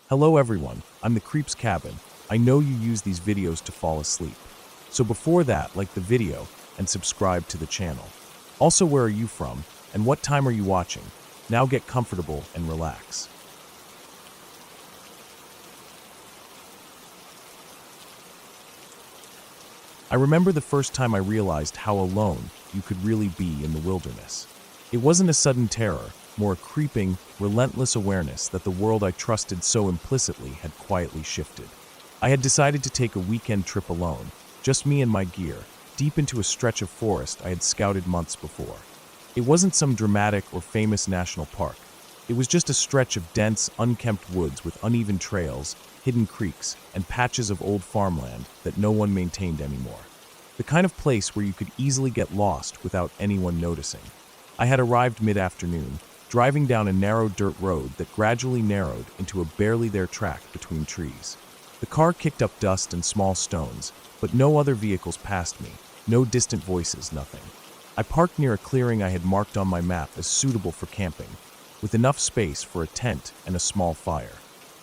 Hello everyone, I'm the Creeps Cabin. I know you use these videos to fall asleep. So before that, like the video and subscribe to the channel. Also, where are you from and what time are you watching? Now get comfortable and relax. I remember the first time I realized how alone you could really be in the wilderness. It wasn't a sudden terror, more a creeping, relentless awareness that the world I trusted so implicitly had quietly shifted. I had decided to take a weekend trip alone, just me and my gear, deep into a stretch of forest I had scouted months before. It wasn't some dramatic or famous national park. It was just a stretch of dense, unkempt woods with uneven trails, hidden creeks, and patches of old farmland that no one maintained anymore. The kind of place where you could easily get lost without anyone noticing. I had arrived mid-afternoon, driving down a narrow dirt road that gradually narrowed into a barely there track between trees. The car kicked up dust and small stones, but no other vehicles passed me, no distant voices, nothing. I parked near a clearing I had marked on my map as suitable for camping, with enough space for a tent and a small fire.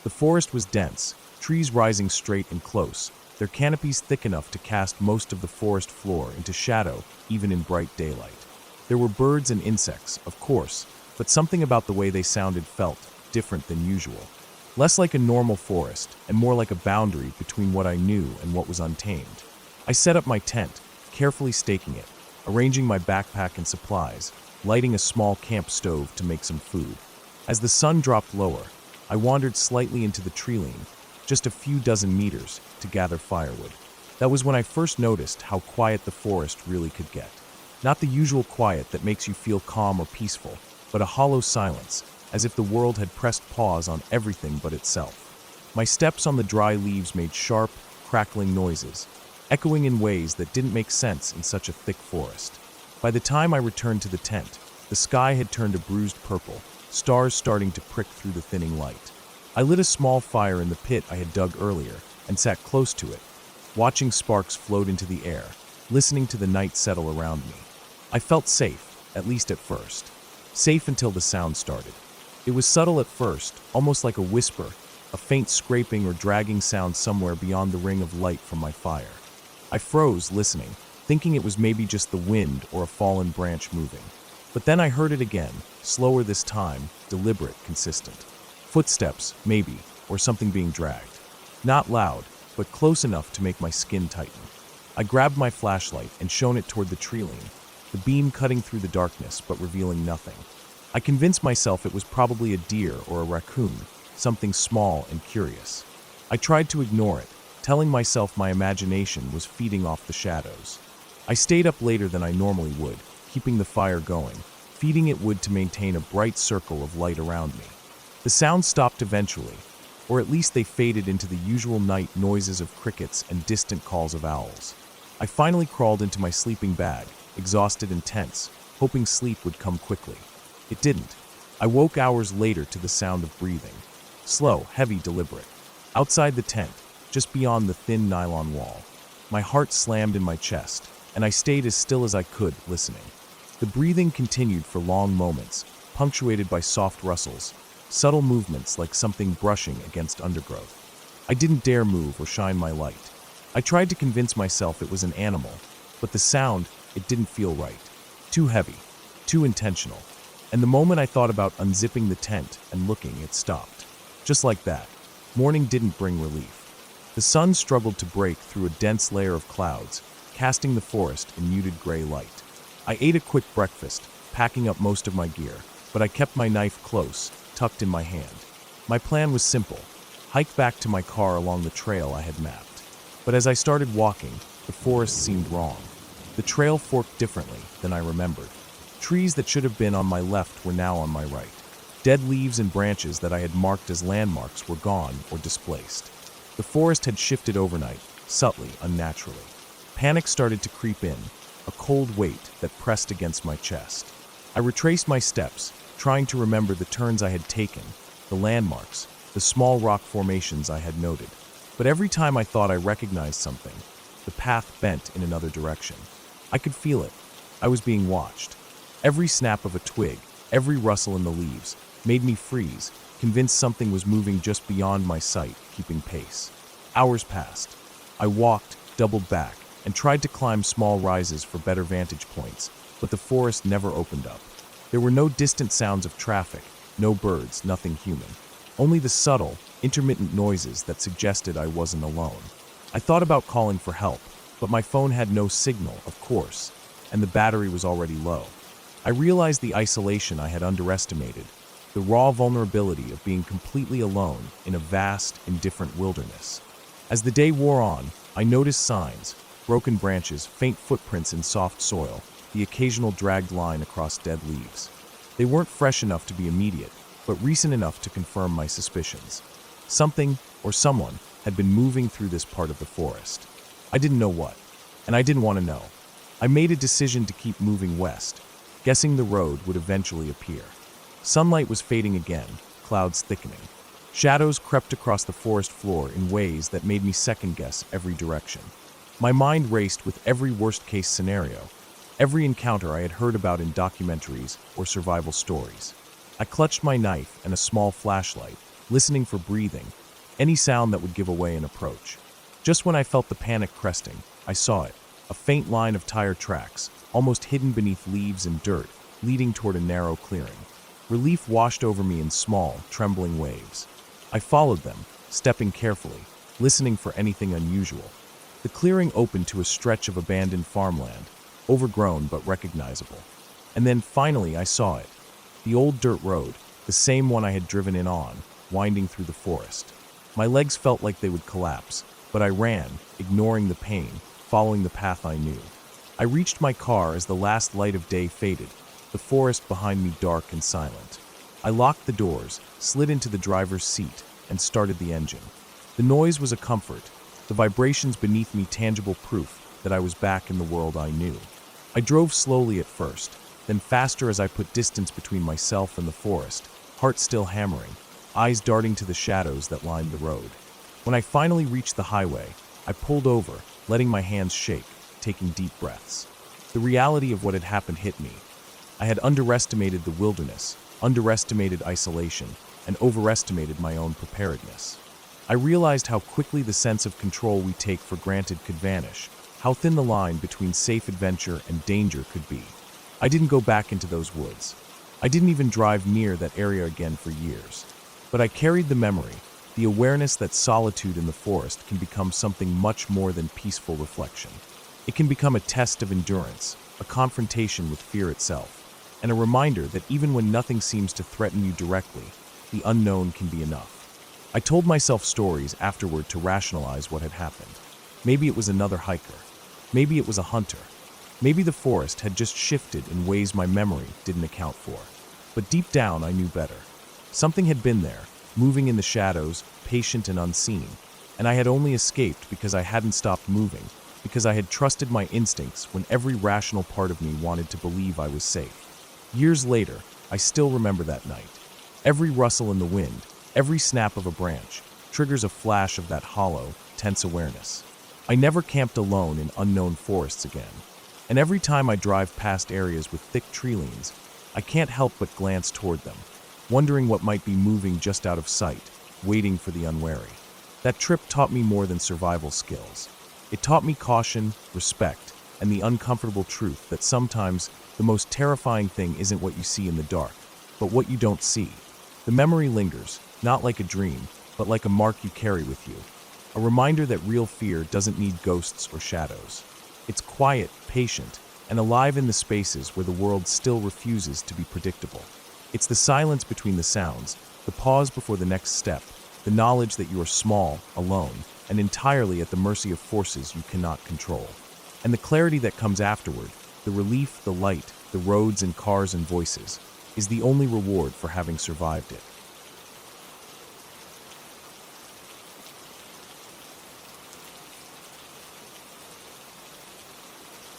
The forest was dense, trees rising straight and close, their canopies thick enough to cast most of the forest floor into shadow even in bright daylight. There were birds and insects, of course, but something about the way they sounded felt different than usual. Less like a normal forest and more like a boundary between what I knew and what was untamed. I set up my tent, carefully staking it, arranging my backpack and supplies, lighting a small camp stove to make some food. As the sun dropped lower, I wandered slightly into the tree-line, just a few dozen meters, to gather firewood. That was when I first noticed how quiet the forest really could get. Not the usual quiet that makes you feel calm or peaceful, but a hollow silence, as if the world had pressed pause on everything but itself. My steps on the dry leaves made sharp, crackling noises, echoing in ways that didn't make sense in such a thick forest. By the time I returned to the tent, the sky had turned a bruised purple, stars starting to prick through the thinning light. I lit a small fire in the pit I had dug earlier and sat close to it, watching sparks float into the air, listening to the night settle around me. I felt safe, at least at first. Safe until the sound started. It was subtle at first, almost like a whisper, a faint scraping or dragging sound somewhere beyond the ring of light from my fire. I froze, listening, thinking it was maybe just the wind or a fallen branch moving. But then I heard it again, slower this time, deliberate, consistent. Footsteps, maybe, or something being dragged. Not loud, but close enough to make my skin tighten. I grabbed my flashlight and shone it toward the tree-line, the beam cutting through the darkness but revealing nothing. I convinced myself it was probably a deer or a raccoon, something small and curious. I tried to ignore it, telling myself my imagination was feeding off the shadows. I stayed up later than I normally would, keeping the fire going, feeding it wood to maintain a bright circle of light around me. The sounds stopped eventually, or at least they faded into the usual night noises of crickets and distant calls of owls. I finally crawled into my sleeping bag, exhausted and tense, hoping sleep would come quickly. It didn't. I woke hours later to the sound of breathing. Slow, heavy, deliberate. Outside the tent, just beyond the thin nylon wall. My heart slammed in my chest, and I stayed as still as I could, listening. The breathing continued for long moments, punctuated by soft rustles, subtle movements like something brushing against undergrowth. I didn't dare move or shine my light. I tried to convince myself it was an animal, but the sound, it didn't feel right. Too heavy, too intentional. And the moment I thought about unzipping the tent and looking, it stopped. Just like that. Morning didn't bring relief. The sun struggled to break through a dense layer of clouds, casting the forest in muted gray light. I ate a quick breakfast, packing up most of my gear, but I kept my knife close, tucked in my hand. My plan was simple: hike back to my car along the trail I had mapped. But as I started walking, the forest seemed wrong. The trail forked differently than I remembered. Trees that should have been on my left were now on my right. Dead leaves and branches that I had marked as landmarks were gone or displaced. The forest had shifted overnight, subtly, unnaturally. Panic started to creep in, a cold weight that pressed against my chest. I retraced my steps, trying to remember the turns I had taken, the landmarks, the small rock formations I had noted. But every time I thought I recognized something, the path bent in another direction. I could feel it. I was being watched. Every snap of a twig, every rustle in the leaves, made me freeze, convinced something was moving just beyond my sight, keeping pace. Hours passed. I walked, doubled back, and tried to climb small rises for better vantage points, but the forest never opened up. There were no distant sounds of traffic, no birds, nothing human. Only the subtle, intermittent noises that suggested I wasn't alone. I thought about calling for help, but my phone had no signal, of course, and the battery was already low. I realized the isolation I had underestimated, the raw vulnerability of being completely alone in a vast, indifferent wilderness. As the day wore on, I noticed signs, broken branches, faint footprints in soft soil, the occasional dragged line across dead leaves. They weren't fresh enough to be immediate, but recent enough to confirm my suspicions. Something, or someone, had been moving through this part of the forest. I didn't know what, and I didn't want to know. I made a decision to keep moving west, guessing the road would eventually appear. Sunlight was fading again, clouds thickening. Shadows crept across the forest floor in ways that made me second-guess every direction. My mind raced with every worst-case scenario, every encounter I had heard about in documentaries or survival stories. I clutched my knife and a small flashlight, listening for breathing, any sound that would give away an approach. Just when I felt the panic cresting, I saw it, a faint line of tire tracks, almost hidden beneath leaves and dirt, leading toward a narrow clearing. Relief washed over me in small, trembling waves. I followed them, stepping carefully, listening for anything unusual. The clearing opened to a stretch of abandoned farmland, overgrown but recognizable. And then finally I saw it. The old dirt road, the same one I had driven in on, winding through the forest. My legs felt like they would collapse, but I ran, ignoring the pain, following the path I knew. I reached my car as the last light of day faded, the forest behind me dark and silent. I locked the doors, slid into the driver's seat, and started the engine. The noise was a comfort, the vibrations beneath me tangible proof that I was back in the world I knew. I drove slowly at first, then faster as I put distance between myself and the forest, heart still hammering, eyes darting to the shadows that lined the road. When I finally reached the highway, I pulled over, letting my hands shake, taking deep breaths. The reality of what had happened hit me. I had underestimated the wilderness, underestimated isolation, and overestimated my own preparedness. I realized how quickly the sense of control we take for granted could vanish, how thin the line between safe adventure and danger could be. I didn't go back into those woods. I didn't even drive near that area again for years. But I carried the memory, the awareness that solitude in the forest can become something much more than peaceful reflection. It can become a test of endurance, a confrontation with fear itself, and a reminder that even when nothing seems to threaten you directly, the unknown can be enough. I told myself stories afterward to rationalize what had happened. Maybe it was another hiker. Maybe it was a hunter. Maybe the forest had just shifted in ways my memory didn't account for. But deep down, I knew better. Something had been there, moving in the shadows, patient and unseen, and I had only escaped because I hadn't stopped moving, because I had trusted my instincts when every rational part of me wanted to believe I was safe. Years later, I still remember that night. Every rustle in the wind, every snap of a branch, triggers a flash of that hollow, tense awareness. I never camped alone in unknown forests again. And every time I drive past areas with thick tree leans, I can't help but glance toward them, wondering what might be moving just out of sight, waiting for the unwary. That trip taught me more than survival skills. It taught me caution, respect, and the uncomfortable truth that sometimes the most terrifying thing isn't what you see in the dark, but what you don't see. The memory lingers, not like a dream, but like a mark you carry with you. A reminder that real fear doesn't need ghosts or shadows. It's quiet, patient, and alive in the spaces where the world still refuses to be predictable. It's the silence between the sounds, the pause before the next step, the knowledge that you are small, alone, and entirely at the mercy of forces you cannot control. And the clarity that comes afterward, the relief, the light, the roads and cars and voices, is the only reward for having survived it.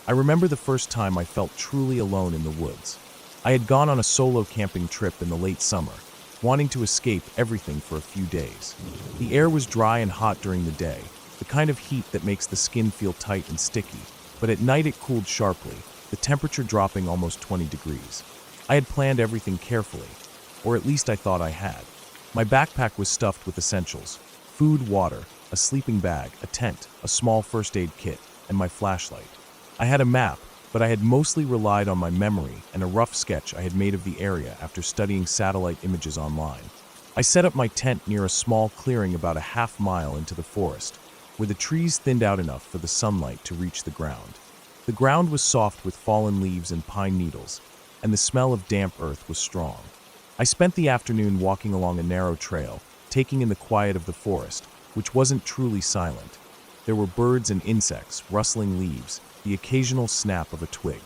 I remember the first time I felt truly alone in the woods. I had gone on a solo camping trip in the late summer, wanting to escape everything for a few days. The air was dry and hot during the day, the kind of heat that makes the skin feel tight and sticky, but at night it cooled sharply, the temperature dropping almost 20 degrees. I had planned everything carefully, or at least I thought I had. My backpack was stuffed with essentials: food, water, a sleeping bag, a tent, a small first aid kit, and my flashlight. I had a map, but I had mostly relied on my memory and a rough sketch I had made of the area after studying satellite images online. I set up my tent near a small clearing about a half-mile into the forest, where the trees thinned out enough for the sunlight to reach the ground. The ground was soft with fallen leaves and pine needles, and the smell of damp earth was strong. I spent the afternoon walking along a narrow trail, taking in the quiet of the forest, which wasn't truly silent. There were birds and insects, rustling leaves, the occasional snap of a twig.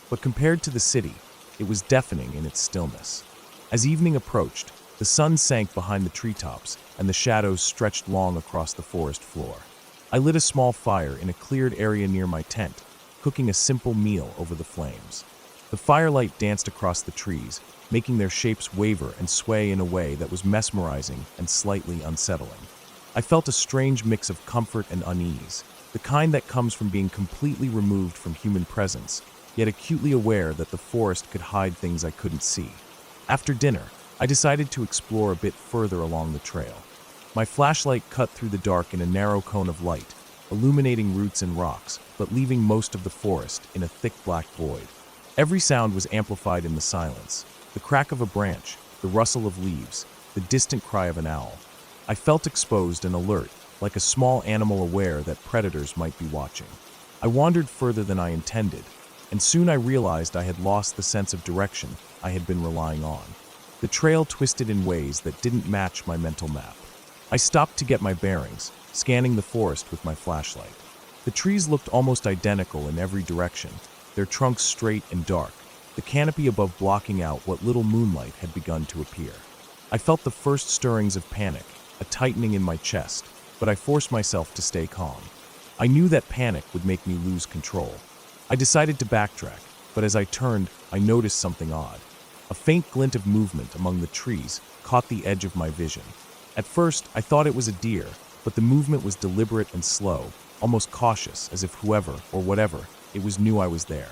But compared to the city, it was deafening in its stillness. As evening approached, the sun sank behind the treetops, and the shadows stretched long across the forest floor. I lit a small fire in a cleared area near my tent, cooking a simple meal over the flames. The firelight danced across the trees, making their shapes waver and sway in a way that was mesmerizing and slightly unsettling. I felt a strange mix of comfort and unease, the kind that comes from being completely removed from human presence, yet acutely aware that the forest could hide things I couldn't see. After dinner, I decided to explore a bit further along the trail. My flashlight cut through the dark in a narrow cone of light, illuminating roots and rocks, but leaving most of the forest in a thick black void. Every sound was amplified in the silence: the crack of a branch, the rustle of leaves, the distant cry of an owl. I felt exposed and alert, like a small animal aware that predators might be watching. I wandered further than I intended, and soon I realized I had lost the sense of direction I had been relying on. The trail twisted in ways that didn't match my mental map. I stopped to get my bearings, scanning the forest with my flashlight. The trees looked almost identical in every direction, their trunks straight and dark, the canopy above blocking out what little moonlight had begun to appear. I felt the first stirrings of panic, a tightening in my chest, but I forced myself to stay calm. I knew that panic would make me lose control. I decided to backtrack, but as I turned, I noticed something odd. A faint glint of movement among the trees caught the edge of my vision. At first, I thought it was a deer, but the movement was deliberate and slow, almost cautious, as if whoever, or whatever, it was knew I was there.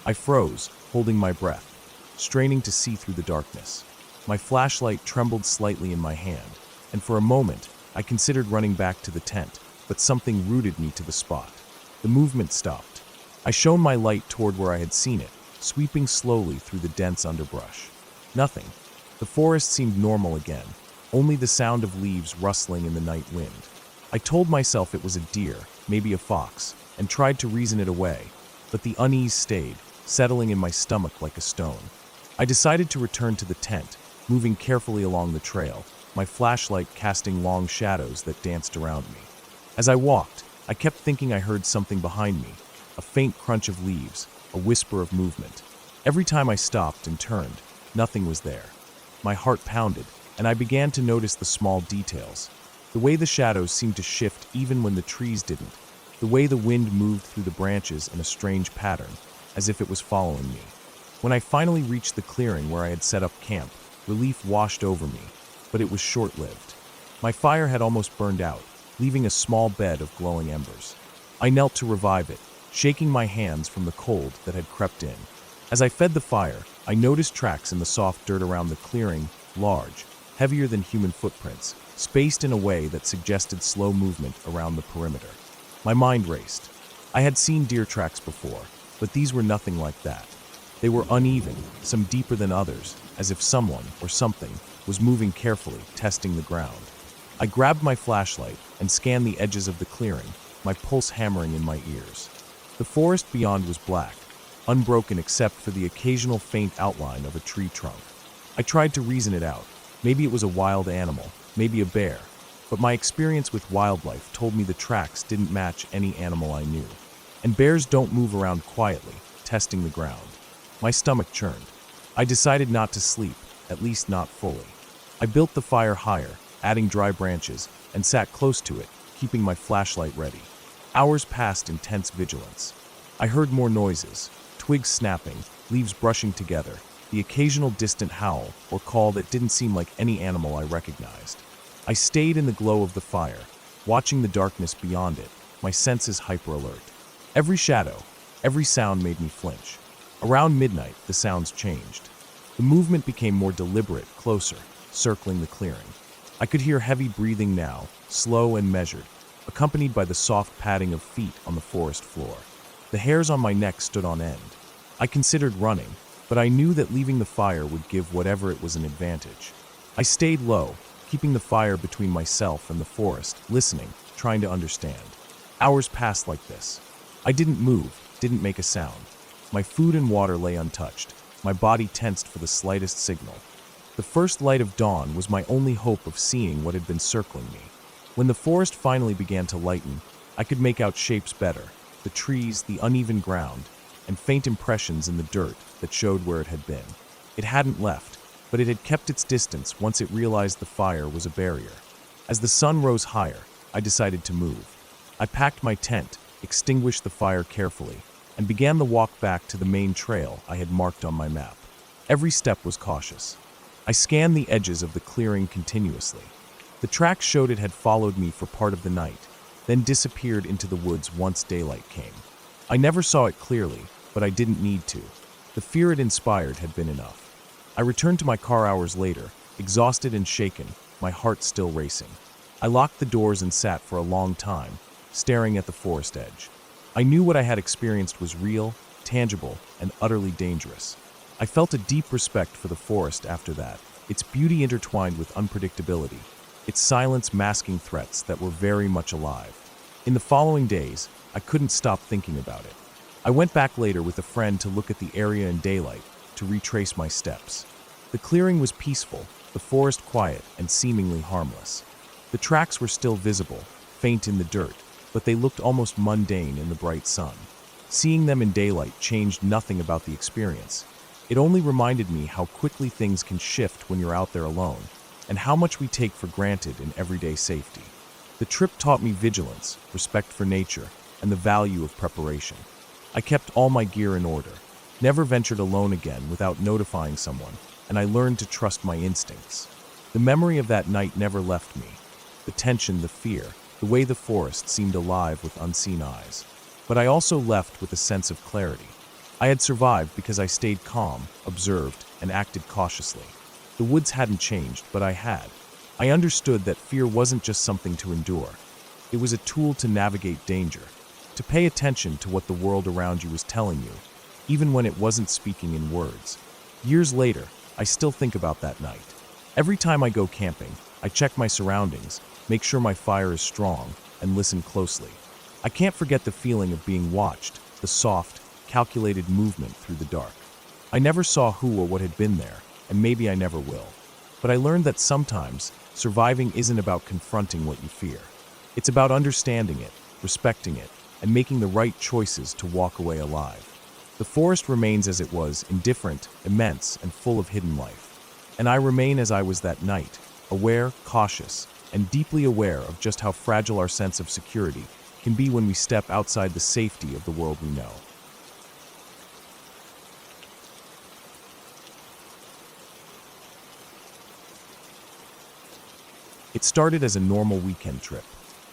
I froze, holding my breath, straining to see through the darkness. My flashlight trembled slightly in my hand, and for a moment, I considered running back to the tent, but something rooted me to the spot. The movement stopped. I shone my light toward where I had seen it, sweeping slowly through the dense underbrush. Nothing. The forest seemed normal again, only the sound of leaves rustling in the night wind. I told myself it was a deer, maybe a fox, and tried to reason it away, but the unease stayed, settling in my stomach like a stone. I decided to return to the tent, moving carefully along the trail, my flashlight casting long shadows that danced around me. As I walked, I kept thinking I heard something behind me, a faint crunch of leaves, a whisper of movement. Every time I stopped and turned, nothing was there. My heart pounded, and I began to notice the small details. The way the shadows seemed to shift even when the trees didn't. The way the wind moved through the branches in a strange pattern, as if it was following me. When I finally reached the clearing where I had set up camp, relief washed over me, but it was short-lived. My fire had almost burned out, leaving a small bed of glowing embers. I knelt to revive it, shaking my hands from the cold that had crept in. As I fed the fire, I noticed tracks in the soft dirt around the clearing, large, heavier than human footprints, spaced in a way that suggested slow movement around the perimeter. My mind raced. I had seen deer tracks before, but these were nothing like that. They were uneven, some deeper than others, as if someone, or something, was moving carefully, testing the ground. I grabbed my flashlight and scanned the edges of the clearing, my pulse hammering in my ears. The forest beyond was black, unbroken except for the occasional faint outline of a tree trunk. I tried to reason it out. Maybe it was a wild animal, maybe a bear, but my experience with wildlife told me the tracks didn't match any animal I knew. And bears don't move around quietly, testing the ground. My stomach churned. I decided not to sleep, at least not fully. I built the fire higher, adding dry branches, and sat close to it, keeping my flashlight ready. Hours passed in tense vigilance. I heard more noises, twigs snapping, leaves brushing together, the occasional distant howl or call that didn't seem like any animal I recognized. I stayed in the glow of the fire, watching the darkness beyond it, my senses hyper-alert. Every shadow, every sound made me flinch. Around midnight, the sounds changed. The movement became more deliberate, closer, circling the clearing. I could hear heavy breathing now, slow and measured, accompanied by the soft padding of feet on the forest floor. The hairs on my neck stood on end. I considered running, but I knew that leaving the fire would give whatever it was an advantage. I stayed low, keeping the fire between myself and the forest, listening, trying to understand. Hours passed like this. I didn't move, didn't make a sound. My food and water lay untouched, my body tensed for the slightest signal. The first light of dawn was my only hope of seeing what had been circling me. When the forest finally began to lighten, I could make out shapes better, the trees, the uneven ground, and faint impressions in the dirt that showed where it had been. It hadn't left, but it had kept its distance once it realized the fire was a barrier. As the sun rose higher, I decided to move. I packed my tent, extinguished the fire carefully, and began the walk back to the main trail I had marked on my map. Every step was cautious. I scanned the edges of the clearing continuously. The tracks showed it had followed me for part of the night, then disappeared into the woods once daylight came. I never saw it clearly, but I didn't need to. The fear it inspired had been enough. I returned to my car hours later, exhausted and shaken, my heart still racing. I locked the doors and sat for a long time, staring at the forest edge. I knew what I had experienced was real, tangible, and utterly dangerous. I felt a deep respect for the forest after that, its beauty intertwined with unpredictability, its silence masking threats that were very much alive. In the following days, I couldn't stop thinking about it. I went back later with a friend to look at the area in daylight, to retrace my steps. The clearing was peaceful, the forest quiet and seemingly harmless. The tracks were still visible, faint in the dirt, but they looked almost mundane in the bright sun. Seeing them in daylight changed nothing about the experience. It only reminded me how quickly things can shift when you're out there alone, and how much we take for granted in everyday safety. The trip taught me vigilance, respect for nature, and the value of preparation. I kept all my gear in order, never ventured alone again without notifying someone, and I learned to trust my instincts. The memory of that night never left me. The tension, the fear, the way the forest seemed alive with unseen eyes. But I also left with a sense of clarity. I had survived because I stayed calm, observed, and acted cautiously. The woods hadn't changed, but I had. I understood that fear wasn't just something to endure. It was a tool to navigate danger, to pay attention to what the world around you was telling you, even when it wasn't speaking in words. Years later, I still think about that night. Every time I go camping, I check my surroundings, make sure my fire is strong, and listen closely. I can't forget the feeling of being watched, the soft, calculated movement through the dark. I never saw who or what had been there, and maybe I never will. But I learned that sometimes, surviving isn't about confronting what you fear. It's about understanding it, respecting it, and making the right choices to walk away alive. The forest remains as it was, indifferent, immense, and full of hidden life. And I remain as I was that night, aware, cautious, and deeply aware of just how fragile our sense of security can be when we step outside the safety of the world we know. It started as a normal weekend trip.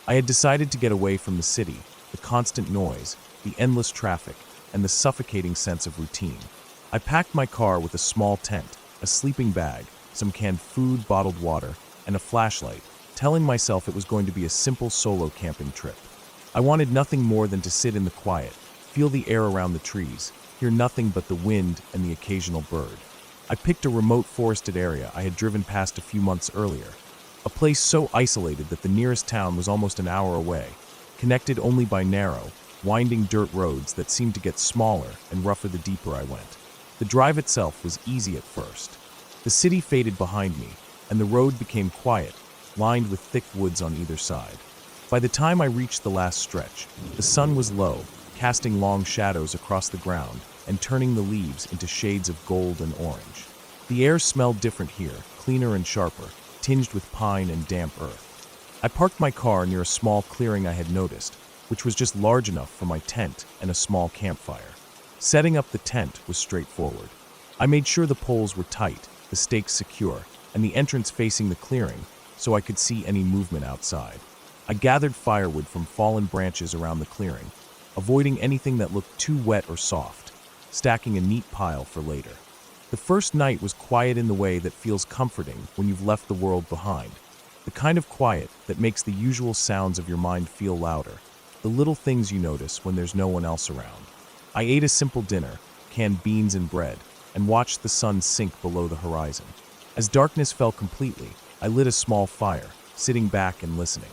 I had decided to get away from the city, the constant noise, the endless traffic, and the suffocating sense of routine. I packed my car with a small tent, a sleeping bag, some canned food, bottled water, and a flashlight, telling myself it was going to be a simple solo camping trip. I wanted nothing more than to sit in the quiet, feel the air around the trees, hear nothing but the wind and the occasional bird. I picked a remote forested area I had driven past a few months earlier, a place so isolated that the nearest town was almost an hour away, connected only by narrow, winding dirt roads that seemed to get smaller and rougher the deeper I went. The drive itself was easy at first. The city faded behind me, and the road became quiet, lined with thick woods on either side. By the time I reached the last stretch, the sun was low, casting long shadows across the ground and turning the leaves into shades of gold and orange. The air smelled different here, cleaner and sharper, tinged with pine and damp earth. I parked my car near a small clearing I had noticed, which was just large enough for my tent and a small campfire. Setting up the tent was straightforward. I made sure the poles were tight, the stakes secure, and the entrance facing the clearing, so I could see any movement outside. I gathered firewood from fallen branches around the clearing, avoiding anything that looked too wet or soft, stacking a neat pile for later. The first night was quiet in the way that feels comforting when you've left the world behind. The kind of quiet that makes the usual sounds of your mind feel louder, the little things you notice when there's no one else around. I ate a simple dinner, canned beans and bread, and watched the sun sink below the horizon. As darkness fell completely, I lit a small fire, sitting back and listening.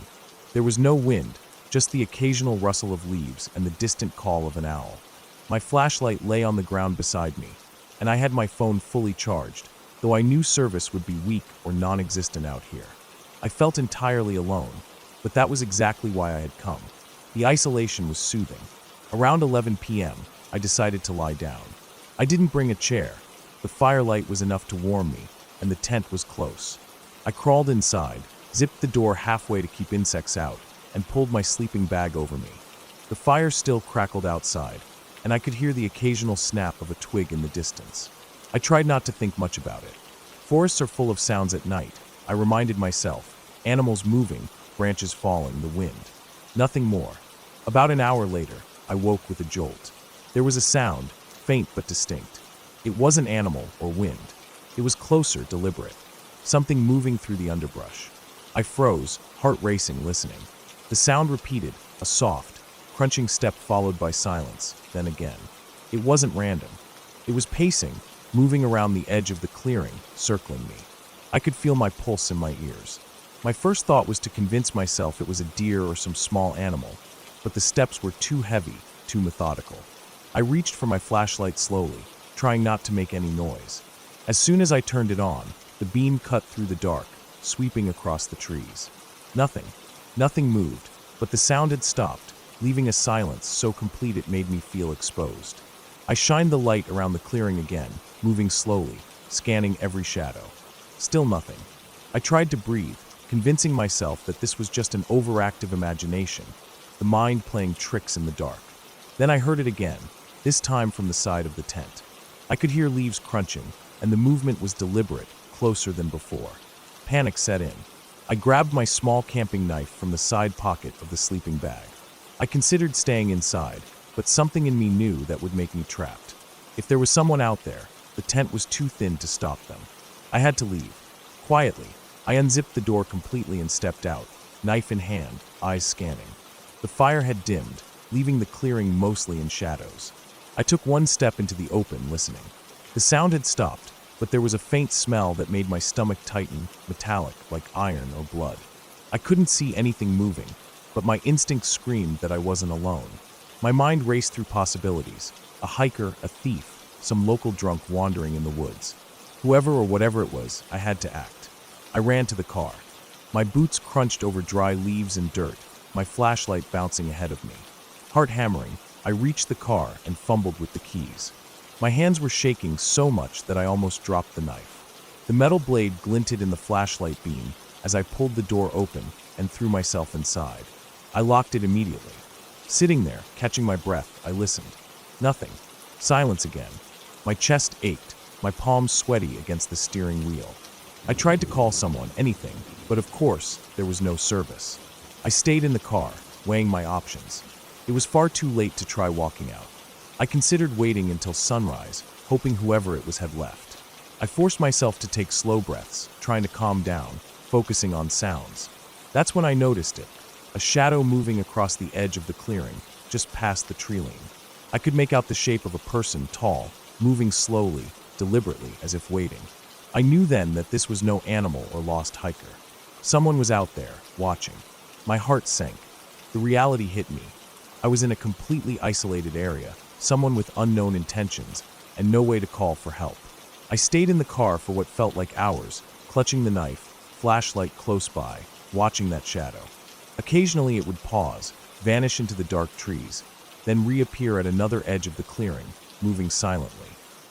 There was no wind, just the occasional rustle of leaves and the distant call of an owl. My flashlight lay on the ground beside me, and I had my phone fully charged, though I knew service would be weak or non-existent out here. I felt entirely alone, but that was exactly why I had come. The isolation was soothing. Around 11 p.m., I decided to lie down. I didn't bring a chair. The firelight was enough to warm me, and the tent was close. I crawled inside, zipped the door halfway to keep insects out, and pulled my sleeping bag over me. The fire still crackled outside, and I could hear the occasional snap of a twig in the distance. I tried not to think much about it. Forests are full of sounds at night, I reminded myself. Animals moving, branches falling, the wind. Nothing more. About an hour later, I woke with a jolt. There was a sound, faint but distinct. It wasn't animal or wind. It was closer, deliberate. Something moving through the underbrush. I froze, heart racing, listening. The sound repeated, a soft, crunching step followed by silence, then again. It wasn't random. It was pacing, moving around the edge of the clearing, circling me. I could feel my pulse in my ears. My first thought was to convince myself it was a deer or some small animal, but the steps were too heavy, too methodical. I reached for my flashlight slowly, trying not to make any noise. As soon as I turned it on, the beam cut through the dark, sweeping across the trees. Nothing moved, but the sound had stopped, leaving a silence so complete it made me feel exposed. I shined the light around the clearing again, moving slowly, scanning every shadow. Still nothing. I tried to breathe, convincing myself that this was just an overactive imagination, the mind playing tricks in the dark. Then I heard it again, this time from the side of the tent. I could hear leaves crunching, and the movement was deliberate, closer than before. Panic set in. I grabbed my small camping knife from the side pocket of the sleeping bag. I considered staying inside, but something in me knew that would make me trapped. If there was someone out there, the tent was too thin to stop them. I had to leave. Quietly, I unzipped the door completely and stepped out, knife in hand, eyes scanning. The fire had dimmed, leaving the clearing mostly in shadows. I took one step into the open, listening. The sound had stopped, but there was a faint smell that made my stomach tighten, metallic, like iron or blood. I couldn't see anything moving, but my instinct screamed that I wasn't alone. My mind raced through possibilities. A hiker, a thief, some local drunk wandering in the woods. Whoever or whatever it was, I had to act. I ran to the car. My boots crunched over dry leaves and dirt, my flashlight bouncing ahead of me. Heart hammering, I reached the car and fumbled with the keys. My hands were shaking so much that I almost dropped the knife. The metal blade glinted in the flashlight beam as I pulled the door open and threw myself inside. I locked it immediately. Sitting there, catching my breath, I listened. Nothing. Silence again. My chest ached, my palms sweaty against the steering wheel. I tried to call someone, anything, but of course, there was no service. I stayed in the car, weighing my options. It was far too late to try walking out. I considered waiting until sunrise, hoping whoever it was had left. I forced myself to take slow breaths, trying to calm down, focusing on sounds. That's when I noticed it, a shadow moving across the edge of the clearing, just past the tree line. I could make out the shape of a person, tall, moving slowly, deliberately, as if waiting. I knew then that this was no animal or lost hiker. Someone was out there, watching. My heart sank. The reality hit me. I was in a completely isolated area, someone with unknown intentions, and no way to call for help. I stayed in the car for what felt like hours, clutching the knife, flashlight close by, watching that shadow. Occasionally it would pause, vanish into the dark trees, then reappear at another edge of the clearing, moving silently.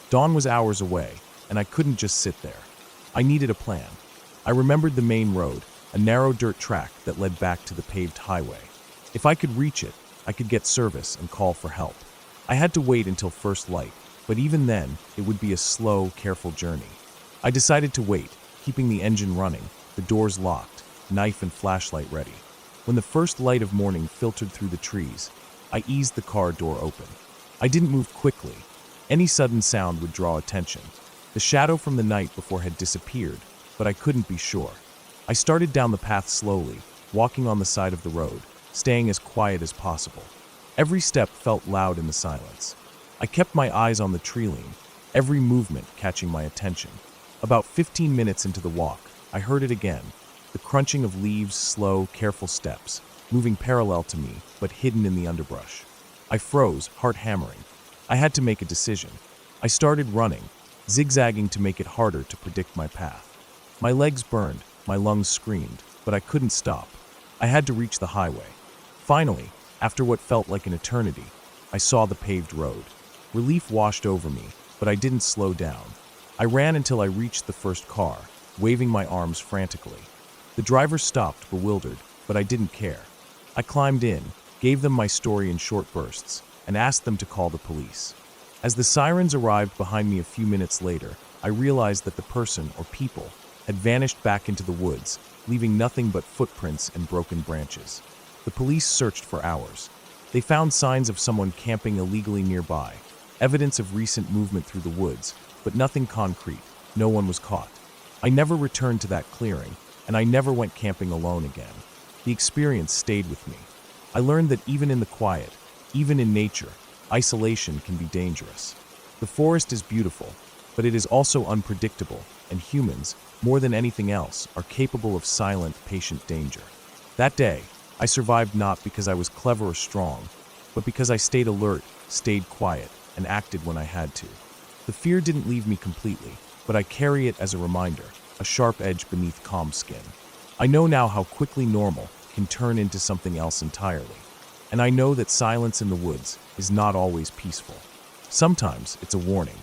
Dawn was hours away, and I couldn't just sit there. I needed a plan. I remembered the main road, a narrow dirt track that led back to the paved highway. If I could reach it, I could get service and call for help. I had to wait until first light, but even then, it would be a slow, careful journey. I decided to wait, keeping the engine running, the doors locked, knife and flashlight ready. When the first light of morning filtered through the trees, I eased the car door open. I didn't move quickly. Any sudden sound would draw attention. The shadow from the night before had disappeared, but I couldn't be sure. I started down the path slowly, walking on the side of the road, staying as quiet as possible. Every step felt loud in the silence. I kept my eyes on the tree-line, every movement catching my attention. About 15 minutes into the walk, I heard it again, the crunching of leaves, slow, careful steps, moving parallel to me, but hidden in the underbrush. I froze, heart hammering. I had to make a decision. I started running, zigzagging to make it harder to predict my path. My legs burned, my lungs screamed, but I couldn't stop. I had to reach the highway. Finally, after what felt like an eternity, I saw the paved road. Relief washed over me, but I didn't slow down. I ran until I reached the first car, waving my arms frantically. The driver stopped, bewildered, but I didn't care. I climbed in, gave them my story in short bursts, and asked them to call the police. As the sirens arrived behind me a few minutes later, I realized that the person, or people, had vanished back into the woods, leaving nothing but footprints and broken branches. The police searched for hours. They found signs of someone camping illegally nearby, evidence of recent movement through the woods, but nothing concrete. No one was caught. I never returned to that clearing, and I never went camping alone again. The experience stayed with me. I learned that even in the quiet, even in nature, isolation can be dangerous. The forest is beautiful, but it is also unpredictable, and humans, more than anything else, are capable of silent, patient danger. That day, I survived not because I was clever or strong, but because I stayed alert, stayed quiet, and acted when I had to. The fear didn't leave me completely, but I carry it as a reminder, a sharp edge beneath calm skin. I know now how quickly normal can turn into something else entirely. And I know that silence in the woods is not always peaceful. Sometimes it's a warning.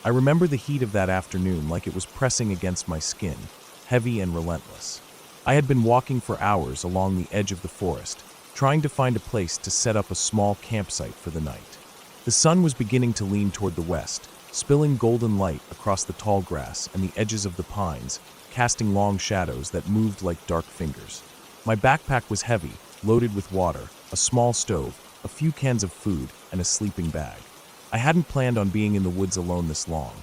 I remember the heat of that afternoon like it was pressing against my skin, heavy and relentless. I had been walking for hours along the edge of the forest, trying to find a place to set up a small campsite for the night. The sun was beginning to lean toward the west, spilling golden light across the tall grass and the edges of the pines, casting long shadows that moved like dark fingers. My backpack was heavy, loaded with water, a small stove, a few cans of food, and a sleeping bag. I hadn't planned on being in the woods alone this long,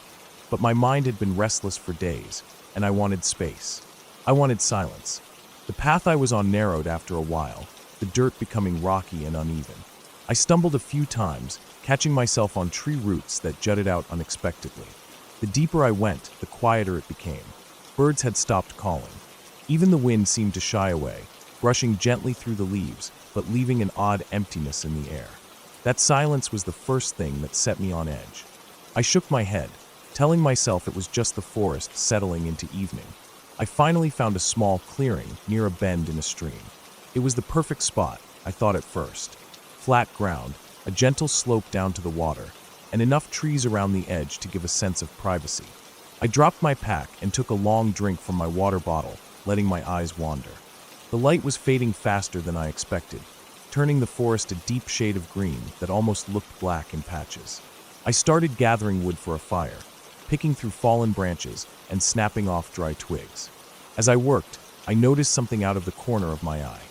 but my mind had been restless for days, and I wanted space. I wanted silence. The path I was on narrowed after a while, the dirt becoming rocky and uneven. I stumbled a few times, catching myself on tree roots that jutted out unexpectedly. The deeper I went, the quieter it became. Birds had stopped calling. Even the wind seemed to shy away, brushing gently through the leaves, but leaving an odd emptiness in the air. That silence was the first thing that set me on edge. I shook my head, telling myself it was just the forest settling into evening. I finally found a small clearing near a bend in a stream. It was the perfect spot, I thought at first. Flat ground, a gentle slope down to the water, and enough trees around the edge to give a sense of privacy. I dropped my pack and took a long drink from my water bottle, letting my eyes wander. The light was fading faster than I expected, turning the forest a deep shade of green that almost looked black in patches. I started gathering wood for a fire, picking through fallen branches and snapping off dry twigs. As I worked, I noticed something out of the corner of my eye.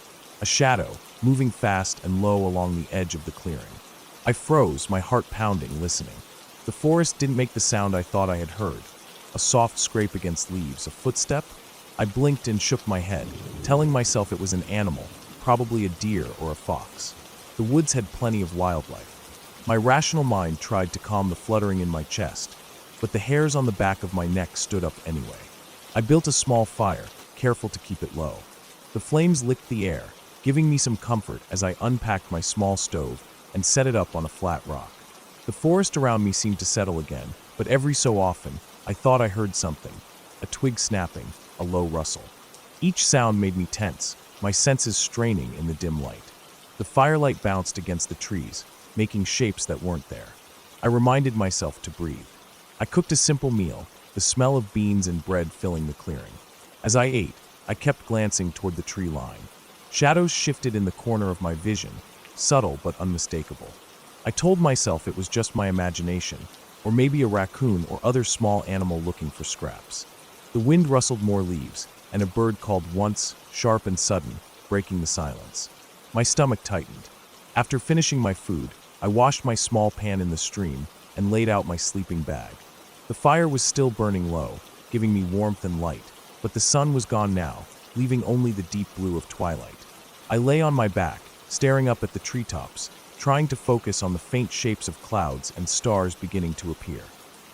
A shadow, moving fast and low along the edge of the clearing. I froze, my heart pounding, listening. The forest didn't make the sound I thought I had heard. A soft scrape against leaves, a footstep? I blinked and shook my head, telling myself it was an animal, probably a deer or a fox. The woods had plenty of wildlife. My rational mind tried to calm the fluttering in my chest, but the hairs on the back of my neck stood up anyway. I built a small fire, careful to keep it low. The flames licked the air, giving me some comfort as I unpacked my small stove and set it up on a flat rock. The forest around me seemed to settle again, but every so often, I thought I heard something, a twig snapping, a low rustle. Each sound made me tense, my senses straining in the dim light. The firelight bounced against the trees, making shapes that weren't there. I reminded myself to breathe. I cooked a simple meal, the smell of beans and bread filling the clearing. As I ate, I kept glancing toward the tree line. Shadows shifted in the corner of my vision, subtle but unmistakable. I told myself it was just my imagination, or maybe a raccoon or other small animal looking for scraps. The wind rustled more leaves, and a bird called once, sharp and sudden, breaking the silence. My stomach tightened. After finishing my food, I washed my small pan in the stream and laid out my sleeping bag. The fire was still burning low, giving me warmth and light, but the sun was gone now, leaving only the deep blue of twilight. I lay on my back, staring up at the treetops, trying to focus on the faint shapes of clouds and stars beginning to appear.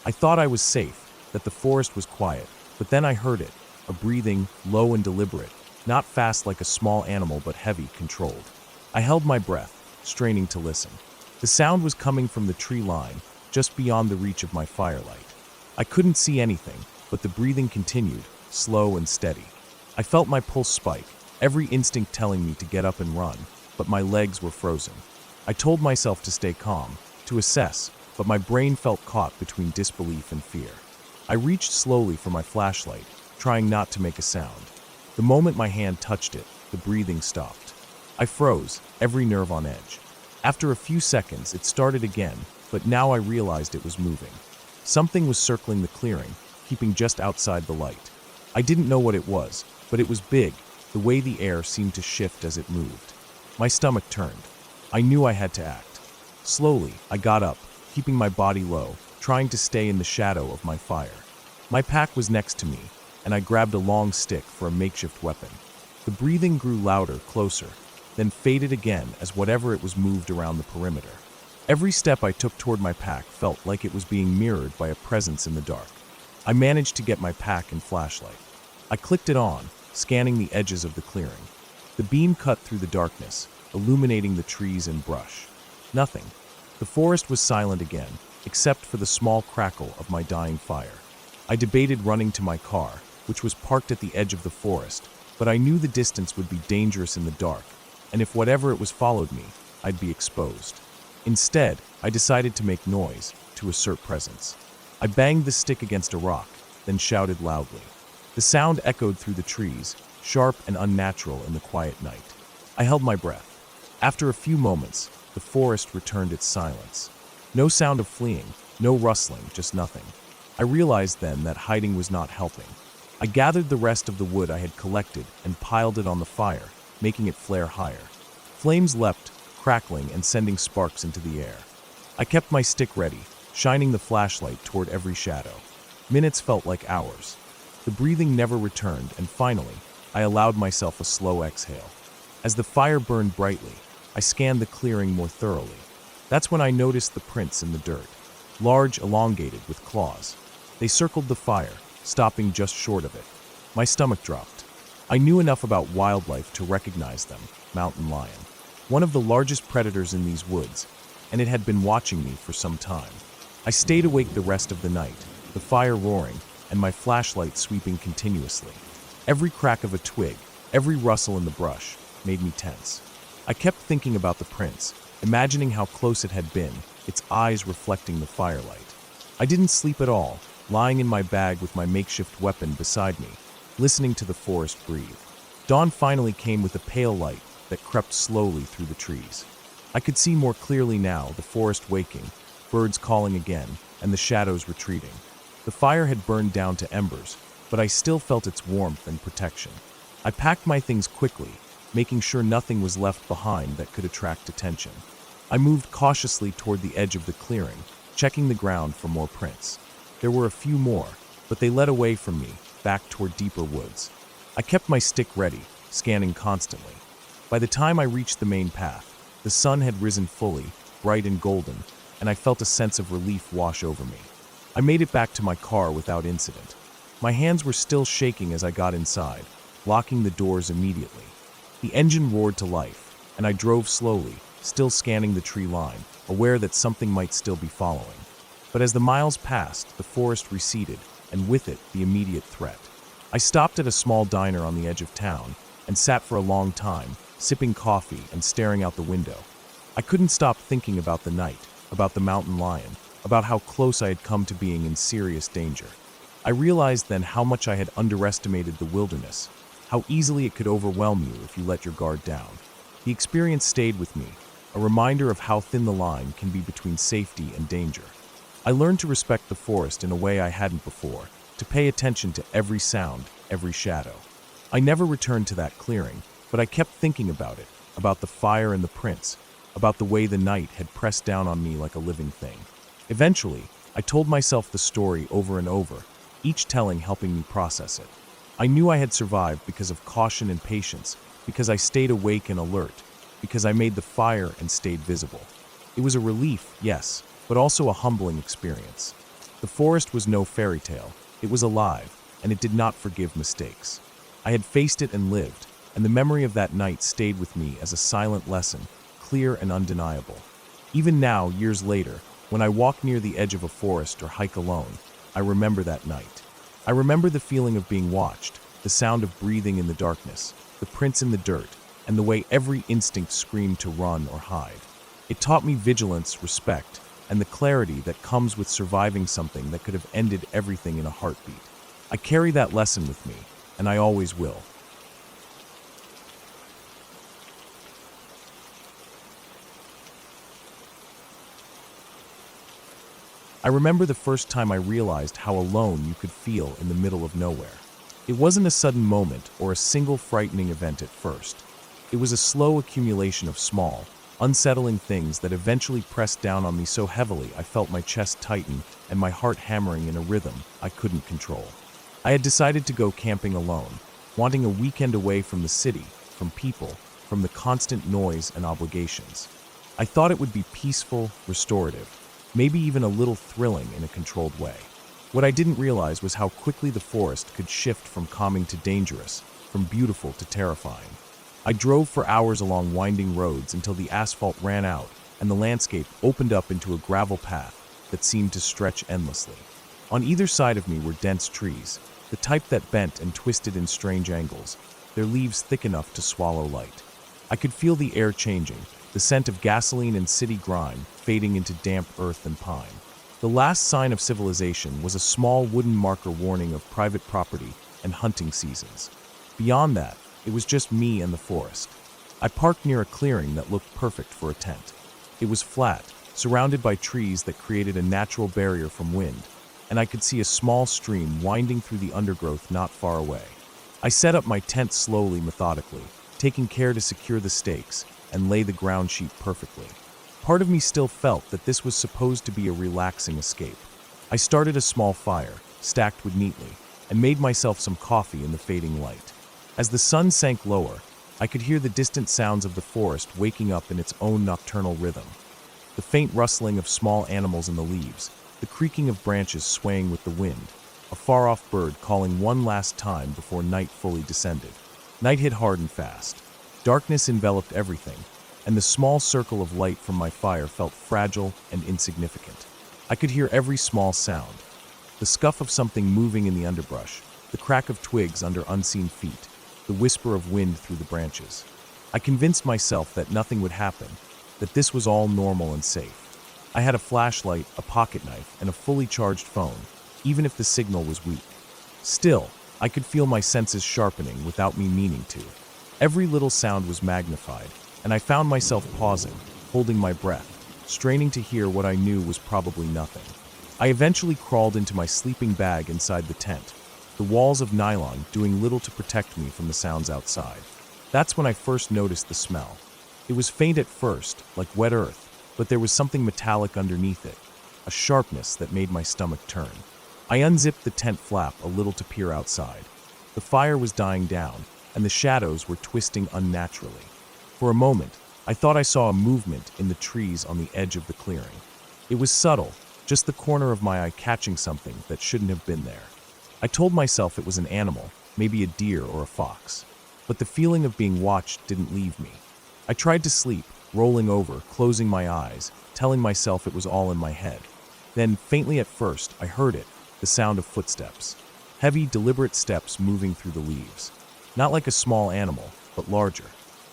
I thought I was safe, that the forest was quiet, but then I heard it, a breathing, low and deliberate, not fast like a small animal but heavy, controlled. I held my breath, straining to listen. The sound was coming from the tree line, just beyond the reach of my firelight. I couldn't see anything, but the breathing continued, slow and steady. I felt my pulse spike, every instinct telling me to get up and run, but my legs were frozen. I told myself to stay calm, to assess, but my brain felt caught between disbelief and fear. I reached slowly for my flashlight, trying not to make a sound. The moment my hand touched it, the breathing stopped. I froze, every nerve on edge. After a few seconds, it started again, but now I realized it was moving. Something was circling the clearing, keeping just outside the light. I didn't know what it was, but it was big, the way the air seemed to shift as it moved. My stomach turned. I knew I had to act. Slowly, I got up, keeping my body low, trying to stay in the shadow of my fire. My pack was next to me, and I grabbed a long stick for a makeshift weapon. The breathing grew louder, closer, then faded again as whatever it was moved around the perimeter. Every step I took toward my pack felt like it was being mirrored by a presence in the dark. I managed to get my pack and flashlight. I clicked it on, scanning the edges of the clearing. The beam cut through the darkness, illuminating the trees and brush. Nothing. The forest was silent again, except for the small crackle of my dying fire. I debated running to my car, which was parked at the edge of the forest, but I knew the distance would be dangerous in the dark, and if whatever it was followed me, I'd be exposed. Instead, I decided to make noise, to assert presence. I banged the stick against a rock, then shouted loudly. The sound echoed through the trees, sharp and unnatural in the quiet night. I held my breath. After a few moments, the forest returned its silence. No sound of fleeing, no rustling, just nothing. I realized then that hiding was not helping. I gathered the rest of the wood I had collected and piled it on the fire, making it flare higher. Flames leapt, crackling and sending sparks into the air. I kept my stick ready, shining the flashlight toward every shadow. Minutes felt like hours. The breathing never returned, and finally, I allowed myself a slow exhale. As the fire burned brightly, I scanned the clearing more thoroughly. That's when I noticed the prints in the dirt, large, elongated, with claws. They circled the fire, stopping just short of it. My stomach dropped. I knew enough about wildlife to recognize them, mountain lion, one of the largest predators in these woods, and it had been watching me for some time. I stayed awake the rest of the night, the fire roaring, and my flashlight sweeping continuously. Every crack of a twig, every rustle in the brush, made me tense. I kept thinking about the prints, imagining how close it had been, its eyes reflecting the firelight. I didn't sleep at all, lying in my bag with my makeshift weapon beside me, listening to the forest breathe. Dawn finally came with a pale light that crept slowly through the trees. I could see more clearly now, the forest waking, birds calling again, and the shadows retreating. The fire had burned down to embers, but I still felt its warmth and protection. I packed my things quickly, making sure nothing was left behind that could attract attention. I moved cautiously toward the edge of the clearing, checking the ground for more prints. There were a few more, but they led away from me, back toward deeper woods. I kept my stick ready, scanning constantly. By the time I reached the main path, the sun had risen fully, bright and golden, and I felt a sense of relief wash over me. I made it back to my car without incident. My hands were still shaking as I got inside, locking the doors immediately. The engine roared to life, and I drove slowly, still scanning the tree line, aware that something might still be following. But as the miles passed, the forest receded, and with it, the immediate threat. I stopped at a small diner on the edge of town, and sat for a long time, sipping coffee and staring out the window. I couldn't stop thinking about the night, about the mountain lion, about how close I had come to being in serious danger. I realized then how much I had underestimated the wilderness, how easily it could overwhelm you if you let your guard down. The experience stayed with me, a reminder of how thin the line can be between safety and danger. I learned to respect the forest in a way I hadn't before, to pay attention to every sound, every shadow. I never returned to that clearing, but I kept thinking about it, about the fire and the prints, about the way the night had pressed down on me like a living thing. Eventually, I told myself the story over and over, each telling helping me process it. I knew I had survived because of caution and patience, because I stayed awake and alert, because I made the fire and stayed visible. It was a relief, yes, but also a humbling experience. The forest was no fairy tale. It was alive, and it did not forgive mistakes. I had faced it and lived, and the memory of that night stayed with me as a silent lesson, clear and undeniable. Even now, years later, when I walk near the edge of a forest or hike alone, I remember that night. I remember the feeling of being watched, the sound of breathing in the darkness, the prints in the dirt, and the way every instinct screamed to run or hide. It taught me vigilance, respect, and the clarity that comes with surviving something that could have ended everything in a heartbeat. I carry that lesson with me, and I always will. I remember the first time I realized how alone you could feel in the middle of nowhere. It wasn't a sudden moment or a single frightening event at first. It was a slow accumulation of small, unsettling things that eventually pressed down on me so heavily I felt my chest tighten and my heart hammering in a rhythm I couldn't control. I had decided to go camping alone, wanting a weekend away from the city, from people, from the constant noise and obligations. I thought it would be peaceful, restorative, maybe even a little thrilling in a controlled way. What I didn't realize was how quickly the forest could shift from calming to dangerous, from beautiful to terrifying. I drove for hours along winding roads until the asphalt ran out and the landscape opened up into a gravel path that seemed to stretch endlessly. On either side of me were dense trees, the type that bent and twisted in strange angles, their leaves thick enough to swallow light. I could feel the air changing, the scent of gasoline and city grime fading into damp earth and pine. The last sign of civilization was a small wooden marker warning of private property and hunting seasons. Beyond that, it was just me and the forest. I parked near a clearing that looked perfect for a tent. It was flat, surrounded by trees that created a natural barrier from wind, and I could see a small stream winding through the undergrowth not far away. I set up my tent slowly, methodically, taking care to secure the stakes and lay the ground sheet perfectly. Part of me still felt that this was supposed to be a relaxing escape. I started a small fire, stacked wood neatly, and made myself some coffee in the fading light. As the sun sank lower, I could hear the distant sounds of the forest waking up in its own nocturnal rhythm. The faint rustling of small animals in the leaves, the creaking of branches swaying with the wind, a far-off bird calling one last time before night fully descended. Night hit hard and fast. Darkness enveloped everything, and the small circle of light from my fire felt fragile and insignificant. I could hear every small sound, the scuff of something moving in the underbrush, the crack of twigs under unseen feet, the whisper of wind through the branches. I convinced myself that nothing would happen, that this was all normal and safe. I had a flashlight, a pocket knife, and a fully charged phone, even if the signal was weak. Still, I could feel my senses sharpening without me meaning to. Every little sound was magnified, and I found myself pausing, holding my breath, straining to hear what I knew was probably nothing. I eventually crawled into my sleeping bag inside the tent, the walls of nylon doing little to protect me from the sounds outside. That's when I first noticed the smell. It was faint at first, like wet earth, but there was something metallic underneath it, a sharpness that made my stomach turn. I unzipped the tent flap a little to peer outside. The fire was dying down, and the shadows were twisting unnaturally. For a moment, I thought I saw a movement in the trees on the edge of the clearing. It was subtle, just the corner of my eye catching something that shouldn't have been there. I told myself it was an animal, maybe a deer or a fox. But the feeling of being watched didn't leave me. I tried to sleep, rolling over, closing my eyes, telling myself it was all in my head. Then, faintly at first, I heard it, the sound of footsteps. Heavy, deliberate steps moving through the leaves. Not like a small animal, but larger.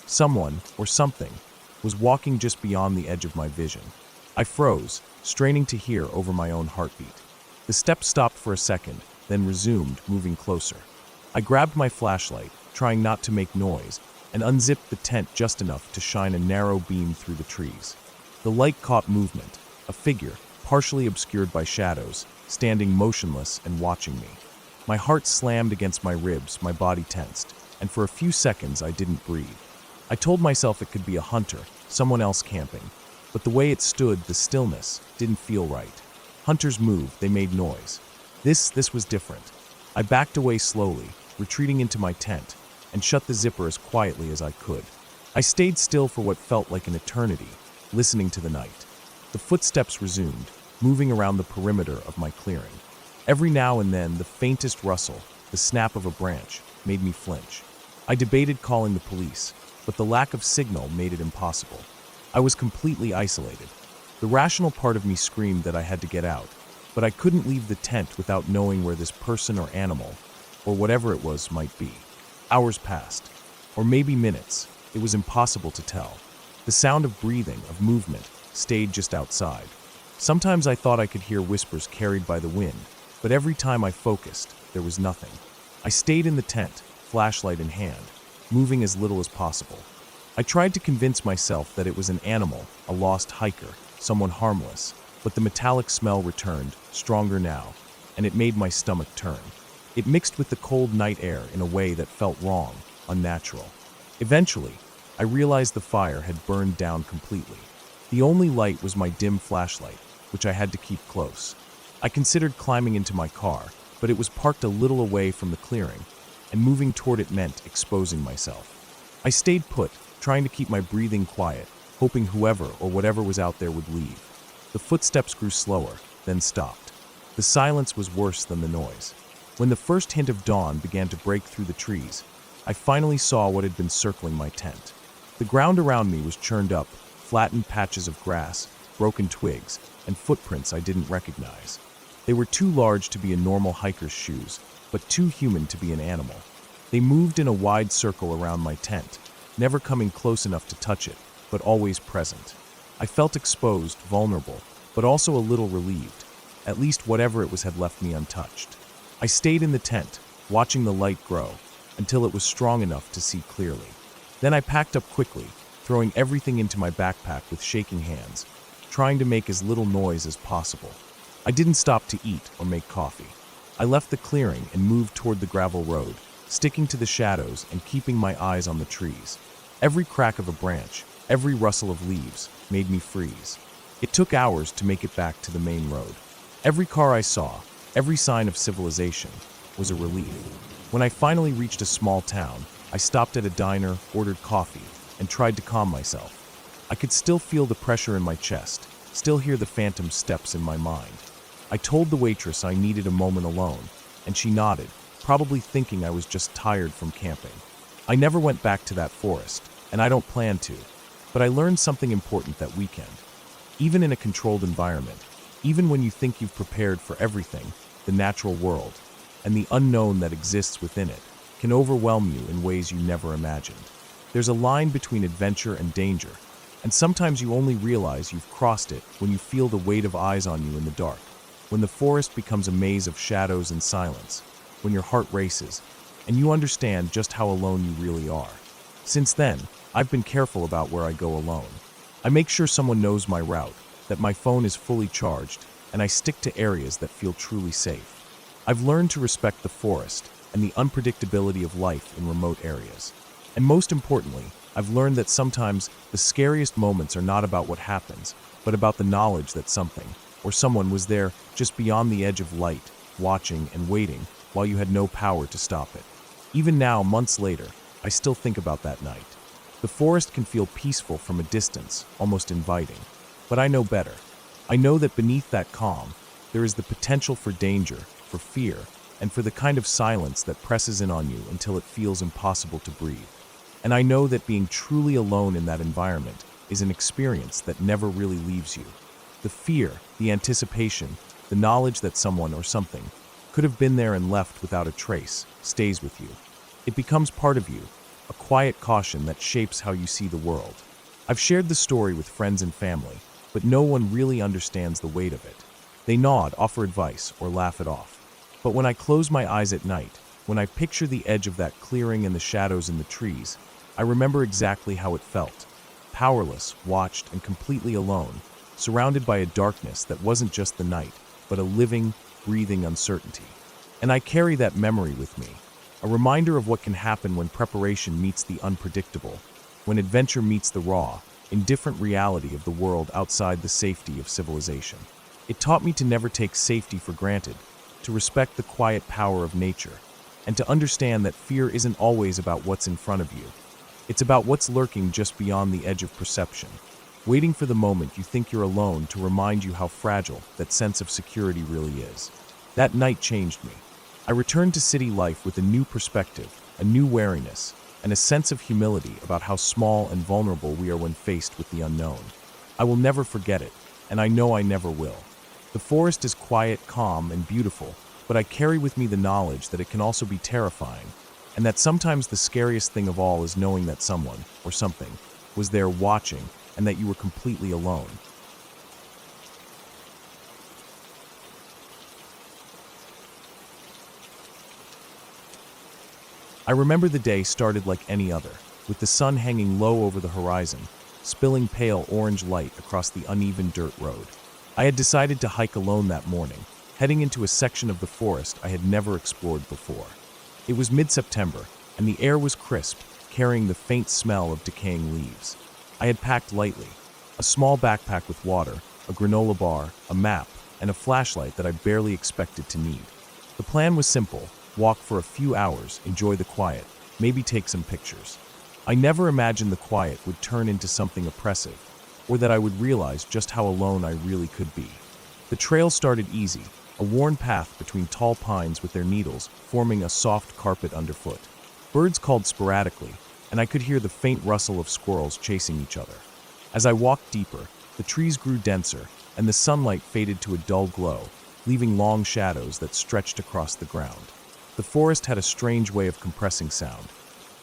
Someone, or something, was walking just beyond the edge of my vision. I froze, straining to hear over my own heartbeat. The steps stopped for a second, then resumed, moving closer. I grabbed my flashlight, trying not to make noise, and unzipped the tent just enough to shine a narrow beam through the trees. The light caught movement, a figure, partially obscured by shadows, standing motionless and watching me. My heart slammed against my ribs, my body tensed, and for a few seconds I didn't breathe. I told myself it could be a hunter, someone else camping, but the way it stood, the stillness, didn't feel right. Hunters moved, they made noise. This was different. I backed away slowly, retreating into my tent, and shut the zipper as quietly as I could. I stayed still for what felt like an eternity, listening to the night. The footsteps resumed, moving around the perimeter of my clearing. Every now and then, the faintest rustle, the snap of a branch, made me flinch. I debated calling the police, but the lack of signal made it impossible. I was completely isolated. The rational part of me screamed that I had to get out, but I couldn't leave the tent without knowing where this person or animal, or whatever it was, might be. Hours passed, or maybe minutes. It was impossible to tell. The sound of breathing, of movement, stayed just outside. Sometimes I thought I could hear whispers carried by the wind, but every time I focused, there was nothing. I stayed in the tent, flashlight in hand, moving as little as possible. I tried to convince myself that it was an animal, a lost hiker, someone harmless, but the metallic smell returned, stronger now, and it made my stomach turn. It mixed with the cold night air in a way that felt wrong, unnatural. Eventually, I realized the fire had burned down completely. The only light was my dim flashlight, which I had to keep close. I considered climbing into my car, but it was parked a little away from the clearing, and moving toward it meant exposing myself. I stayed put, trying to keep my breathing quiet, hoping whoever or whatever was out there would leave. The footsteps grew slower, then stopped. The silence was worse than the noise. When the first hint of dawn began to break through the trees, I finally saw what had been circling my tent. The ground around me was churned up, flattened patches of grass, broken twigs, and footprints I didn't recognize. They were too large to be a normal hiker's shoes, but too human to be an animal. They moved in a wide circle around my tent, never coming close enough to touch it, but always present. I felt exposed, vulnerable, but also a little relieved. At least whatever it was had left me untouched. I stayed in the tent, watching the light grow, until it was strong enough to see clearly. Then I packed up quickly, throwing everything into my backpack with shaking hands, trying to make as little noise as possible. I didn't stop to eat or make coffee. I left the clearing and moved toward the gravel road, sticking to the shadows and keeping my eyes on the trees. Every crack of a branch, every rustle of leaves, made me freeze. It took hours to make it back to the main road. Every car I saw, every sign of civilization, was a relief. When I finally reached a small town, I stopped at a diner, ordered coffee, and tried to calm myself. I could still feel the pressure in my chest, still hear the phantom steps in my mind. I told the waitress I needed a moment alone, and she nodded, probably thinking I was just tired from camping. I never went back to that forest, and I don't plan to, but I learned something important that weekend. Even in a controlled environment, even when you think you've prepared for everything, the natural world, and the unknown that exists within it, can overwhelm you in ways you never imagined. There's a line between adventure and danger, and sometimes you only realize you've crossed it when you feel the weight of eyes on you in the dark, when the forest becomes a maze of shadows and silence, when your heart races, and you understand just how alone you really are. Since then, I've been careful about where I go alone. I make sure someone knows my route, that my phone is fully charged, and I stick to areas that feel truly safe. I've learned to respect the forest and the unpredictability of life in remote areas. And most importantly, I've learned that sometimes the scariest moments are not about what happens, but about the knowledge that something, or someone was there just beyond the edge of light, watching and waiting while you had no power to stop it. Even now, months later, I still think about that night. The forest can feel peaceful from a distance, almost inviting. But I know better. I know that beneath that calm, there is the potential for danger, for fear, and for the kind of silence that presses in on you until it feels impossible to breathe. And I know that being truly alone in that environment is an experience that never really leaves you. The fear, the anticipation, the knowledge that someone or something could have been there and left without a trace stays with you. It becomes part of you, a quiet caution that shapes how you see the world. I've shared the story with friends and family, but no one really understands the weight of it. They nod, offer advice, or laugh it off. But when I close my eyes at night, when I picture the edge of that clearing and the shadows in the trees, I remember exactly how it felt. Powerless, watched, and completely alone, surrounded by a darkness that wasn't just the night, but a living, breathing uncertainty. And I carry that memory with me, a reminder of what can happen when preparation meets the unpredictable, when adventure meets the raw, indifferent reality of the world outside the safety of civilization. It taught me to never take safety for granted, to respect the quiet power of nature, and to understand that fear isn't always about what's in front of you. It's about what's lurking just beyond the edge of perception, waiting for the moment you think you're alone to remind you how fragile that sense of security really is. That night changed me. I returned to city life with a new perspective, a new wariness, and a sense of humility about how small and vulnerable we are when faced with the unknown. I will never forget it, and I know I never will. The forest is quiet, calm, and beautiful, but I carry with me the knowledge that it can also be terrifying, and that sometimes the scariest thing of all is knowing that someone, or something, was there watching, and that you were completely alone. I remember the day started like any other, with the sun hanging low over the horizon, spilling pale orange light across the uneven dirt road. I had decided to hike alone that morning, heading into a section of the forest I had never explored before. It was mid-September, and the air was crisp, carrying the faint smell of decaying leaves. I had packed lightly, a small backpack with water, a granola bar, a map, and a flashlight that I barely expected to need. The plan was simple: walk for a few hours, enjoy the quiet, maybe take some pictures. I never imagined the quiet would turn into something oppressive, or that I would realize just how alone I really could be. The trail started easy, a worn path between tall pines with their needles forming a soft carpet underfoot. Birds called sporadically, and I could hear the faint rustle of squirrels chasing each other. As I walked deeper, the trees grew denser, and the sunlight faded to a dull glow, leaving long shadows that stretched across the ground. The forest had a strange way of compressing sound.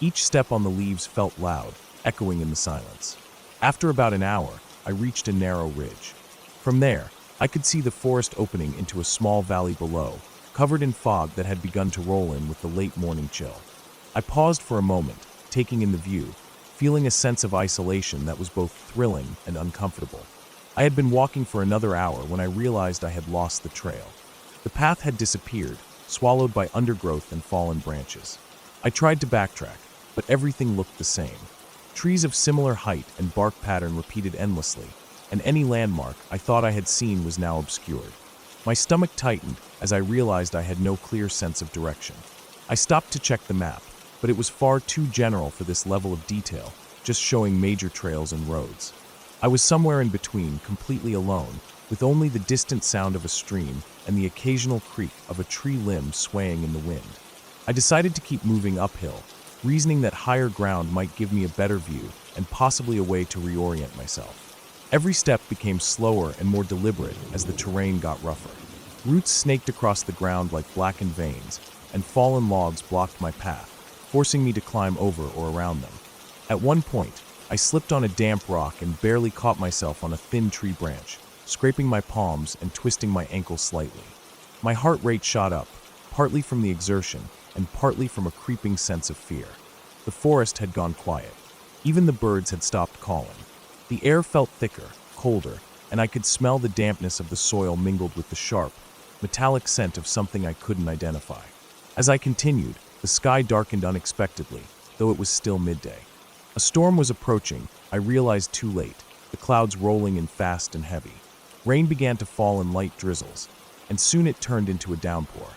Each step on the leaves felt loud, echoing in the silence. After about an hour, I reached a narrow ridge. From there, I could see the forest opening into a small valley below, covered in fog that had begun to roll in with the late morning chill. I paused for a moment, taking in the view, feeling a sense of isolation that was both thrilling and uncomfortable. I had been walking for another hour when I realized I had lost the trail. The path had disappeared, swallowed by undergrowth and fallen branches. I tried to backtrack, but everything looked the same. Trees of similar height and bark pattern repeated endlessly, and any landmark I thought I had seen was now obscured. My stomach tightened as I realized I had no clear sense of direction. I stopped to check the map, but it was far too general for this level of detail, just showing major trails and roads. I was somewhere in between, completely alone, with only the distant sound of a stream and the occasional creak of a tree limb swaying in the wind. I decided to keep moving uphill, reasoning that higher ground might give me a better view and possibly a way to reorient myself. Every step became slower and more deliberate as the terrain got rougher. Roots snaked across the ground like blackened veins, and fallen logs blocked my path, forcing me to climb over or around them. At one point, I slipped on a damp rock and barely caught myself on a thin tree branch, scraping my palms and twisting my ankles slightly. My heart rate shot up, partly from the exertion and partly from a creeping sense of fear. The forest had gone quiet. Even the birds had stopped calling. The air felt thicker, colder, and I could smell the dampness of the soil mingled with the sharp, metallic scent of something I couldn't identify. As I continued, the sky darkened unexpectedly, though it was still midday. A storm was approaching, I realized too late, the clouds rolling in fast and heavy. Rain began to fall in light drizzles, and soon it turned into a downpour.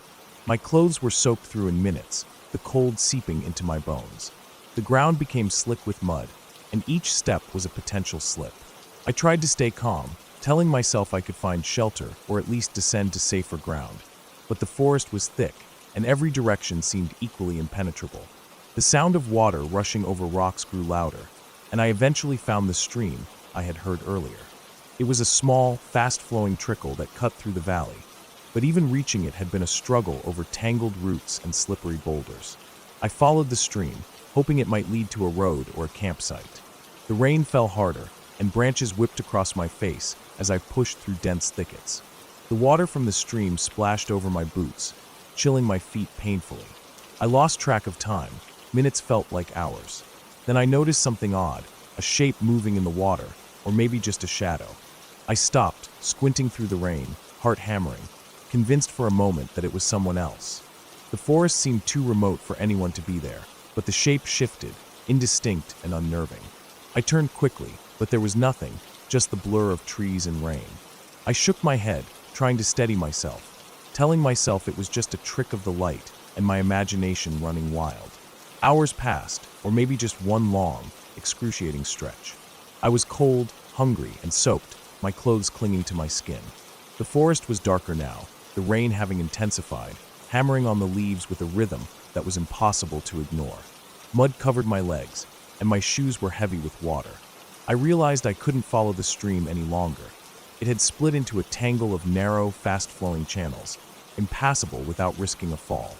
My clothes were soaked through in minutes, the cold seeping into my bones. The ground became slick with mud, and each step was a potential slip. I tried to stay calm, telling myself I could find shelter or at least descend to safer ground. But the forest was thick, and every direction seemed equally impenetrable. The sound of water rushing over rocks grew louder, and I eventually found the stream I had heard earlier. It was a small, fast-flowing trickle that cut through the valley, but even reaching it had been a struggle over tangled roots and slippery boulders. I followed the stream, hoping it might lead to a road or a campsite. The rain fell harder, and branches whipped across my face as I pushed through dense thickets. The water from the stream splashed over my boots, chilling my feet painfully. I lost track of time. Minutes felt like hours. Then I noticed something odd, a shape moving in the water, or maybe just a shadow. I stopped, squinting through the rain, heart hammering, convinced for a moment that it was someone else. The forest seemed too remote for anyone to be there, but the shape shifted, indistinct and unnerving. I turned quickly, but there was nothing, just the blur of trees and rain. I shook my head, trying to steady myself, telling myself it was just a trick of the light and my imagination running wild. Hours passed, or maybe just one long, excruciating stretch. I was cold, hungry, and soaked, my clothes clinging to my skin. The forest was darker now, the rain having intensified, hammering on the leaves with a rhythm that was impossible to ignore. Mud covered my legs, and my shoes were heavy with water. I realized I couldn't follow the stream any longer. It had split into a tangle of narrow, fast-flowing channels, impassable without risking a fall.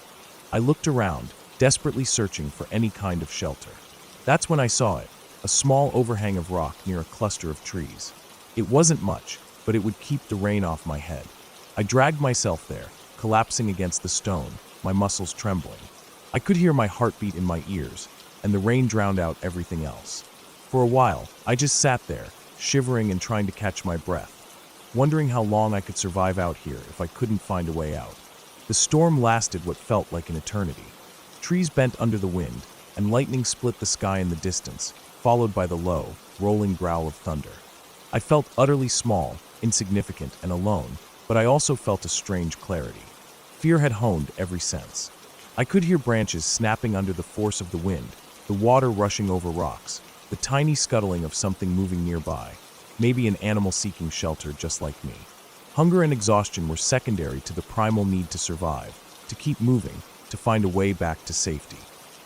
I looked around, desperately searching for any kind of shelter. That's when I saw it, a small overhang of rock near a cluster of trees. It wasn't much, but it would keep the rain off my head. I dragged myself there, collapsing against the stone, my muscles trembling. I could hear my heartbeat in my ears, and the rain drowned out everything else. For a while, I just sat there, shivering and trying to catch my breath, wondering how long I could survive out here if I couldn't find a way out. The storm lasted what felt like an eternity. Trees bent under the wind, and lightning split the sky in the distance, followed by the low, rolling growl of thunder. I felt utterly small, insignificant, and alone, but I also felt a strange clarity. Fear had honed every sense. I could hear branches snapping under the force of the wind, the water rushing over rocks, the tiny scuttling of something moving nearby, maybe an animal seeking shelter just like me. Hunger and exhaustion were secondary to the primal need to survive, to keep moving, to find a way back to safety.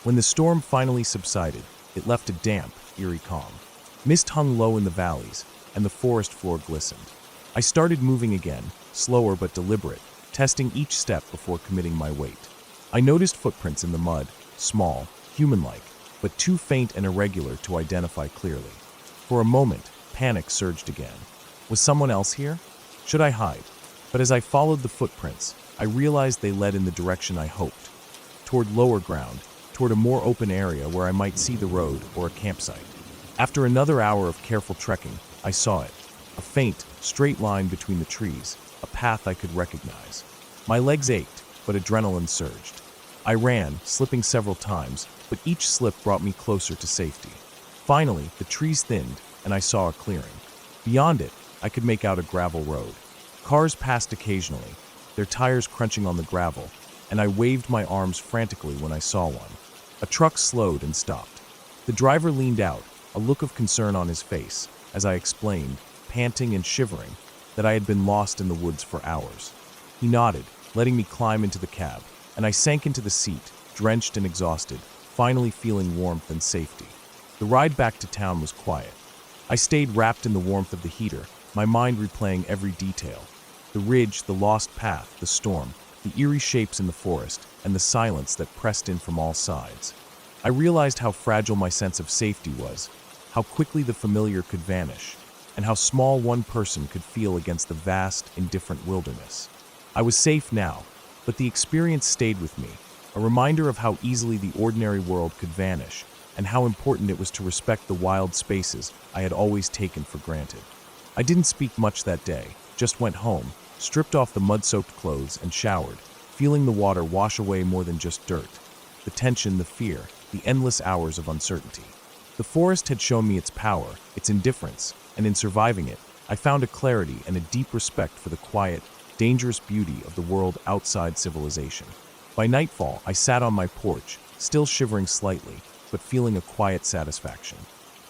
When the storm finally subsided, it left a damp, eerie calm. Mist hung low in the valleys, and the forest floor glistened. I started moving again, slower but deliberate, testing each step before committing my weight. I noticed footprints in the mud, small, human-like, but too faint and irregular to identify clearly. For a moment, panic surged again. Was someone else here? Should I hide? But as I followed the footprints, I realized they led in the direction I hoped, toward lower ground, toward a more open area where I might see the road or a campsite. After another hour of careful trekking, I saw it, a faint, straight line between the trees, a path I could recognize. My legs ached, but adrenaline surged. I ran, slipping several times, but each slip brought me closer to safety. Finally, the trees thinned, and I saw a clearing. Beyond it, I could make out a gravel road. Cars passed occasionally, their tires crunching on the gravel, and I waved my arms frantically when I saw one. A truck slowed and stopped. The driver leaned out, a look of concern on his face, as I explained, panting and shivering, that I had been lost in the woods for hours. He nodded, letting me climb into the cab, and I sank into the seat, drenched and exhausted, finally feeling warmth and safety. The ride back to town was quiet. I stayed wrapped in the warmth of the heater, my mind replaying every detail. The ridge, the lost path, the storm, the eerie shapes in the forest, and the silence that pressed in from all sides. I realized how fragile my sense of safety was, how quickly the familiar could vanish, and how small one person could feel against the vast, indifferent wilderness. I was safe now, but the experience stayed with me, a reminder of how easily the ordinary world could vanish, and how important it was to respect the wild spaces I had always taken for granted. I didn't speak much that day, just went home, stripped off the mud-soaked clothes, and showered, feeling the water wash away more than just dirt. The tension, the fear, the endless hours of uncertainty. The forest had shown me its power, its indifference, and in surviving it, I found a clarity and a deep respect for the quiet, dangerous beauty of the world outside civilization. By nightfall, I sat on my porch, still shivering slightly, but feeling a quiet satisfaction.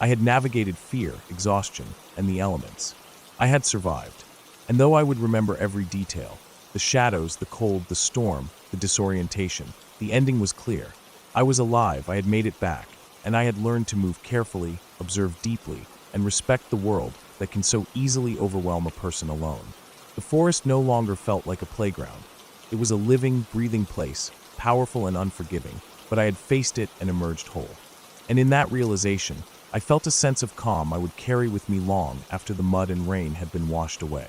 I had navigated fear, exhaustion, and the elements. I had survived. And though I would remember every detail, the shadows, the cold, the storm, the disorientation, the ending was clear. I was alive, I had made it back, and I had learned to move carefully, observe deeply, and respect the world that can so easily overwhelm a person alone. The forest no longer felt like a playground. It was a living, breathing place, powerful and unforgiving, but I had faced it and emerged whole. And in that realization, I felt a sense of calm I would carry with me long after the mud and rain had been washed away.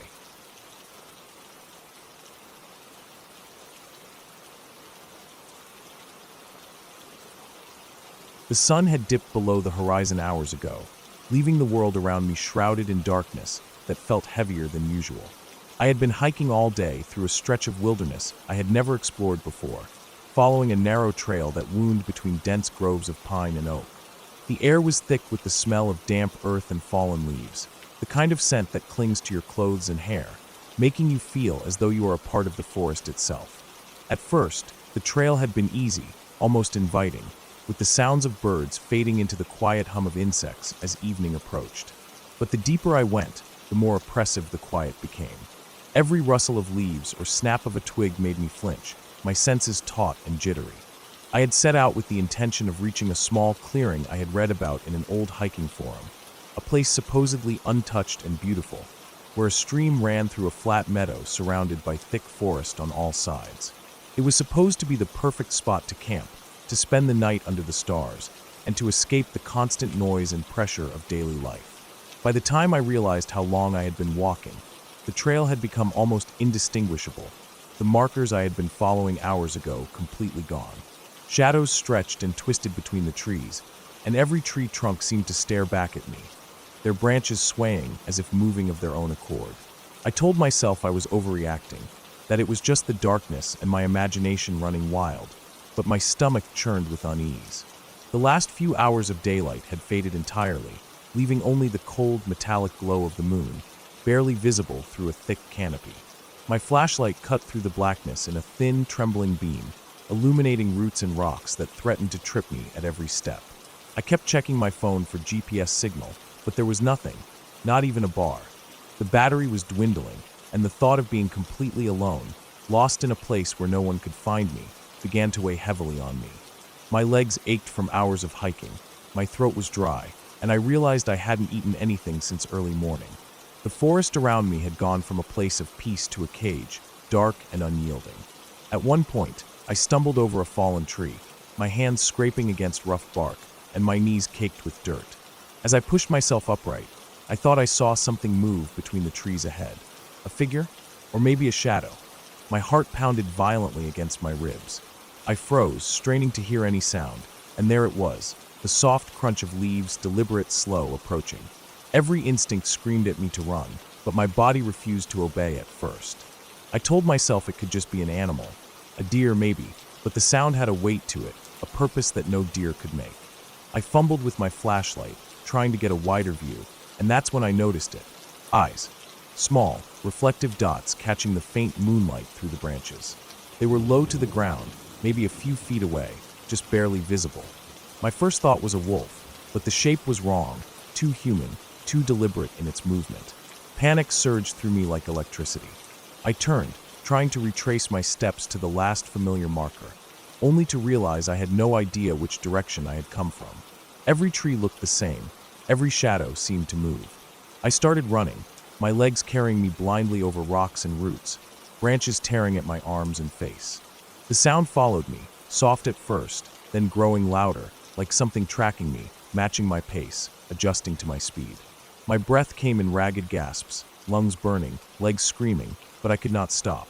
The sun had dipped below the horizon hours ago, leaving the world around me shrouded in darkness that felt heavier than usual. I had been hiking all day through a stretch of wilderness I had never explored before, following a narrow trail that wound between dense groves of pine and oak. The air was thick with the smell of damp earth and fallen leaves, the kind of scent that clings to your clothes and hair, making you feel as though you are a part of the forest itself. At first, the trail had been easy, almost inviting, with the sounds of birds fading into the quiet hum of insects as evening approached. But the deeper I went, the more oppressive the quiet became. Every rustle of leaves or snap of a twig made me flinch, my senses taut and jittery. I had set out with the intention of reaching a small clearing I had read about in an old hiking forum, a place supposedly untouched and beautiful, where a stream ran through a flat meadow surrounded by thick forest on all sides. It was supposed to be the perfect spot to camp, to spend the night under the stars, and to escape the constant noise and pressure of daily life. By the time I realized how long I had been walking, the trail had become almost indistinguishable, the markers I had been following hours ago completely gone. Shadows stretched and twisted between the trees, and every tree trunk seemed to stare back at me, their branches swaying as if moving of their own accord. I told myself I was overreacting, that it was just the darkness and my imagination running wild, but my stomach churned with unease. The last few hours of daylight had faded entirely, leaving only the cold, metallic glow of the moon, barely visible through a thick canopy. My flashlight cut through the blackness in a thin, trembling beam, illuminating roots and rocks that threatened to trip me at every step. I kept checking my phone for GPS signal, but there was nothing, not even a bar. The battery was dwindling, and the thought of being completely alone, lost in a place where no one could find me, began to weigh heavily on me. My legs ached from hours of hiking, my throat was dry, and I realized I hadn't eaten anything since early morning. The forest around me had gone from a place of peace to a cage, dark and unyielding. At one point, I stumbled over a fallen tree, my hands scraping against rough bark, and my knees caked with dirt. As I pushed myself upright, I thought I saw something move between the trees ahead. A figure? Or maybe a shadow? My heart pounded violently against my ribs. I froze, straining to hear any sound, and there it was, the soft crunch of leaves, deliberate, slow, approaching. Every instinct screamed at me to run, but my body refused to obey at first. I told myself it could just be an animal, a deer maybe, but the sound had a weight to it, a purpose that no deer could make. I fumbled with my flashlight, trying to get a wider view, and that's when I noticed it. Eyes. Small, reflective dots catching the faint moonlight through the branches. They were low to the ground, maybe a few feet away, just barely visible. My first thought was a wolf, but the shape was wrong, too human, too deliberate in its movement. Panic surged through me like electricity. I turned, trying to retrace my steps to the last familiar marker, only to realize I had no idea which direction I had come from. Every tree looked the same, every shadow seemed to move. I started running, my legs carrying me blindly over rocks and roots, branches tearing at my arms and face. The sound followed me, soft at first, then growing louder, like something tracking me, matching my pace, adjusting to my speed. My breath came in ragged gasps, lungs burning, legs screaming, but I could not stop.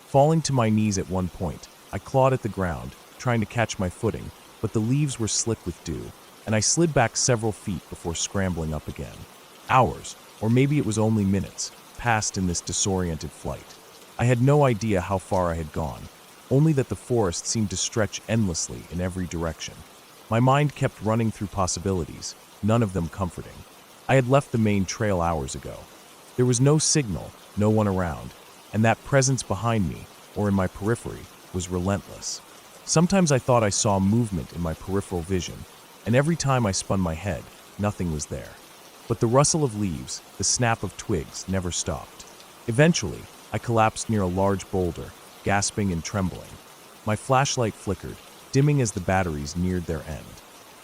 Falling to my knees at one point, I clawed at the ground, trying to catch my footing, but the leaves were slick with dew, and I slid back several feet before scrambling up again. Hours, or maybe it was only minutes, passed in this disoriented flight. I had no idea how far I had gone, only that the forest seemed to stretch endlessly in every direction. My mind kept running through possibilities, none of them comforting. I had left the main trail hours ago. There was no signal, no one around, and that presence behind me, or in my periphery, was relentless. Sometimes I thought I saw movement in my peripheral vision, and every time I spun my head, nothing was there. But the rustle of leaves, the snap of twigs, never stopped. Eventually, I collapsed near a large boulder, gasping and trembling. My flashlight flickered, dimming as the batteries neared their end.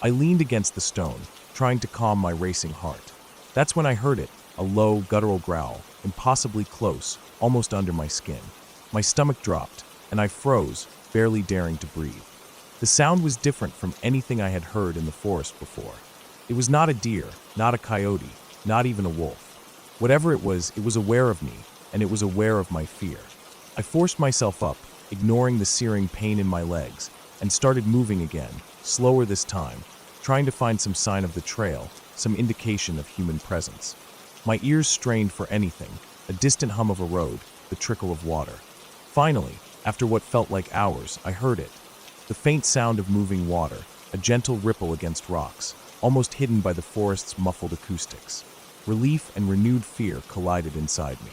I leaned against the stone, trying to calm my racing heart. That's when I heard it, a low, guttural growl, impossibly close, almost under my skin. My stomach dropped, and I froze, barely daring to breathe. The sound was different from anything I had heard in the forest before. It was not a deer, not a coyote, not even a wolf. Whatever it was aware of me, and it was aware of my fear. I forced myself up, ignoring the searing pain in my legs, and started moving again, slower this time, trying to find some sign of the trail, some indication of human presence. My ears strained for anything, a distant hum of a road, the trickle of water. Finally, after what felt like hours, I heard it. The faint sound of moving water, a gentle ripple against rocks. almost hidden by the forest's muffled acoustics. Relief and renewed fear collided inside me.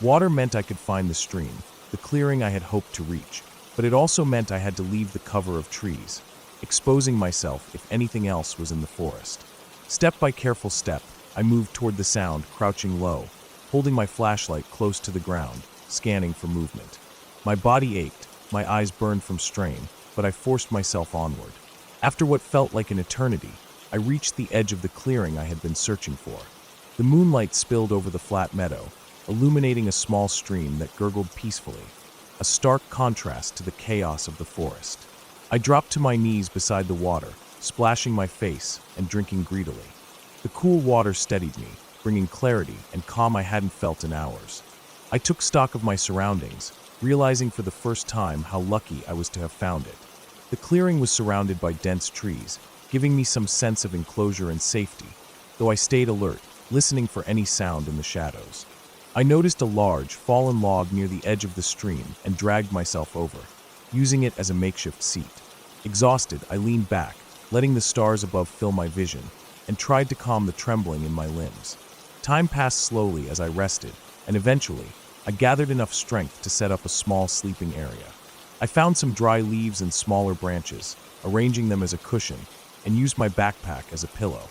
Water meant I could find the stream, the clearing I had hoped to reach, but it also meant I had to leave the cover of trees, exposing myself if anything else was in the forest. Step by careful step, I moved toward the sound, crouching low, holding my flashlight close to the ground, scanning for movement. My body ached, my eyes burned from strain, but I forced myself onward. After what felt like an eternity, I reached the edge of the clearing I had been searching for. The moonlight spilled over the flat meadow, illuminating a small stream that gurgled peacefully, a stark contrast to the chaos of the forest. I dropped to my knees beside the water, splashing my face and drinking greedily. The cool water steadied me, bringing clarity and calm I hadn't felt in hours. I took stock of my surroundings, realizing for the first time how lucky I was to have found it. The clearing was surrounded by dense trees, giving me some sense of enclosure and safety, though I stayed alert, listening for any sound in the shadows. I noticed a large, fallen log near the edge of the stream and dragged myself over, using it as a makeshift seat. Exhausted, I leaned back, letting the stars above fill my vision, and tried to calm the trembling in my limbs. Time passed slowly as I rested, and eventually, I gathered enough strength to set up a small sleeping area. I found some dry leaves and smaller branches, arranging them as a cushion, and used my backpack as a pillow.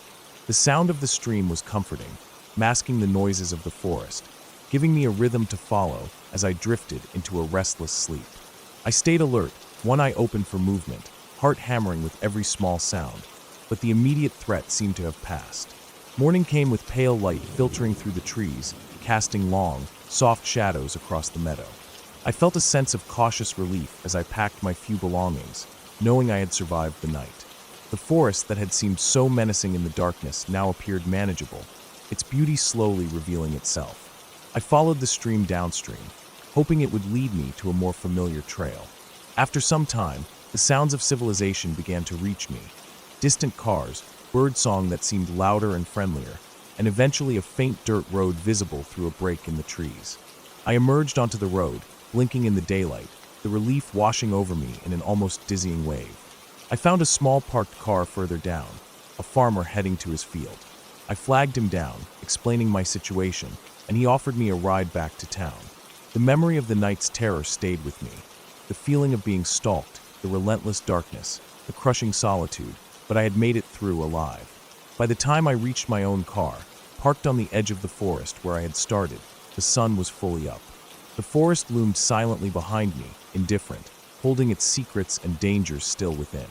The sound of the stream was comforting, masking the noises of the forest, giving me a rhythm to follow as I drifted into a restless sleep. I stayed alert, one eye open for movement, heart hammering with every small sound, but the immediate threat seemed to have passed. Morning came with pale light filtering through the trees, casting long, soft shadows across the meadow. I felt a sense of cautious relief as I packed my few belongings, knowing I had survived the night. The forest that had seemed so menacing in the darkness now appeared manageable, its beauty slowly revealing itself. I followed the stream downstream, hoping it would lead me to a more familiar trail. After some time, the sounds of civilization began to reach me. Distant cars, birdsong that seemed louder and friendlier, and eventually a faint dirt road visible through a break in the trees. I emerged onto the road, blinking in the daylight, the relief washing over me in an almost dizzying wave. I found a small parked car further down, a farmer heading to his field. I flagged him down, explaining my situation, and he offered me a ride back to town. The memory of the night's terror stayed with me, the feeling of being stalked, the relentless darkness, the crushing solitude, but I had made it through alive. By the time I reached my own car, parked on the edge of the forest where I had started, the sun was fully up. The forest loomed silently behind me, indifferent, holding its secrets and dangers still within.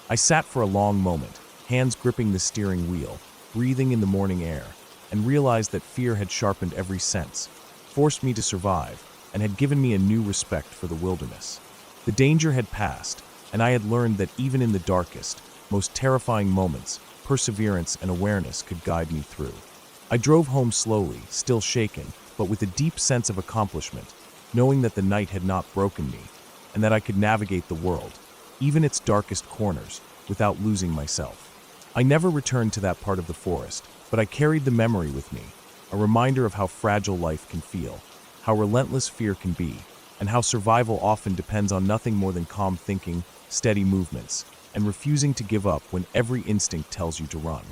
I sat for a long moment, hands gripping the steering wheel, breathing in the morning air, and realized that fear had sharpened every sense, forced me to survive, and had given me a new respect for the wilderness. The danger had passed, and I had learned that even in the darkest, most terrifying moments, perseverance and awareness could guide me through. I drove home slowly, still shaken, but with a deep sense of accomplishment, knowing that the night had not broken me, and that I could navigate the world, even its darkest corners, without losing myself. I never returned to that part of the forest, but I carried the memory with me, a reminder of how fragile life can feel, how relentless fear can be, and how survival often depends on nothing more than calm thinking, steady movements, and refusing to give up when every instinct tells you to run.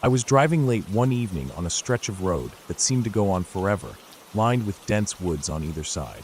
I was driving late one evening on a stretch of road that seemed to go on forever, lined with dense woods on either side.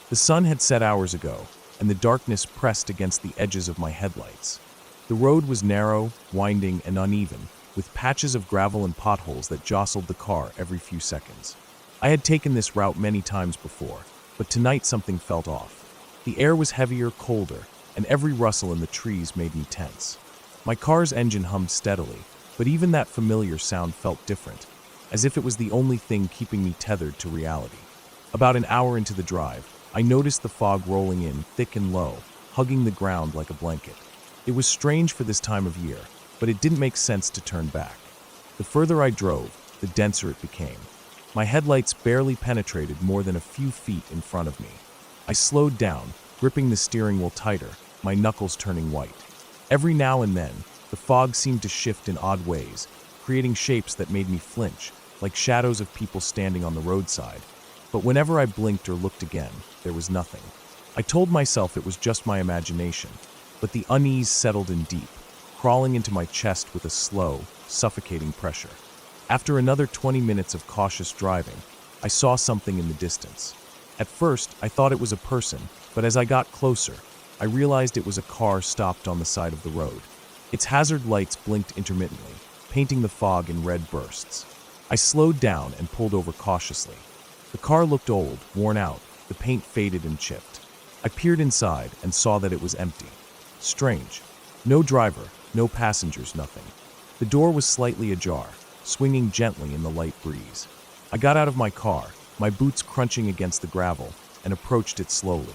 The sun had set hours ago, and the darkness pressed against the edges of my headlights. The road was narrow, winding, and uneven, with patches of gravel and potholes that jostled the car every few seconds. I had taken this route many times before, but tonight something felt off. The air was heavier, colder, and every rustle in the trees made me tense. My car's engine hummed steadily, but even that familiar sound felt different, as if it was the only thing keeping me tethered to reality. About an hour into the drive, I noticed the fog rolling in, thick and low, hugging the ground like a blanket. It was strange for this time of year, but it didn't make sense to turn back. The further I drove, the denser it became. My headlights barely penetrated more than a few feet in front of me. I slowed down, gripping the steering wheel tighter, my knuckles turning white. Every now and then, the fog seemed to shift in odd ways, creating shapes that made me flinch, like shadows of people standing on the roadside. but whenever I blinked or looked again, there was nothing. I told myself it was just my imagination, but the unease settled in deep, crawling into my chest with a slow, suffocating pressure. After another 20 minutes of cautious driving, I saw something in the distance. At first, I thought it was a person, but as I got closer, I realized it was a car stopped on the side of the road. Its hazard lights blinked intermittently, painting the fog in red bursts. I slowed down and pulled over cautiously. The car looked old, worn out, the paint faded and chipped. I peered inside and saw that it was empty. Strange. No driver, no passengers, nothing. The door was slightly ajar, swinging gently in the light breeze. I got out of my car, my boots crunching against the gravel, and approached it slowly.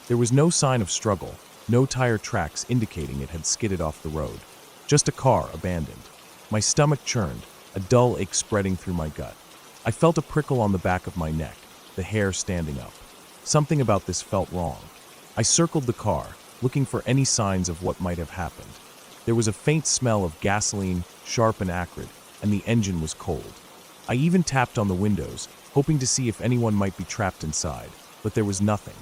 There was no sign of struggle, no tire tracks indicating it had skidded off the road. Just a car abandoned. My stomach churned, a dull ache spreading through my gut. I felt a prickle on the back of my neck, the hair standing up. Something about this felt wrong. I circled the car, looking for any signs of what might have happened. There was a faint smell of gasoline, sharp and acrid, and the engine was cold. I even tapped on the windows, hoping to see if anyone might be trapped inside, but there was nothing.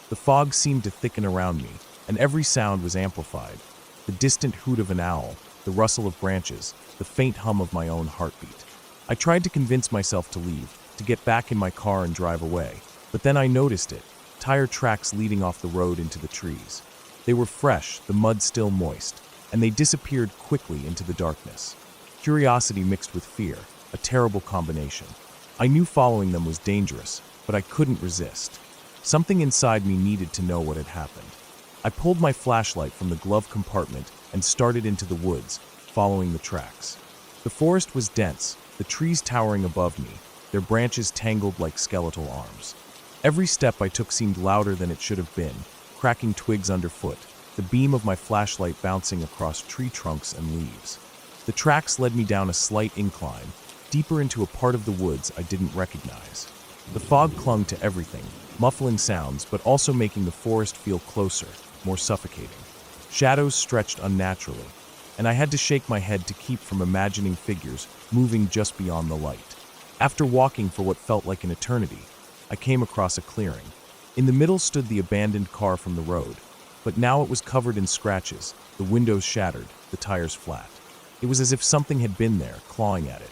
The fog seemed to thicken around me, and every sound was amplified. The distant hoot of an owl, the rustle of branches, the faint hum of my own heartbeat. I tried to convince myself to leave, to get back in my car and drive away, but then I noticed it, tire tracks leading off the road into the trees. They were fresh, the mud still moist, and they disappeared quickly into the darkness. Curiosity mixed with fear, a terrible combination. I knew following them was dangerous, but I couldn't resist. Something inside me needed to know what had happened. I pulled my flashlight from the glove compartment and started into the woods, following the tracks. The forest was dense, the trees towering above me, their branches tangled like skeletal arms. Every step I took seemed louder than it should have been, cracking twigs underfoot, the beam of my flashlight bouncing across tree trunks and leaves. The tracks led me down a slight incline, deeper into a part of the woods I didn't recognize. The fog clung to everything, muffling sounds but also making the forest feel closer, more suffocating. Shadows stretched unnaturally, and I had to shake my head to keep from imagining figures moving just beyond the light. After walking for what felt like an eternity, I came across a clearing. In the middle stood the abandoned car from the road, but now it was covered in scratches, the windows shattered, the tires flat. It was as if something had been there, clawing at it.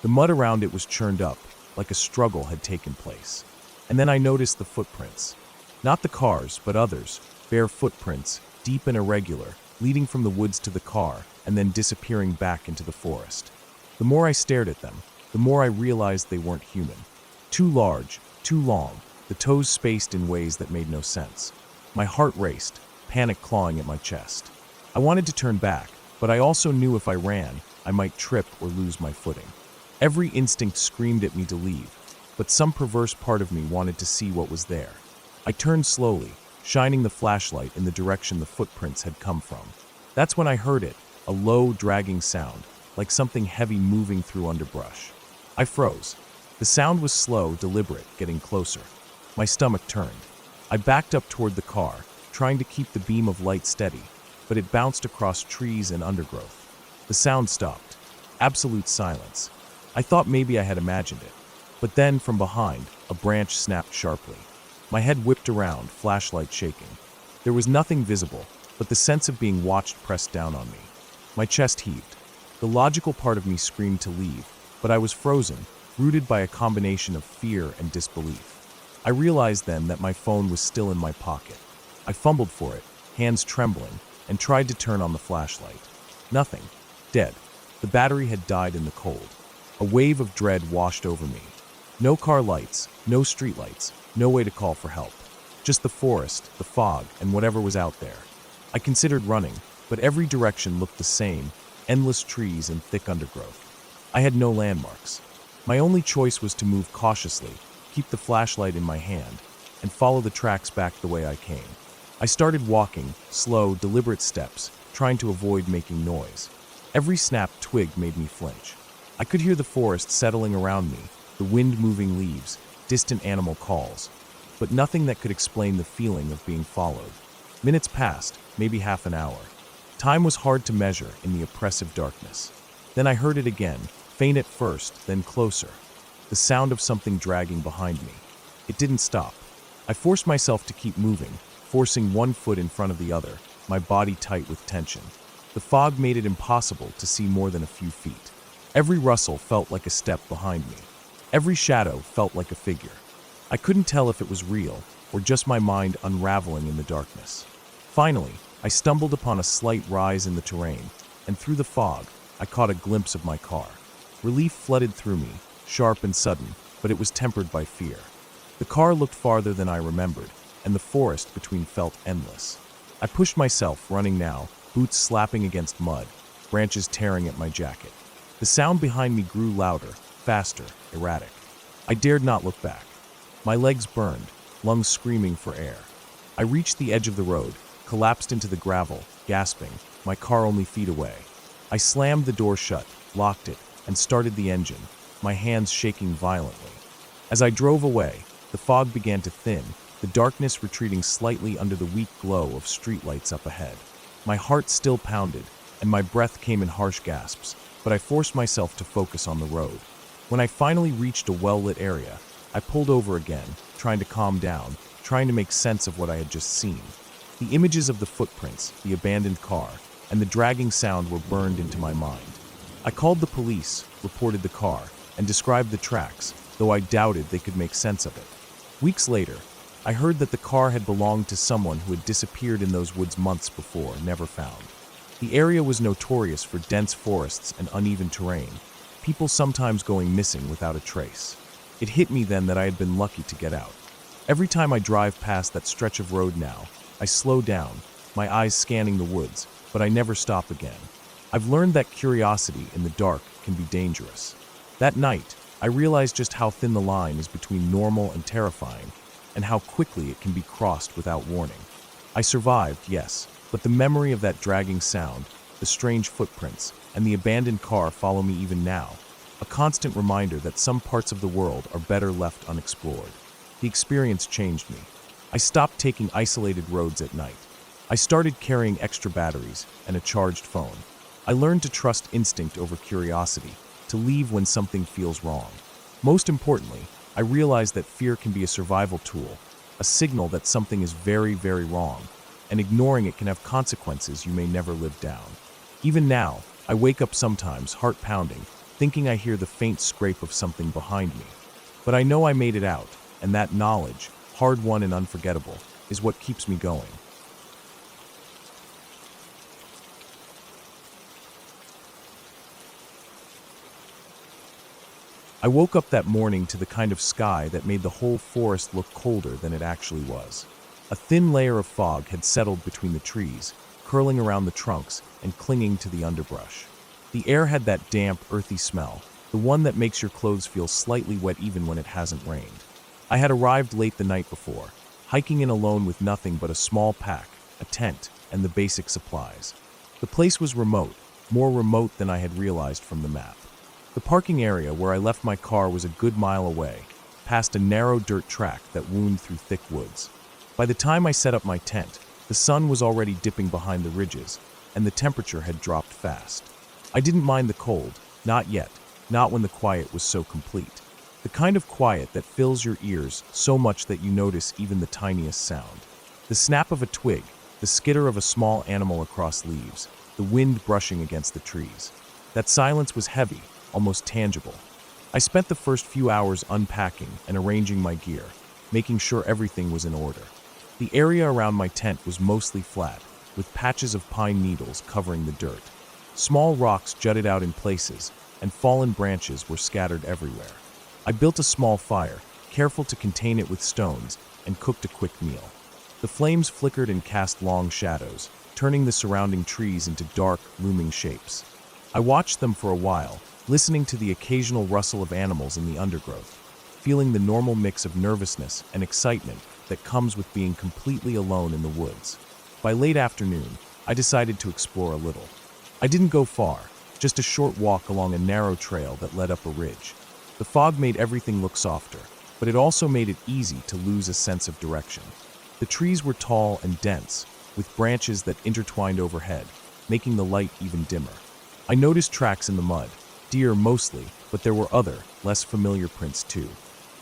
The mud around it was churned up, like a struggle had taken place. And then I noticed the footprints. Not the cars, but others, bare footprints, deep and irregular, leading from the woods to the car, and then disappearing back into the forest. The more I stared at them, the more I realized they weren't human. Too large, too long, the toes spaced in ways that made no sense. My heart raced, panic clawing at my chest. I wanted to turn back, but I also knew if I ran, I might trip or lose my footing. Every instinct screamed at me to leave, but some perverse part of me wanted to see what was there. I turned slowly, shining the flashlight in the direction the footprints had come from. That's when I heard it, a low, dragging sound, like something heavy moving through underbrush. I froze. The sound was slow, deliberate, getting closer. My stomach turned. I backed up toward the car, trying to keep the beam of light steady, but it bounced across trees and undergrowth. The sound stopped. Absolute silence. I thought maybe I had imagined it. But then, from behind, a branch snapped sharply. My head whipped around, flashlight shaking. There was nothing visible, but the sense of being watched pressed down on me. My chest heaved. The logical part of me screamed to leave, but I was frozen, rooted by a combination of fear and disbelief. I realized then that my phone was still in my pocket. I fumbled for it, hands trembling, and tried to turn on the flashlight. Nothing. Dead. The battery had died in the cold. A wave of dread washed over me. No car lights, no street lights, no way to call for help. Just the forest, the fog, and whatever was out there. I considered running, but every direction looked the same, endless trees and thick undergrowth. I had no landmarks. My only choice was to move cautiously, keep the flashlight in my hand, and follow the tracks back the way I came. I started walking, slow, deliberate steps, trying to avoid making noise. Every snapped twig made me flinch. I could hear the forest settling around me, the wind moving leaves, distant animal calls, but nothing that could explain the feeling of being followed. Minutes passed, maybe half an hour. Time was hard to measure in the oppressive darkness. Then I heard it again, faint at first, then closer. The sound of something dragging behind me. It didn't stop. I forced myself to keep moving, forcing one foot in front of the other, my body tight with tension. The fog made it impossible to see more than a few feet. Every rustle felt like a step behind me. Every shadow felt like a figure. I couldn't tell if it was real or just my mind unraveling in the darkness. Finally, I stumbled upon a slight rise in the terrain, and through the fog, I caught a glimpse of my car. Relief flooded through me, sharp and sudden, but it was tempered by fear. The car looked farther than I remembered, and the forest between felt endless. I pushed myself, running now, boots slapping against mud, branches tearing at my jacket. The sound behind me grew louder, faster, erratic. I dared not look back. My legs burned, lungs screaming for air. I reached the edge of the road, collapsed into the gravel, gasping, my car only feet away. I slammed the door shut, locked it, and started the engine, my hands shaking violently. As I drove away, the fog began to thin, the darkness retreating slightly under the weak glow of streetlights up ahead. My heart still pounded, and my breath came in harsh gasps, but I forced myself to focus on the road. When I finally reached a well-lit area, I pulled over again, trying to calm down, trying to make sense of what I had just seen. The images of the footprints, the abandoned car, and the dragging sound were burned into my mind. I called the police, reported the car, and described the tracks, though I doubted they could make sense of it. Weeks later, I heard that the car had belonged to someone who had disappeared in those woods months before, never found. The area was notorious for dense forests and uneven terrain, people sometimes going missing without a trace. It hit me then that I had been lucky to get out. Every time I drive past that stretch of road now, I slow down, my eyes scanning the woods, but I never stop again. I've learned that curiosity in the dark can be dangerous. That night, I realized just how thin the line is between normal and terrifying, and how quickly it can be crossed without warning. I survived, yes, but the memory of that dragging sound, the strange footprints, and the abandoned car follow me even now, a constant reminder that some parts of the world are better left unexplored. The experience changed me. I stopped taking isolated roads at night. I started carrying extra batteries and a charged phone. I learned to trust instinct over curiosity, to leave when something feels wrong. Most importantly, I realized that fear can be a survival tool, a signal that something is very, very wrong, and ignoring it can have consequences you may never live down. Even now, I wake up sometimes, heart pounding, thinking I hear the faint scrape of something behind me. But I know I made it out, and that knowledge, hard-won and unforgettable, is what keeps me going. I woke up that morning to the kind of sky that made the whole forest look colder than it actually was. A thin layer of fog had settled between the trees, curling around the trunks and clinging to the underbrush. The air had that damp, earthy smell, the one that makes your clothes feel slightly wet even when it hasn't rained. I had arrived late the night before, hiking in alone with nothing but a small pack, a tent, and the basic supplies. The place was remote, more remote than I had realized from the map. The parking area where I left my car was a good mile away, past a narrow dirt track that wound through thick woods. By the time I set up my tent, the sun was already dipping behind the ridges, and the temperature had dropped fast. I didn't mind the cold, not yet, not when the quiet was so complete. The kind of quiet that fills your ears so much that you notice even the tiniest sound. The snap of a twig, the skitter of a small animal across leaves, the wind brushing against the trees. That silence was heavy, almost tangible. I spent the first few hours unpacking and arranging my gear, making sure everything was in order. The area around my tent was mostly flat, with patches of pine needles covering the dirt. Small rocks jutted out in places, and fallen branches were scattered everywhere. I built a small fire, careful to contain it with stones, and cooked a quick meal. The flames flickered and cast long shadows, turning the surrounding trees into dark, looming shapes. I watched them for a while, listening to the occasional rustle of animals in the undergrowth, feeling the normal mix of nervousness and excitement that comes with being completely alone in the woods. By late afternoon, I decided to explore a little. I didn't go far, just a short walk along a narrow trail that led up a ridge. The fog made everything look softer, but it also made it easy to lose a sense of direction. The trees were tall and dense, with branches that intertwined overhead, making the light even dimmer. I noticed tracks in the mud, deer mostly, but there were other, less familiar prints too.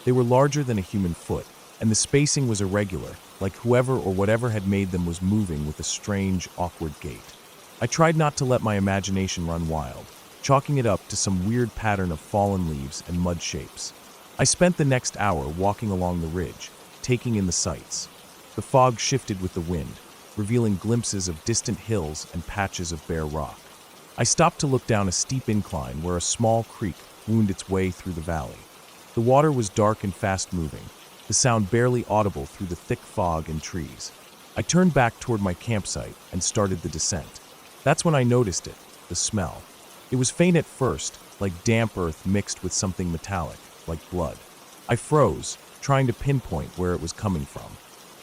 They were larger than a human foot, and the spacing was irregular, like whoever or whatever had made them was moving with a strange, awkward gait. I tried not to let my imagination run wild, chalking it up to some weird pattern of fallen leaves and mud shapes. I spent the next hour walking along the ridge, taking in the sights. The fog shifted with the wind, revealing glimpses of distant hills and patches of bare rock. I stopped to look down a steep incline where a small creek wound its way through the valley. The water was dark and fast-moving, the sound barely audible through the thick fog and trees. I turned back toward my campsite and started the descent. That's when I noticed it, the smell. It was faint at first, like damp earth mixed with something metallic, like blood. I froze, trying to pinpoint where it was coming from.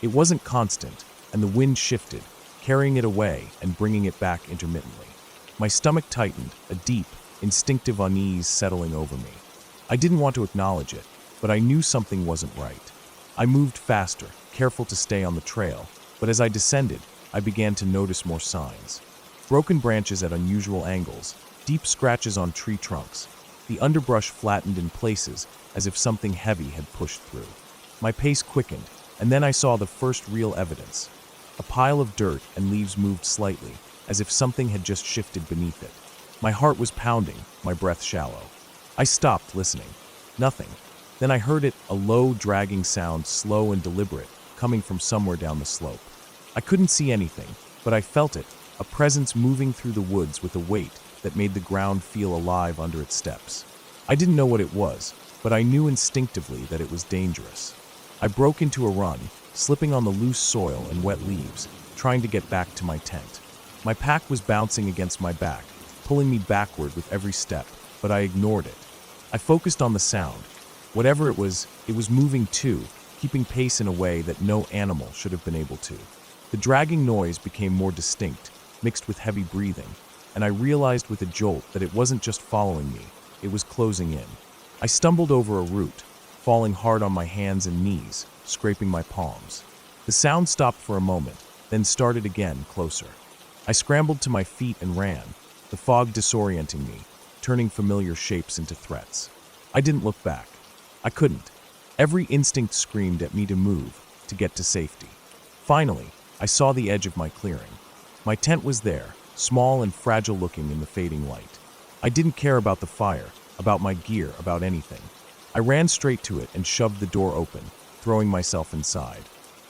It wasn't constant, and the wind shifted, carrying it away and bringing it back intermittently. My stomach tightened, a deep, instinctive unease settling over me. I didn't want to acknowledge it, but I knew something wasn't right. I moved faster, careful to stay on the trail, but as I descended, I began to notice more signs. Broken branches at unusual angles, deep scratches on tree trunks. The underbrush flattened in places as if something heavy had pushed through. My pace quickened, and then I saw the first real evidence. A pile of dirt and leaves moved slightly, as if something had just shifted beneath it. My heart was pounding, my breath shallow. I stopped, listening. Nothing. Then I heard it, a low, dragging sound, slow and deliberate, coming from somewhere down the slope. I couldn't see anything, but I felt it, a presence moving through the woods with a weight that made the ground feel alive under its steps. I didn't know what it was, but I knew instinctively that it was dangerous. I broke into a run, slipping on the loose soil and wet leaves, trying to get back to my tent. My pack was bouncing against my back, pulling me backward with every step, but I ignored it. I focused on the sound. Whatever it was moving too, keeping pace in a way that no animal should have been able to. The dragging noise became more distinct, mixed with heavy breathing, and I realized with a jolt that it wasn't just following me, it was closing in. I stumbled over a root, falling hard on my hands and knees, scraping my palms. The sound stopped for a moment, then started again, closer. I scrambled to my feet and ran, the fog disorienting me, turning familiar shapes into threats. I didn't look back. I couldn't. Every instinct screamed at me to move, to get to safety. Finally, I saw the edge of my clearing. My tent was there, small and fragile looking in the fading light. I didn't care about the fire, about my gear, about anything. I ran straight to it and shoved the door open, throwing myself inside.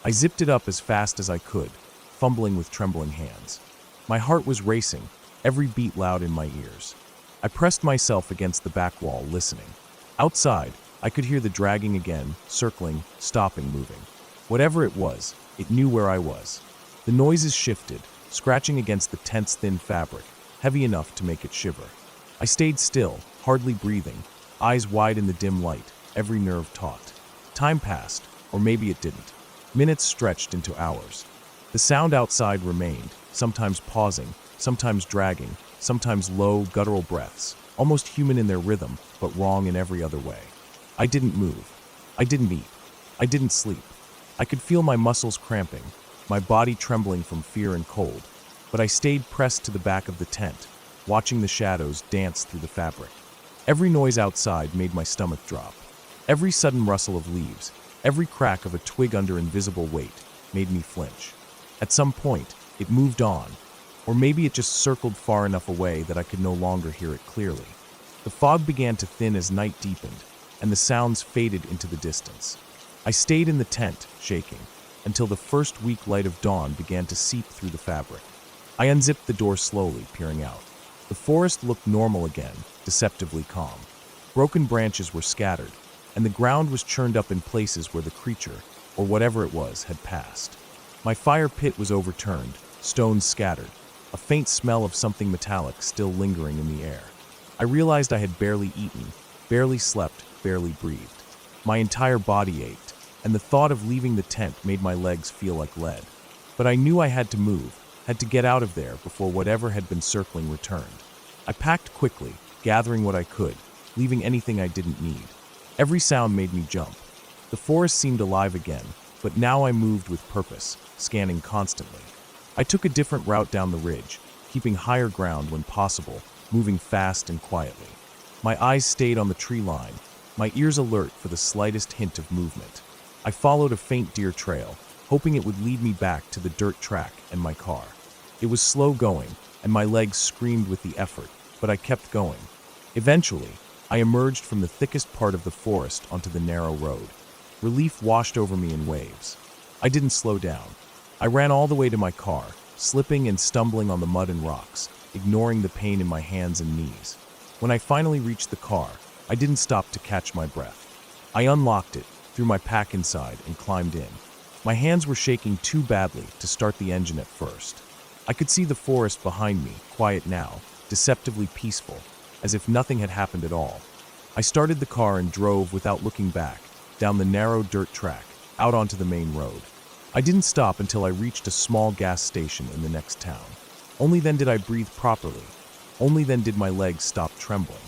I zipped it up as fast as I could, fumbling with trembling hands. My heart was racing, every beat loud in my ears. I pressed myself against the back wall, listening. Outside, I could hear the dragging again, circling, stopping, moving. Whatever it was, it knew where I was. The noises shifted, scratching against the tent's thin fabric, heavy enough to make it shiver. I stayed still, hardly breathing, eyes wide in the dim light, every nerve taut. Time passed, or maybe it didn't. Minutes stretched into hours. The sound outside remained, sometimes pausing, sometimes dragging, sometimes low, guttural breaths, almost human in their rhythm, but wrong in every other way. I didn't move. I didn't eat. I didn't sleep. I could feel my muscles cramping, my body trembling from fear and cold, but I stayed pressed to the back of the tent, watching the shadows dance through the fabric. Every noise outside made my stomach drop. Every sudden rustle of leaves, every crack of a twig under invisible weight, made me flinch. At some point, it moved on, or maybe it just circled far enough away that I could no longer hear it clearly. The fog began to thin as night deepened, and the sounds faded into the distance. I stayed in the tent, shaking, until the first weak light of dawn began to seep through the fabric. I unzipped the door slowly, peering out. The forest looked normal again, deceptively calm. Broken branches were scattered, and the ground was churned up in places where the creature, or whatever it was, had passed. My fire pit was overturned, stones scattered, a faint smell of something metallic still lingering in the air. I realized I had barely eaten, barely slept, barely breathed. My entire body ached, and the thought of leaving the tent made my legs feel like lead. But I knew I had to move, had to get out of there before whatever had been circling returned. I packed quickly, gathering what I could, leaving anything I didn't need. Every sound made me jump. The forest seemed alive again, but now I moved with purpose, scanning constantly. I took a different route down the ridge, keeping higher ground when possible, moving fast and quietly. My eyes stayed on the tree line, my ears alert for the slightest hint of movement. I followed a faint deer trail, hoping it would lead me back to the dirt track and my car. It was slow going, and my legs screamed with the effort, but I kept going. Eventually, I emerged from the thickest part of the forest onto the narrow road. Relief washed over me in waves. I didn't slow down. I ran all the way to my car, slipping and stumbling on the mud and rocks, ignoring the pain in my hands and knees. When I finally reached the car, I didn't stop to catch my breath. I unlocked it, threw my pack inside, and climbed in. My hands were shaking too badly to start the engine at first. I could see the forest behind me, quiet now, deceptively peaceful, as if nothing had happened at all. I started the car and drove without looking back, down the narrow dirt track, out onto the main road. I didn't stop until I reached a small gas station in the next town. Only then did I breathe properly. Only then did my legs stop trembling.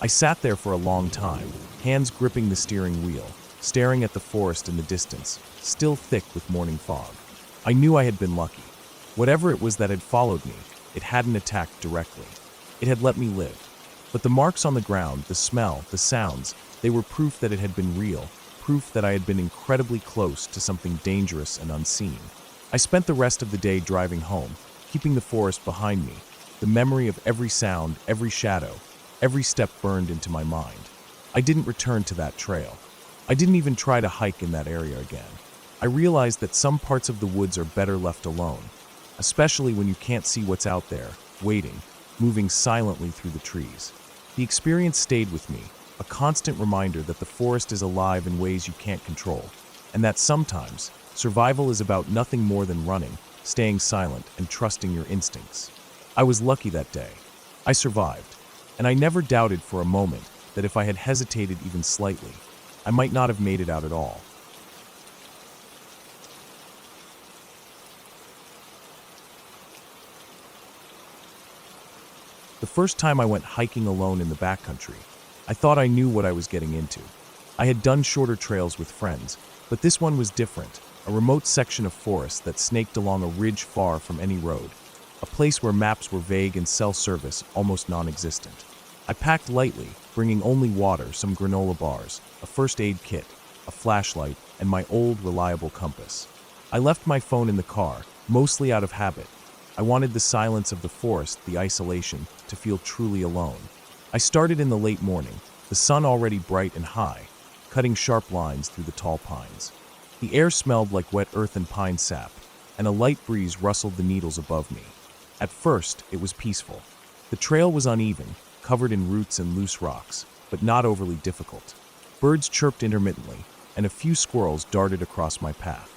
I sat there for a long time, hands gripping the steering wheel, staring at the forest in the distance, still thick with morning fog. I knew I had been lucky. Whatever it was that had followed me, it hadn't attacked directly. It had let me live. But the marks on the ground, the smell, the sounds, they were proof that it had been real, proof that I had been incredibly close to something dangerous and unseen. I spent the rest of the day driving home, keeping the forest behind me, the memory of every sound, every shadow, every step burned into my mind. I didn't return to that trail. I didn't even try to hike in that area again. I realized that some parts of the woods are better left alone, especially when you can't see what's out there, waiting, moving silently through the trees. The experience stayed with me, a constant reminder that the forest is alive in ways you can't control, and that sometimes survival is about nothing more than running, staying silent, and trusting your instincts. I was lucky that day. I survived, and I never doubted for a moment that if I had hesitated even slightly, I might not have made it out at all. The first time I went hiking alone in the backcountry, I thought I knew what I was getting into. I had done shorter trails with friends, but this one was different, a remote section of forest that snaked along a ridge far from any road, a place where maps were vague and cell service almost non-existent. I packed lightly, bringing only water, some granola bars, a first aid kit, a flashlight, and my old reliable compass. I left my phone in the car, mostly out of habit. I wanted the silence of the forest, the isolation, to feel truly alone. I started in the late morning, the sun already bright and high, cutting sharp lines through the tall pines. The air smelled like wet earth and pine sap, and a light breeze rustled the needles above me. At first, it was peaceful. The trail was uneven, covered in roots and loose rocks, but not overly difficult. Birds chirped intermittently, and a few squirrels darted across my path.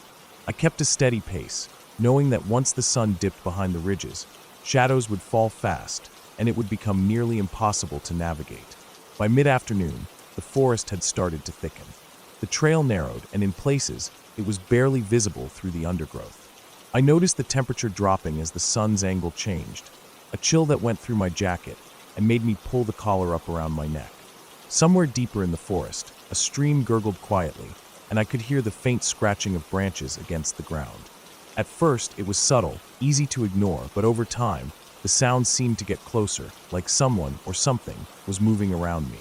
I kept a steady pace, knowing that once the sun dipped behind the ridges, shadows would fall fast, and it would become nearly impossible to navigate. By mid-afternoon, the forest had started to thicken. The trail narrowed, and in places, it was barely visible through the undergrowth. I noticed the temperature dropping as the sun's angle changed, a chill that went through my jacket and made me pull the collar up around my neck. Somewhere deeper in the forest, a stream gurgled quietly, and I could hear the faint scratching of branches against the ground. At first, it was subtle, easy to ignore, but over time, the sound seemed to get closer, like someone or something was moving around me.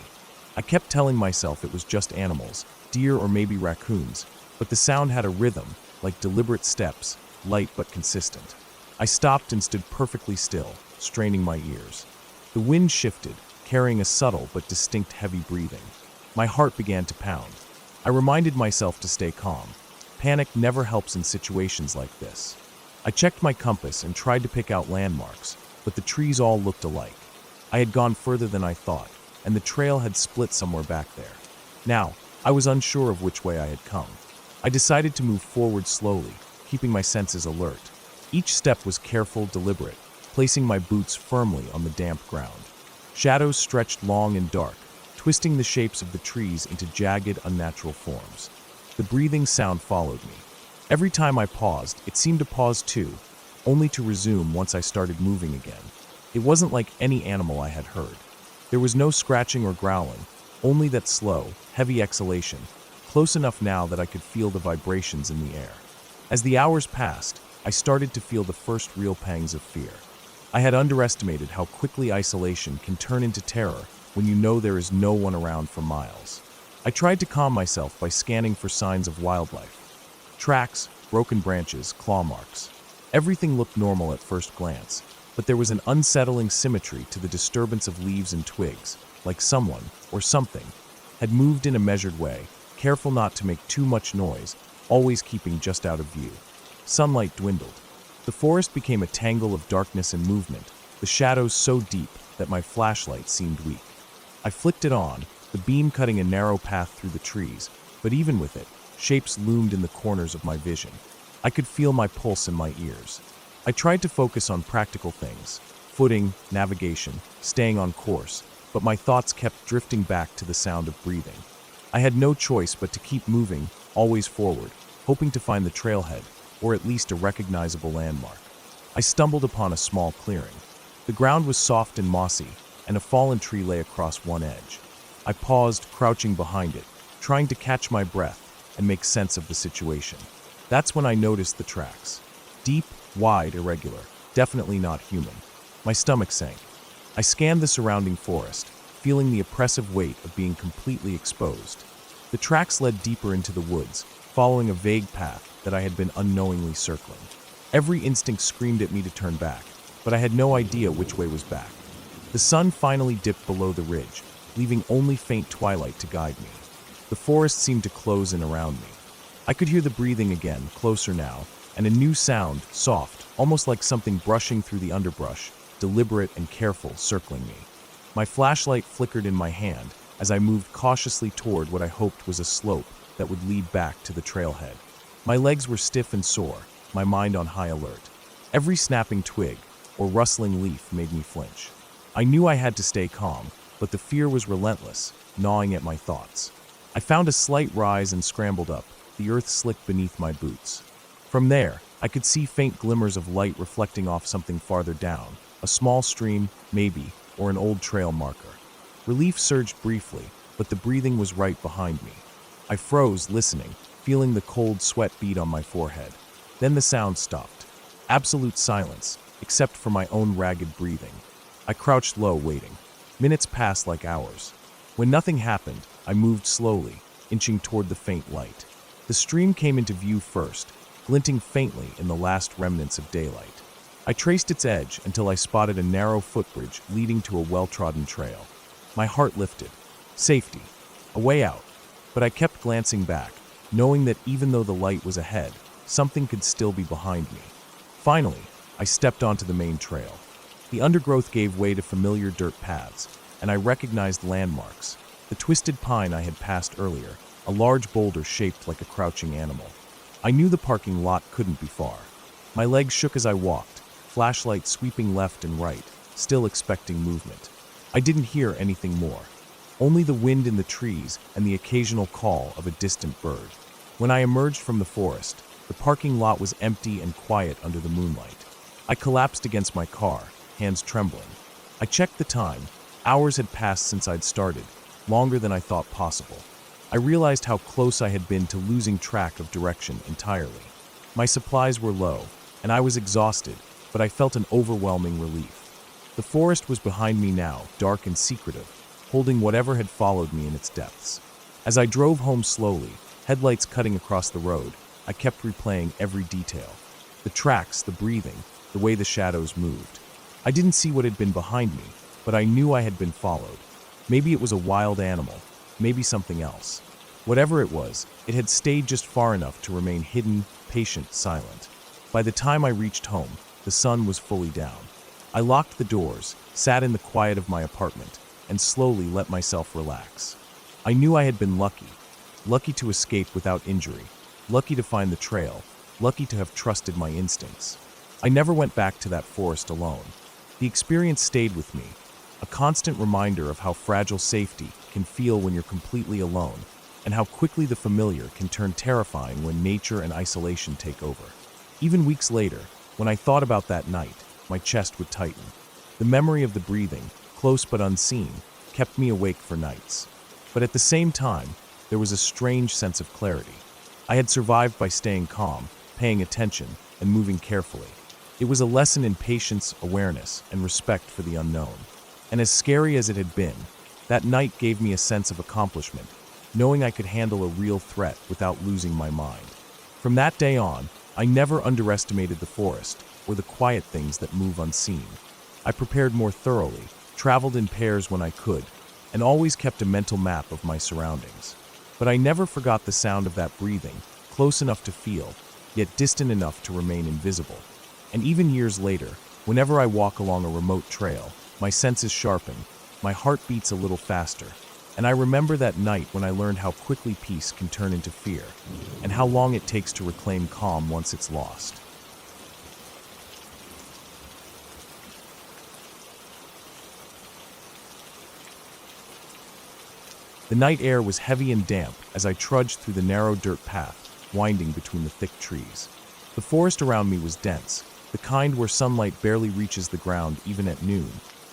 I kept telling myself it was just animals, deer or maybe raccoons, but the sound had a rhythm, like deliberate steps, light but consistent. I stopped and stood perfectly still, straining my ears. The wind shifted, carrying a subtle but distinct heavy breathing. My heart began to pound. I reminded myself to stay calm. Panic never helps in situations like this. I checked my compass and tried to pick out landmarks, but the trees all looked alike. I had gone further than I thought, and the trail had split somewhere back there. Now, I was unsure of which way I had come. I decided to move forward slowly, keeping my senses alert. Each step was careful, deliberate, placing my boots firmly on the damp ground. Shadows stretched long and dark, twisting the shapes of the trees into jagged, unnatural forms. The breathing sound followed me. Every time I paused, it seemed to pause too, only to resume once I started moving again. It wasn't like any animal I had heard. There was no scratching or growling, only that slow, heavy exhalation, close enough now that I could feel the vibrations in the air. As the hours passed, I started to feel the first real pangs of fear. I had underestimated how quickly isolation can turn into terror when you know there is no one around for miles. I tried to calm myself by scanning for signs of wildlife. Tracks, broken branches, claw marks. Everything looked normal at first glance, but there was an unsettling symmetry to the disturbance of leaves and twigs, like someone, or something, had moved in a measured way, careful not to make too much noise, always keeping just out of view. Sunlight dwindled. The forest became a tangle of darkness and movement, the shadows so deep that my flashlight seemed weak. I flicked it on, the beam cutting a narrow path through the trees, but even with it, shapes loomed in the corners of my vision. I could feel my pulse in my ears. I tried to focus on practical things, footing, navigation, staying on course, but my thoughts kept drifting back to the sound of breathing. I had no choice but to keep moving, always forward, hoping to find the trailhead, or at least a recognizable landmark. I stumbled upon a small clearing. The ground was soft and mossy, and a fallen tree lay across one edge. I paused, crouching behind it, trying to catch my breath and make sense of the situation. That's when I noticed the tracks. Deep, wide, irregular, definitely not human. My stomach sank. I scanned the surrounding forest, feeling the oppressive weight of being completely exposed. The tracks led deeper into the woods, following a vague path that I had been unknowingly circling. Every instinct screamed at me to turn back, but I had no idea which way was back. The sun finally dipped below the ridge, leaving only faint twilight to guide me. The forest seemed to close in around me. I could hear the breathing again, closer now, and a new sound, soft, almost like something brushing through the underbrush, deliberate and careful, circling me. My flashlight flickered in my hand as I moved cautiously toward what I hoped was a slope that would lead back to the trailhead. My legs were stiff and sore, my mind on high alert. Every snapping twig or rustling leaf made me flinch. I knew I had to stay calm, but the fear was relentless, gnawing at my thoughts. I found a slight rise and scrambled up, the earth slick beneath my boots. From there, I could see faint glimmers of light reflecting off something farther down, a small stream, maybe, or an old trail marker. Relief surged briefly, but the breathing was right behind me. I froze, listening, feeling the cold sweat bead on my forehead. Then the sound stopped. Absolute silence, except for my own ragged breathing. I crouched low, waiting. Minutes passed like hours. When nothing happened, I moved slowly, inching toward the faint light. The stream came into view first, glinting faintly in the last remnants of daylight. I traced its edge until I spotted a narrow footbridge leading to a well-trodden trail. My heart lifted. Safety. A way out. But I kept glancing back, knowing that even though the light was ahead, something could still be behind me. Finally, I stepped onto the main trail. The undergrowth gave way to familiar dirt paths, and I recognized landmarks. The twisted pine I had passed earlier, a large boulder shaped like a crouching animal. I knew the parking lot couldn't be far. My legs shook as I walked, flashlight sweeping left and right, still expecting movement. I didn't hear anything more. Only the wind in the trees and the occasional call of a distant bird. When I emerged from the forest, the parking lot was empty and quiet under the moonlight. I collapsed against my car, hands trembling. I checked the time. Hours had passed since I'd started, longer than I thought possible. I realized how close I had been to losing track of direction entirely. My supplies were low, and I was exhausted, but I felt an overwhelming relief. The forest was behind me now, dark and secretive, holding whatever had followed me in its depths. As I drove home slowly, headlights cutting across the road, I kept replaying every detail. The tracks, the breathing, the way the shadows moved. I didn't see what had been behind me, but I knew I had been followed. Maybe it was a wild animal, maybe something else. Whatever it was, it had stayed just far enough to remain hidden, patient, silent. By the time I reached home, the sun was fully down. I locked the doors, sat in the quiet of my apartment, and slowly let myself relax. I knew I had been lucky. Lucky to escape without injury. Lucky to find the trail. Lucky to have trusted my instincts. I never went back to that forest alone. The experience stayed with me, a constant reminder of how fragile safety can feel when you're completely alone, and how quickly the familiar can turn terrifying when nature and isolation take over. Even weeks later, when I thought about that night, my chest would tighten. The memory of the breathing, close but unseen, kept me awake for nights. But at the same time, there was a strange sense of clarity. I had survived by staying calm, paying attention, and moving carefully. It was a lesson in patience, awareness, and respect for the unknown. And as scary as it had been, that night gave me a sense of accomplishment, knowing I could handle a real threat without losing my mind. From that day on, I never underestimated the forest or the quiet things that move unseen. I prepared more thoroughly, traveled in pairs when I could, and always kept a mental map of my surroundings. But I never forgot the sound of that breathing, close enough to feel, yet distant enough to remain invisible. And even years later, whenever I walk along a remote trail, my senses sharpen, my heart beats a little faster, and I remember that night when I learned how quickly peace can turn into fear, and how long it takes to reclaim calm once it's lost. The night air was heavy and damp as I trudged through the narrow dirt path, winding between the thick trees. The forest around me was dense, the kind where sunlight barely reaches the ground even at noon,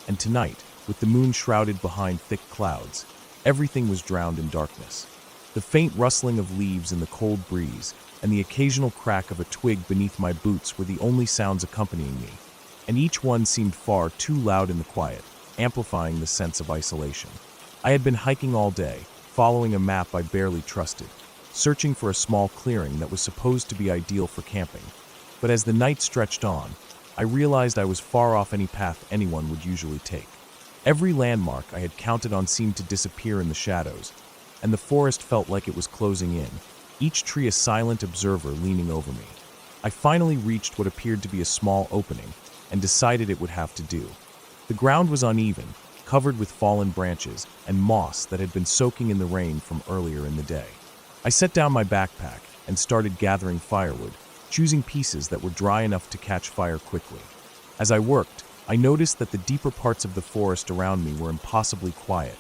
and tonight, with the moon shrouded behind thick clouds, everything was drowned in darkness. The faint rustling of leaves in the cold breeze and the occasional crack of a twig beneath my boots were the only sounds accompanying me, and each one seemed far too loud in the quiet, amplifying the sense of isolation. I had been hiking all day, following a map I barely trusted, searching for a small clearing that was supposed to be ideal for camping. But as the night stretched on, I realized I was far off any path anyone would usually take. Every landmark I had counted on seemed to disappear in the shadows, and the forest felt like it was closing in, each tree a silent observer leaning over me. I finally reached what appeared to be a small opening, and decided it would have to do. The ground was uneven, covered with fallen branches and moss that had been soaking in the rain from earlier in the day. I set down my backpack and started gathering firewood, choosing pieces that were dry enough to catch fire quickly. As I worked, I noticed that the deeper parts of the forest around me were impossibly quiet,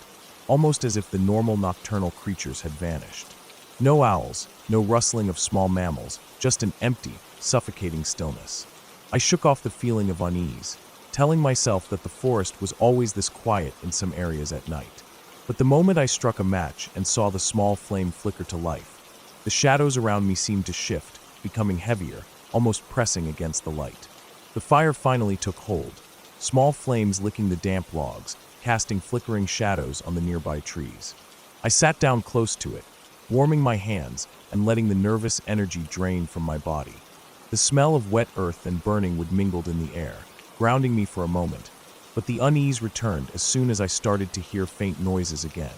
almost as if the normal nocturnal creatures had vanished. No owls, no rustling of small mammals, just an empty, suffocating stillness. I shook off the feeling of unease, telling myself that the forest was always this quiet in some areas at night. But the moment I struck a match and saw the small flame flicker to life, the shadows around me seemed to shift, becoming heavier, almost pressing against the light. The fire finally took hold, small flames licking the damp logs, casting flickering shadows on the nearby trees. I sat down close to it, warming my hands and letting the nervous energy drain from my body. The smell of wet earth and burning wood mingled in the air, grounding me for a moment, but the unease returned as soon as I started to hear faint noises again.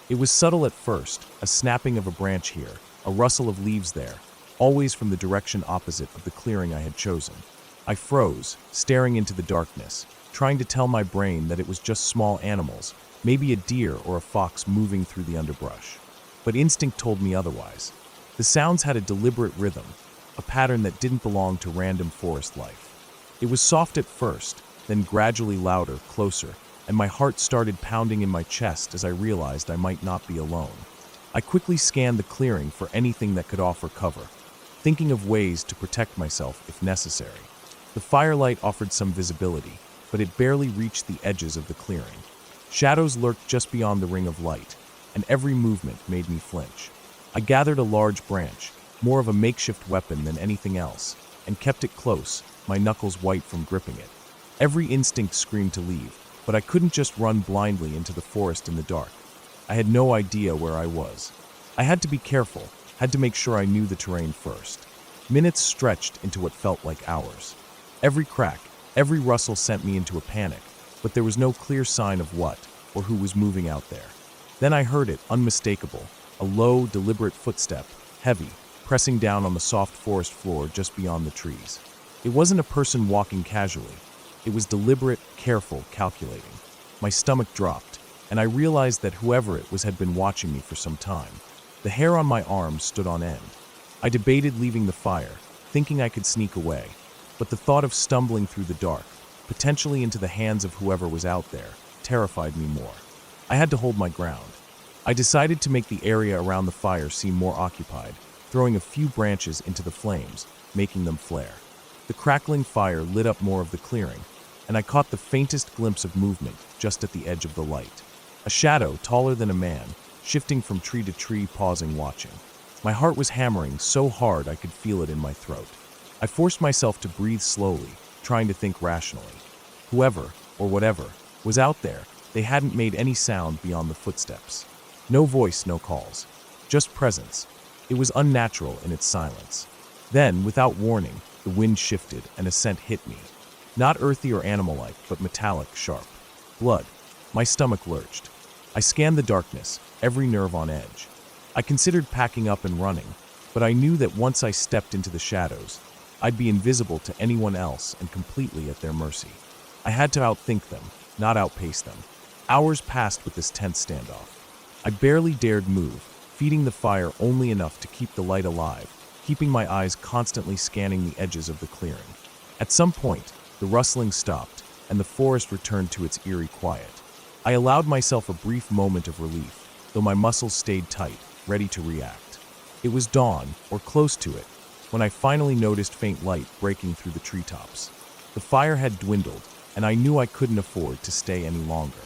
It was subtle at first, a snapping of a branch here, a rustle of leaves there, always from the direction opposite of the clearing I had chosen. I froze, staring into the darkness, trying to tell my brain that it was just small animals, maybe a deer or a fox moving through the underbrush. But instinct told me otherwise. The sounds had a deliberate rhythm, a pattern that didn't belong to random forest life. It was soft at first, then gradually louder, closer, and my heart started pounding in my chest as I realized I might not be alone. I quickly scanned the clearing for anything that could offer cover, thinking of ways to protect myself if necessary. The firelight offered some visibility, but it barely reached the edges of the clearing. Shadows lurked just beyond the ring of light, and every movement made me flinch. I gathered a large branch, more of a makeshift weapon than anything else, and kept it close, my knuckles white from gripping it. Every instinct screamed to leave, but I couldn't just run blindly into the forest in the dark. I had no idea where I was. I had to be careful, had to make sure I knew the terrain first. Minutes stretched into what felt like hours. Every crack, every rustle sent me into a panic, but there was no clear sign of what or who was moving out there. Then I heard it, unmistakable, a low, deliberate footstep, heavy, pressing down on the soft forest floor just beyond the trees. It wasn't a person walking casually. It was deliberate, careful, calculating. My stomach dropped, and I realized that whoever it was had been watching me for some time. The hair on my arms stood on end. I debated leaving the fire, thinking I could sneak away, but the thought of stumbling through the dark, potentially into the hands of whoever was out there, terrified me more. I had to hold my ground. I decided to make the area around the fire seem more occupied, throwing a few branches into the flames, making them flare. The crackling fire lit up more of the clearing, and I caught the faintest glimpse of movement just at the edge of the light. A shadow taller than a man, shifting from tree to tree, pausing, watching. My heart was hammering so hard I could feel it in my throat. I forced myself to breathe slowly, trying to think rationally. Whoever, or whatever, was out there, they hadn't made any sound beyond the footsteps. No voice, no calls. Just presence. It was unnatural in its silence. Then, without warning, the wind shifted and a scent hit me. Not earthy or animal-like, but metallic, sharp. Blood. My stomach lurched. I scanned the darkness, every nerve on edge. I considered packing up and running, but I knew that once I stepped into the shadows, I'd be invisible to anyone else and completely at their mercy. I had to outthink them, not outpace them. Hours passed with this tense standoff. I barely dared move, feeding the fire only enough to keep the light alive, keeping my eyes constantly scanning the edges of the clearing. At some point, the rustling stopped, and the forest returned to its eerie quiet. I allowed myself a brief moment of relief, though my muscles stayed tight, ready to react. It was dawn, or close to it, when I finally noticed faint light breaking through the treetops. The fire had dwindled, and I knew I couldn't afford to stay any longer.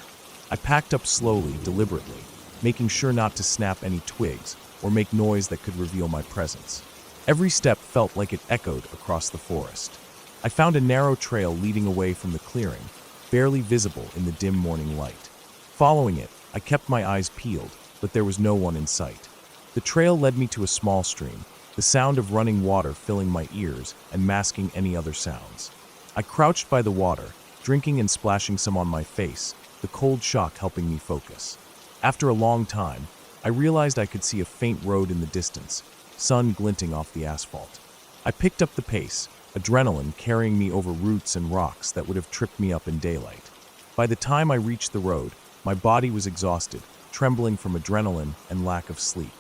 I packed up slowly, deliberately, making sure not to snap any twigs or make noise that could reveal my presence. Every step felt like it echoed across the forest. I found a narrow trail leading away from the clearing, barely visible in the dim morning light. Following it, I kept my eyes peeled, but there was no one in sight. The trail led me to a small stream, the sound of running water filling my ears and masking any other sounds. I crouched by the water, drinking and splashing some on my face, the cold shock helping me focus. After a long time, I realized I could see a faint road in the distance, sun glinting off the asphalt. I picked up the pace, adrenaline carrying me over roots and rocks that would have tripped me up in daylight. By the time I reached the road, my body was exhausted, trembling from adrenaline and lack of sleep.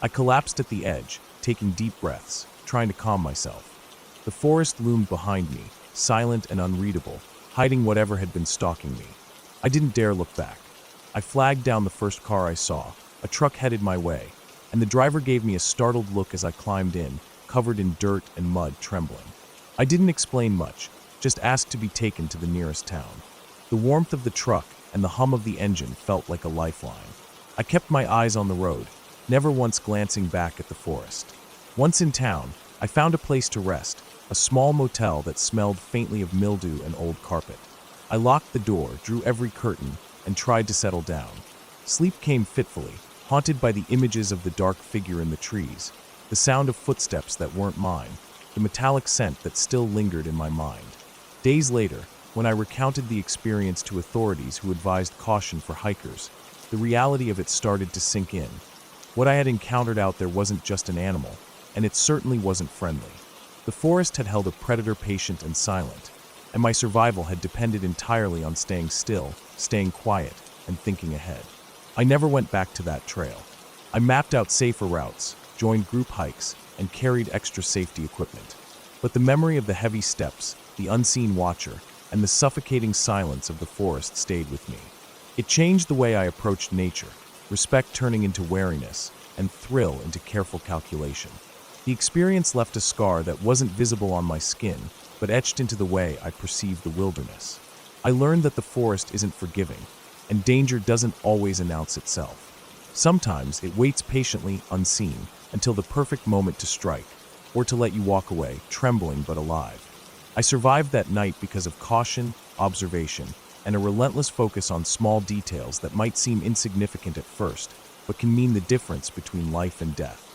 I collapsed at the edge, taking deep breaths, trying to calm myself. The forest loomed behind me, silent and unreadable, hiding whatever had been stalking me. I didn't dare look back. I flagged down the first car I saw. A truck headed my way, and the driver gave me a startled look as I climbed in, covered in dirt and mud, trembling. I didn't explain much, just asked to be taken to the nearest town. The warmth of the truck and the hum of the engine felt like a lifeline. I kept my eyes on the road, never once glancing back at the forest. Once in town, I found a place to rest, a small motel that smelled faintly of mildew and old carpet. I locked the door, drew every curtain, and tried to settle down. Sleep came fitfully, haunted by the images of the dark figure in the trees, the sound of footsteps that weren't mine, the metallic scent that still lingered in my mind. Days later, when I recounted the experience to authorities who advised caution for hikers, the reality of it started to sink in. What I had encountered out there wasn't just an animal, and it certainly wasn't friendly. The forest had held a predator patient and silent, and my survival had depended entirely on staying still, staying quiet, and thinking ahead. I never went back to that trail. I mapped out safer routes, joined group hikes, and carried extra safety equipment. But the memory of the heavy steps, the unseen watcher, and the suffocating silence of the forest stayed with me. It changed the way I approached nature, respect turning into wariness, and thrill into careful calculation. The experience left a scar that wasn't visible on my skin, but etched into the way I perceived the wilderness. I learned that the forest isn't forgiving, and danger doesn't always announce itself. Sometimes it waits patiently, unseen, until the perfect moment to strike, or to let you walk away, trembling but alive. I survived that night because of caution, observation, and a relentless focus on small details that might seem insignificant at first, but can mean the difference between life and death.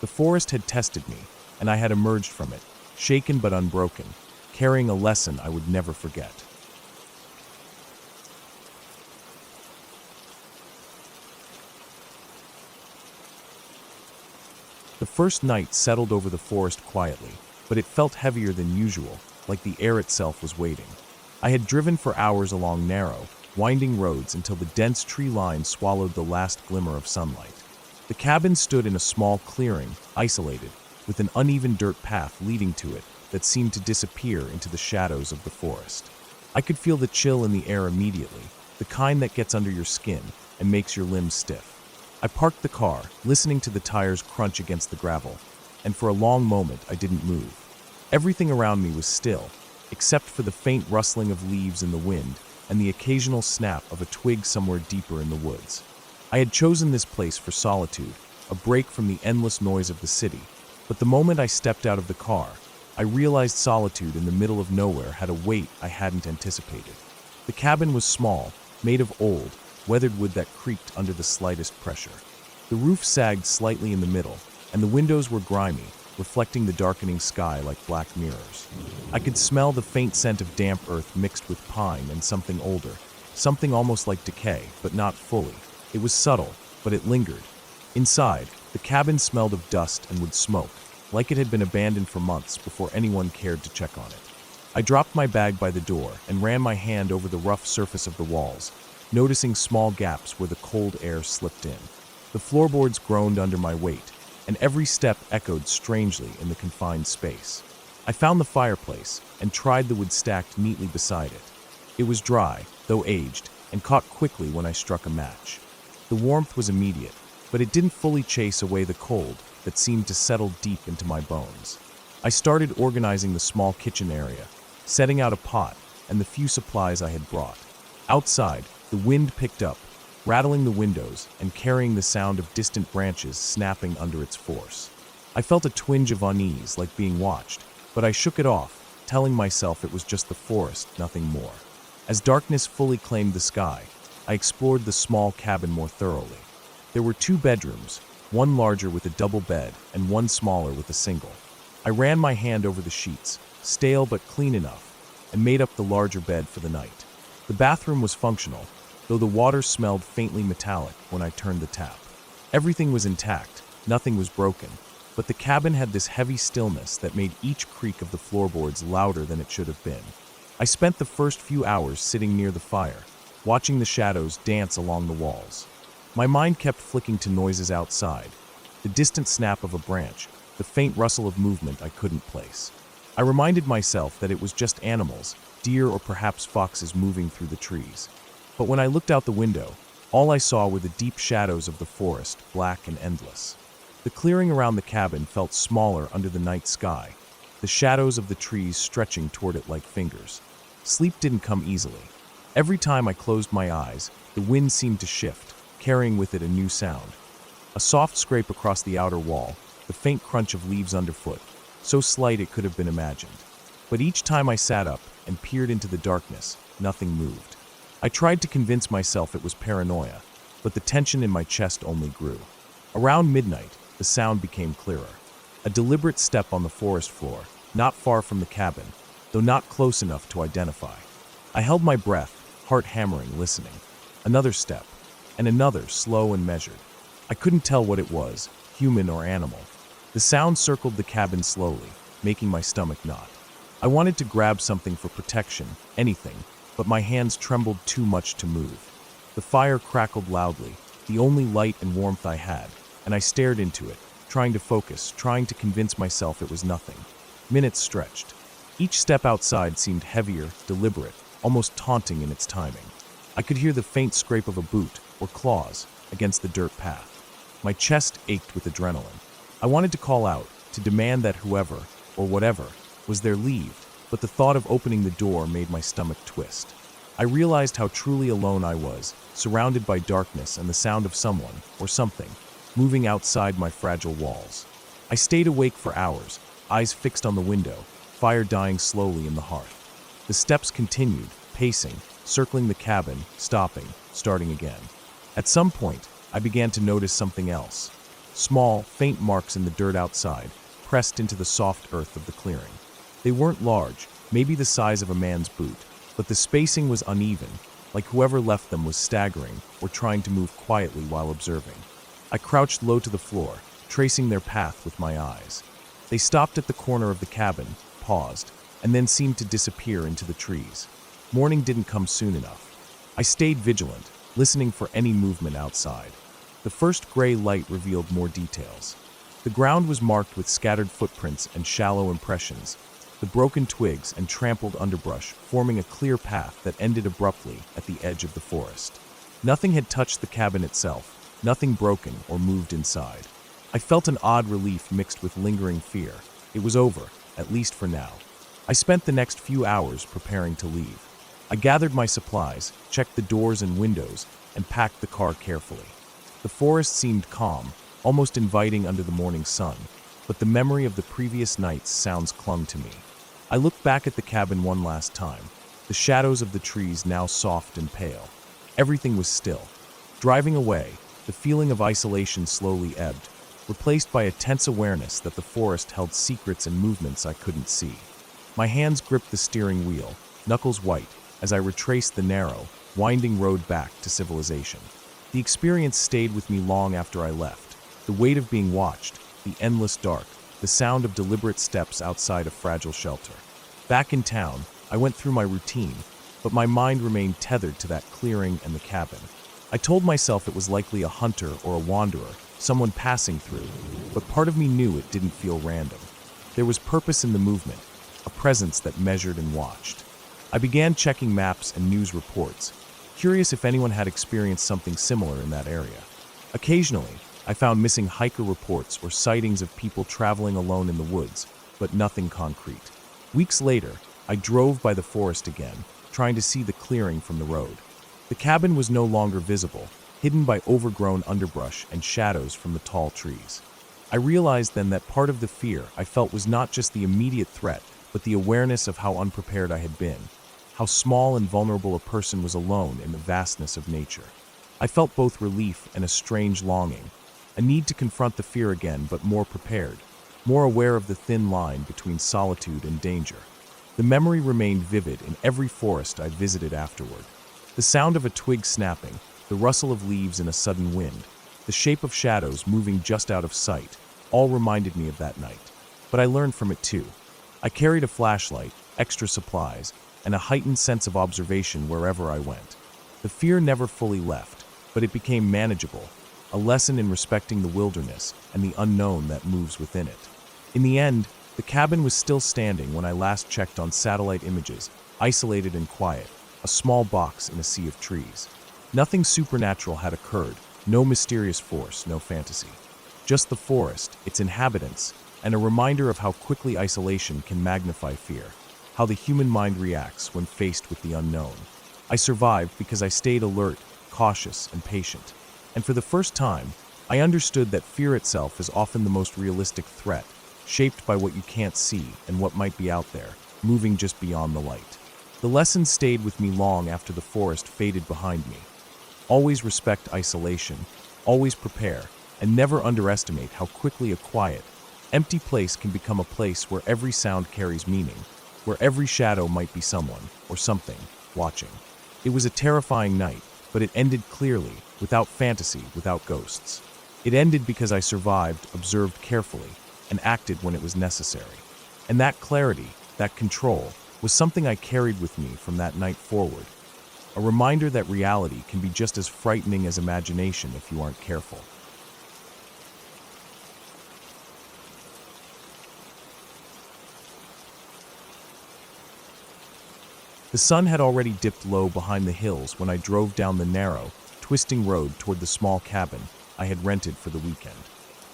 The forest had tested me, and I had emerged from it, shaken but unbroken, carrying a lesson I would never forget. The first night settled over the forest quietly, but it felt heavier than usual, like the air itself was waiting. I had driven for hours along narrow, winding roads until the dense tree line swallowed the last glimmer of sunlight. The cabin stood in a small clearing, isolated, with an uneven dirt path leading to it that seemed to disappear into the shadows of the forest. I could feel the chill in the air immediately, the kind that gets under your skin and makes your limbs stiff. I parked the car, listening to the tires crunch against the gravel, and for a long moment I didn't move. Everything around me was still, except for the faint rustling of leaves in the wind and the occasional snap of a twig somewhere deeper in the woods. I had chosen this place for solitude, a break from the endless noise of the city, but the moment I stepped out of the car, I realized solitude in the middle of nowhere had a weight I hadn't anticipated. The cabin was small, made of old, weathered wood that creaked under the slightest pressure. The roof sagged slightly in the middle, and the windows were grimy, reflecting the darkening sky like black mirrors. I could smell the faint scent of damp earth mixed with pine and something older, something almost like decay, but not fully. It was subtle, but it lingered. Inside, the cabin smelled of dust and wood smoke, like it had been abandoned for months before anyone cared to check on it. I dropped my bag by the door and ran my hand over the rough surface of the walls, noticing small gaps where the cold air slipped in. The floorboards groaned under my weight, and every step echoed strangely in the confined space. I found the fireplace and tried the wood stacked neatly beside it. It was dry, though aged, and caught quickly when I struck a match. The warmth was immediate, but it didn't fully chase away the cold that seemed to settle deep into my bones. I started organizing the small kitchen area, setting out a pot and the few supplies I had brought. Outside, the wind picked up, rattling the windows and carrying the sound of distant branches snapping under its force. I felt a twinge of unease, like being watched, but I shook it off, telling myself it was just the forest, nothing more. As darkness fully claimed the sky, I explored the small cabin more thoroughly. There were 2 bedrooms, one larger with a double bed and one smaller with a single. I ran my hand over the sheets, stale but clean enough, and made up the larger bed for the night. The bathroom was functional, though the water smelled faintly metallic when I turned the tap. Everything was intact, nothing was broken, but the cabin had this heavy stillness that made each creak of the floorboards louder than it should have been. I spent the first few hours sitting near the fire, watching the shadows dance along the walls. My mind kept flicking to noises outside, the distant snap of a branch, the faint rustle of movement I couldn't place. I reminded myself that it was just animals, deer or perhaps foxes moving through the trees. But when I looked out the window, all I saw were the deep shadows of the forest, black and endless. The clearing around the cabin felt smaller under the night sky, the shadows of the trees stretching toward it like fingers. Sleep didn't come easily. Every time I closed my eyes, the wind seemed to shift, carrying with it a new sound. A soft scrape across the outer wall, the faint crunch of leaves underfoot, so slight it could have been imagined. But each time I sat up and peered into the darkness, nothing moved. I tried to convince myself it was paranoia, but the tension in my chest only grew. Around midnight, the sound became clearer. A deliberate step on the forest floor, not far from the cabin, though not close enough to identify. I held my breath, heart hammering, listening. Another step, and another, slow and measured. I couldn't tell what it was, human or animal. The sound circled the cabin slowly, making my stomach knot. I wanted to grab something for protection, anything, but my hands trembled too much to move. The fire crackled loudly, the only light and warmth I had, and I stared into it, trying to focus, trying to convince myself it was nothing. Minutes stretched. Each step outside seemed heavier, deliberate, almost taunting in its timing. I could hear the faint scrape of a boot, or claws, against the dirt path. My chest ached with adrenaline. I wanted to call out, to demand that whoever, or whatever, was there leave, but the thought of opening the door made my stomach twist. I realized how truly alone I was, surrounded by darkness and the sound of someone, or something, moving outside my fragile walls. I stayed awake for hours, eyes fixed on the window, fire dying slowly in the hearth. The steps continued, pacing, circling the cabin, stopping, starting again. At some point, I began to notice something else. Small, faint marks in the dirt outside, pressed into the soft earth of the clearing. They weren't large, maybe the size of a man's boot, but the spacing was uneven, like whoever left them was staggering or trying to move quietly while observing. I crouched low to the floor, tracing their path with my eyes. They stopped at the corner of the cabin, paused, and then seemed to disappear into the trees. Morning didn't come soon enough. I stayed vigilant, listening for any movement outside. The first gray light revealed more details. The ground was marked with scattered footprints and shallow impressions, the broken twigs and trampled underbrush forming a clear path that ended abruptly at the edge of the forest. Nothing had touched the cabin itself, nothing broken or moved inside. I felt an odd relief mixed with lingering fear. It was over, at least for now. I spent the next few hours preparing to leave. I gathered my supplies, checked the doors and windows, and packed the car carefully. The forest seemed calm, almost inviting under the morning sun, but the memory of the previous night's sounds clung to me. I looked back at the cabin one last time, the shadows of the trees now soft and pale. Everything was still. Driving away, the the feeling of isolation slowly ebbed, replaced by a tense awareness that the forest held secrets and movements I couldn't see. My hands gripped the steering wheel, knuckles white, as I retraced the narrow, winding road back to civilization. The experience stayed with me long after I left. The weight of being watched, the endless dark, the sound of deliberate steps outside a fragile shelter. Back in town, I went through my routine, but my mind remained tethered to that clearing and the cabin. I told myself it was likely a hunter or a wanderer, someone passing through, but part of me knew it didn't feel random. There was purpose in the movement, a presence that measured and watched. I began checking maps and news reports, curious if anyone had experienced something similar in that area. Occasionally, I found missing hiker reports or sightings of people traveling alone in the woods, but nothing concrete. Weeks later, I drove by the forest again, trying to see the clearing from the road. The cabin was no longer visible, hidden by overgrown underbrush and shadows from the tall trees. I realized then that part of the fear I felt was not just the immediate threat, but the awareness of how unprepared I had been, how small and vulnerable a person was alone in the vastness of nature. I felt both relief and a strange longing, a need to confront the fear again, but more prepared, more aware of the thin line between solitude and danger. The memory remained vivid in every forest I visited afterward. The sound of a twig snapping, the rustle of leaves in a sudden wind, the shape of shadows moving just out of sight, all reminded me of that night. But I learned from it too. I carried a flashlight, extra supplies, and a heightened sense of observation wherever I went. The fear never fully left, but it became manageable, a lesson in respecting the wilderness and the unknown that moves within it. In the end, the cabin was still standing when I last checked on satellite images, isolated and quiet, a small box in a sea of trees. Nothing supernatural had occurred, no mysterious force, no fantasy. Just the forest, its inhabitants, and a reminder of how quickly isolation can magnify fear, how the human mind reacts when faced with the unknown. I survived because I stayed alert, cautious, and patient. And for the first time, I understood that fear itself is often the most realistic threat, shaped by what you can't see and what might be out there, moving just beyond the light. The lesson stayed with me long after the forest faded behind me. Always respect isolation, always prepare, and never underestimate how quickly a quiet, empty place can become a place where every sound carries meaning, where every shadow might be someone, or something, watching. It was a terrifying night, but it ended clearly, without fantasy, without ghosts. It ended because I survived, observed carefully, and acted when it was necessary. And that clarity, that control, was something I carried with me from that night forward. A reminder that reality can be just as frightening as imagination if you aren't careful. The sun had already dipped low behind the hills when I drove down the narrow, twisting road toward the small cabin I had rented for the weekend.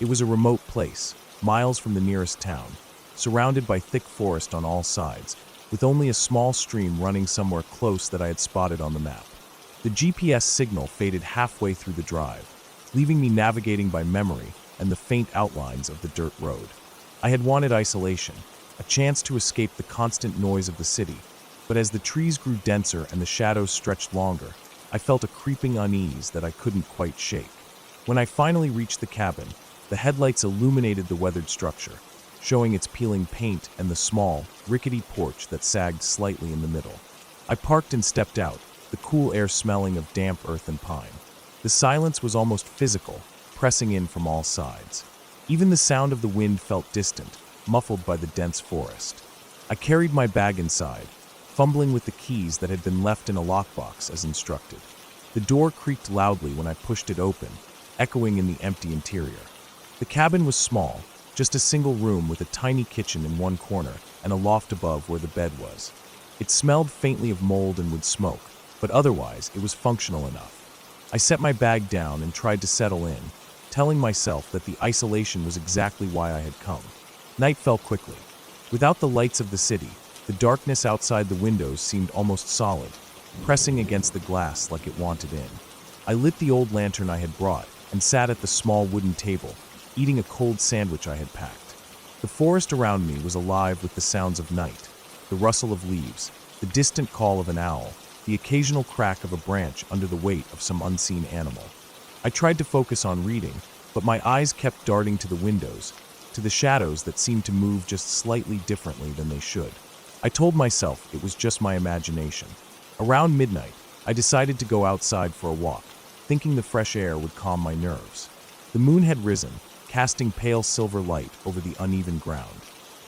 It was a remote place, miles from the nearest town, surrounded by thick forest on all sides, with only a small stream running somewhere close that I had spotted on the map. The GPS signal faded halfway through the drive, leaving me navigating by memory and the faint outlines of the dirt road. I had wanted isolation, a chance to escape the constant noise of the city, but as the trees grew denser and the shadows stretched longer, I felt a creeping unease that I couldn't quite shake. When I finally reached the cabin, the headlights illuminated the weathered structure, showing its peeling paint and the small, rickety porch that sagged slightly in the middle. I parked and stepped out, the cool air smelling of damp earth and pine. The silence was almost physical, pressing in from all sides. Even the sound of the wind felt distant, muffled by the dense forest. I carried my bag inside, fumbling with the keys that had been left in a lockbox as instructed. The door creaked loudly when I pushed it open, echoing in the empty interior. The cabin was small, just a single room with a tiny kitchen in one corner and a loft above where the bed was. It smelled faintly of mold and wood smoke, but otherwise it was functional enough. I set my bag down and tried to settle in, telling myself that the isolation was exactly why I had come. Night fell quickly. Without the lights of the city, the darkness outside the windows seemed almost solid, pressing against the glass like it wanted in. I lit the old lantern I had brought and sat at the small wooden table, eating a cold sandwich I had packed. The forest around me was alive with the sounds of night, the rustle of leaves, the distant call of an owl, the occasional crack of a branch under the weight of some unseen animal. I tried to focus on reading, but my eyes kept darting to the windows, to the shadows that seemed to move just slightly differently than they should. I told myself it was just my imagination. Around midnight, I decided to go outside for a walk, thinking the fresh air would calm my nerves. The moon had risen, casting pale silver light over the uneven ground.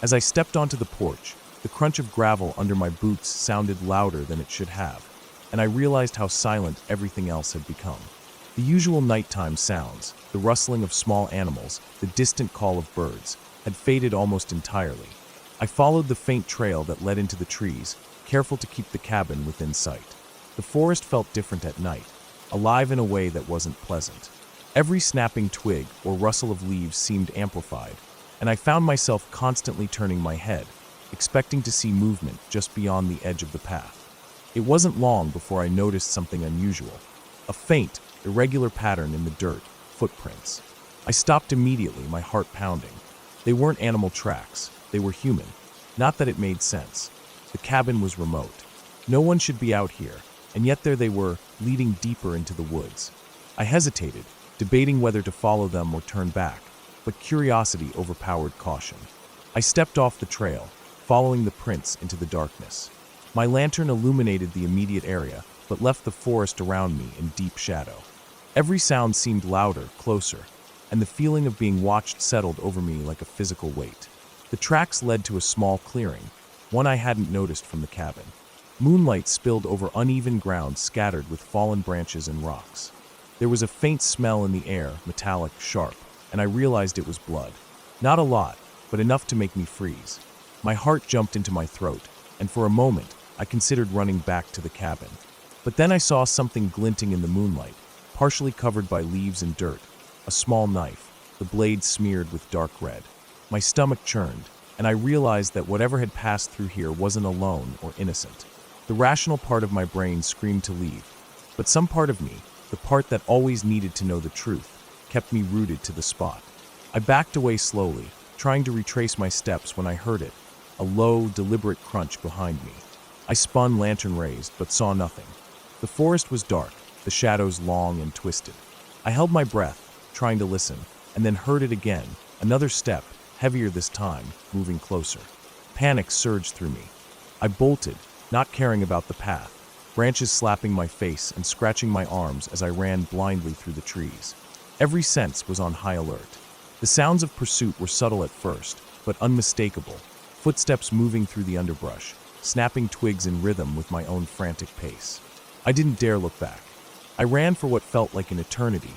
As I stepped onto the porch, the crunch of gravel under my boots sounded louder than it should have, and I realized how silent everything else had become. The usual nighttime sounds, the rustling of small animals, the distant call of birds, had faded almost entirely. I followed the faint trail that led into the trees, careful to keep the cabin within sight. The forest felt different at night, alive in a way that wasn't pleasant. Every snapping twig or rustle of leaves seemed amplified, and I found myself constantly turning my head, expecting to see movement just beyond the edge of the path. It wasn't long before I noticed something unusual. A faint, irregular pattern in the dirt, footprints. I stopped immediately, my heart pounding. They weren't animal tracks, they were human. Not that it made sense. The cabin was remote. No one should be out here, and yet there they were, leading deeper into the woods. I hesitated, debating whether to follow them or turn back, but curiosity overpowered caution. I stepped off the trail, following the prints into the darkness. My lantern illuminated the immediate area, but left the forest around me in deep shadow. Every sound seemed louder, closer, and the feeling of being watched settled over me like a physical weight. The tracks led to a small clearing, one I hadn't noticed from the cabin. Moonlight spilled over uneven ground scattered with fallen branches and rocks. There was a faint smell in the air, metallic, sharp, and I realized it was blood. Not a lot, but enough to make me freeze. My heart jumped into my throat, and for a moment, I considered running back to the cabin. But then I saw something glinting in the moonlight, partially covered by leaves and dirt. A small knife, the blade smeared with dark red. My stomach churned, and I realized that whatever had passed through here wasn't alone or innocent. The rational part of my brain screamed to leave, but some part of me, the part that always needed to know the truth, kept me rooted to the spot. I backed away slowly, trying to retrace my steps when I heard it, a low, deliberate crunch behind me. I spun, lantern raised, but saw nothing. The forest was dark, the shadows long and twisted. I held my breath, trying to listen, and then heard it again, another step, heavier this time, moving closer. Panic surged through me. I bolted, not caring about the path, branches slapping my face and scratching my arms as I ran blindly through the trees. Every sense was on high alert. The sounds of pursuit were subtle at first, but unmistakable. Footsteps moving through the underbrush, snapping twigs in rhythm with my own frantic pace. I didn't dare look back. I ran for what felt like an eternity,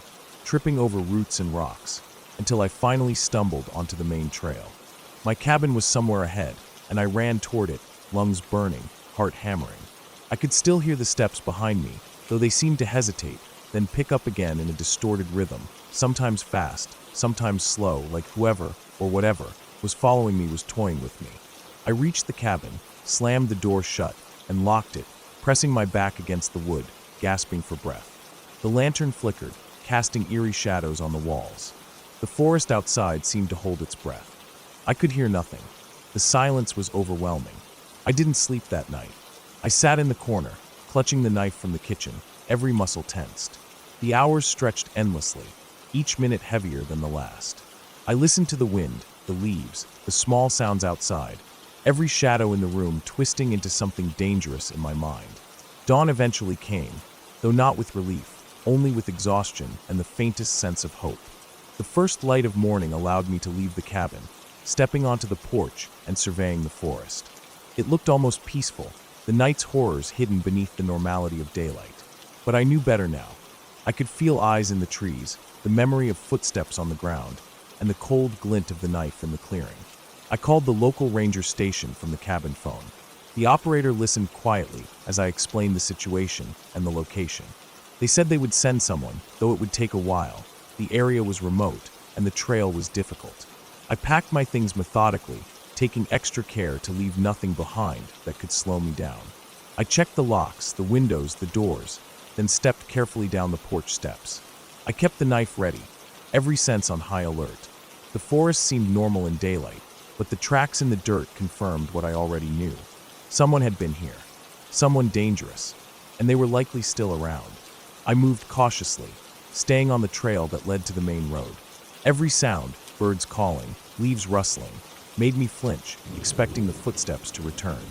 tripping over roots and rocks, until I finally stumbled onto the main trail. My cabin was somewhere ahead, and I ran toward it, lungs burning, heart hammering. I could still hear the steps behind me, though they seemed to hesitate, then pick up again in a distorted rhythm, sometimes fast, sometimes slow, like whoever, or whatever, was following me was toying with me. I reached the cabin, slammed the door shut, and locked it, pressing my back against the wood, gasping for breath. The lantern flickered, casting eerie shadows on the walls. The forest outside seemed to hold its breath. I could hear nothing. The silence was overwhelming. I didn't sleep that night. I sat in the corner, clutching the knife from the kitchen, every muscle tensed. The hours stretched endlessly, each minute heavier than the last. I listened to the wind, the leaves, the small sounds outside, every shadow in the room twisting into something dangerous in my mind. Dawn eventually came, though not with relief, only with exhaustion and the faintest sense of hope. The first light of morning allowed me to leave the cabin, stepping onto the porch and surveying the forest. It looked almost peaceful, the night's horrors hidden beneath the normality of daylight. But I knew better now. I could feel eyes in the trees, the memory of footsteps on the ground, and the cold glint of the knife in the clearing. I called the local ranger station from the cabin phone. The operator listened quietly as I explained the situation and the location. They said they would send someone, though it would take a while. The area was remote, and the trail was difficult. I packed my things methodically, taking extra care to leave nothing behind that could slow me down. I checked the locks, the windows, the doors, then stepped carefully down the porch steps. I kept the knife ready, every sense on high alert. The forest seemed normal in daylight, but the tracks in the dirt confirmed what I already knew. Someone had been here, someone dangerous, and they were likely still around. I moved cautiously, staying on the trail that led to the main road. Every sound, birds calling, leaves rustling, made me flinch, expecting the footsteps to return.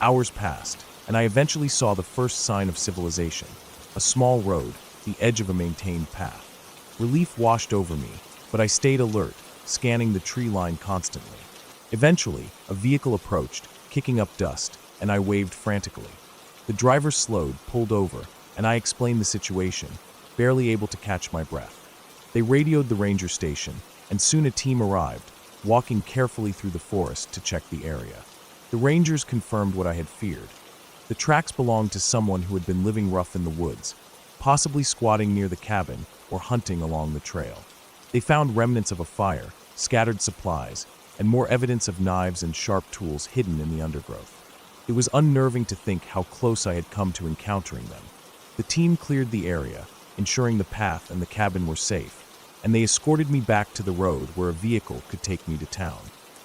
Hours passed, and I eventually saw the first sign of civilization, a small road, the edge of a maintained path. Relief washed over me, but I stayed alert, scanning the tree line constantly. Eventually, a vehicle approached, kicking up dust, and I waved frantically. The driver slowed, pulled over, and I explained the situation, barely able to catch my breath. They radioed the ranger station, and soon a team arrived, walking carefully through the forest to check the area. The rangers confirmed what I had feared. The tracks belonged to someone who had been living rough in the woods, possibly squatting near the cabin or hunting along the trail. They found remnants of a fire, scattered supplies, and more evidence of knives and sharp tools hidden in the undergrowth. It was unnerving to think how close I had come to encountering them. The team cleared the area, ensuring the path and the cabin were safe, and they escorted me back to the road where a vehicle could take me to town.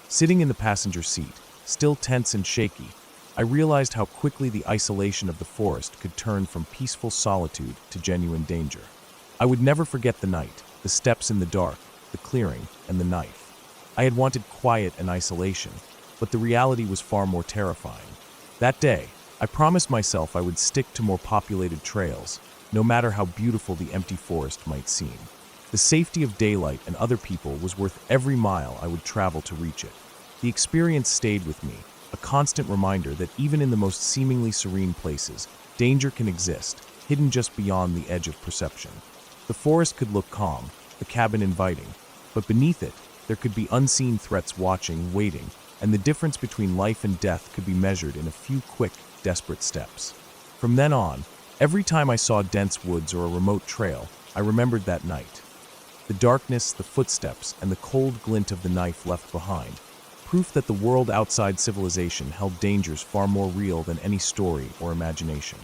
Sitting in the passenger seat, still tense and shaky, I realized how quickly the isolation of the forest could turn from peaceful solitude to genuine danger. I would never forget the night, the steps in the dark, the clearing, and the knife. I had wanted quiet and isolation, but the reality was far more terrifying. That day, I promised myself I would stick to more populated trails, no matter how beautiful the empty forest might seem. The safety of daylight and other people was worth every mile I would travel to reach it. The experience stayed with me, a constant reminder that even in the most seemingly serene places, danger can exist, hidden just beyond the edge of perception. The forest could look calm, the cabin inviting, but beneath it, there could be unseen threats watching, waiting, and the difference between life and death could be measured in a few quick, desperate steps. From then on, every time I saw dense woods or a remote trail, I remembered that night. The darkness, the footsteps, and the cold glint of the knife left behind, proof that the world outside civilization held dangers far more real than any story or imagination.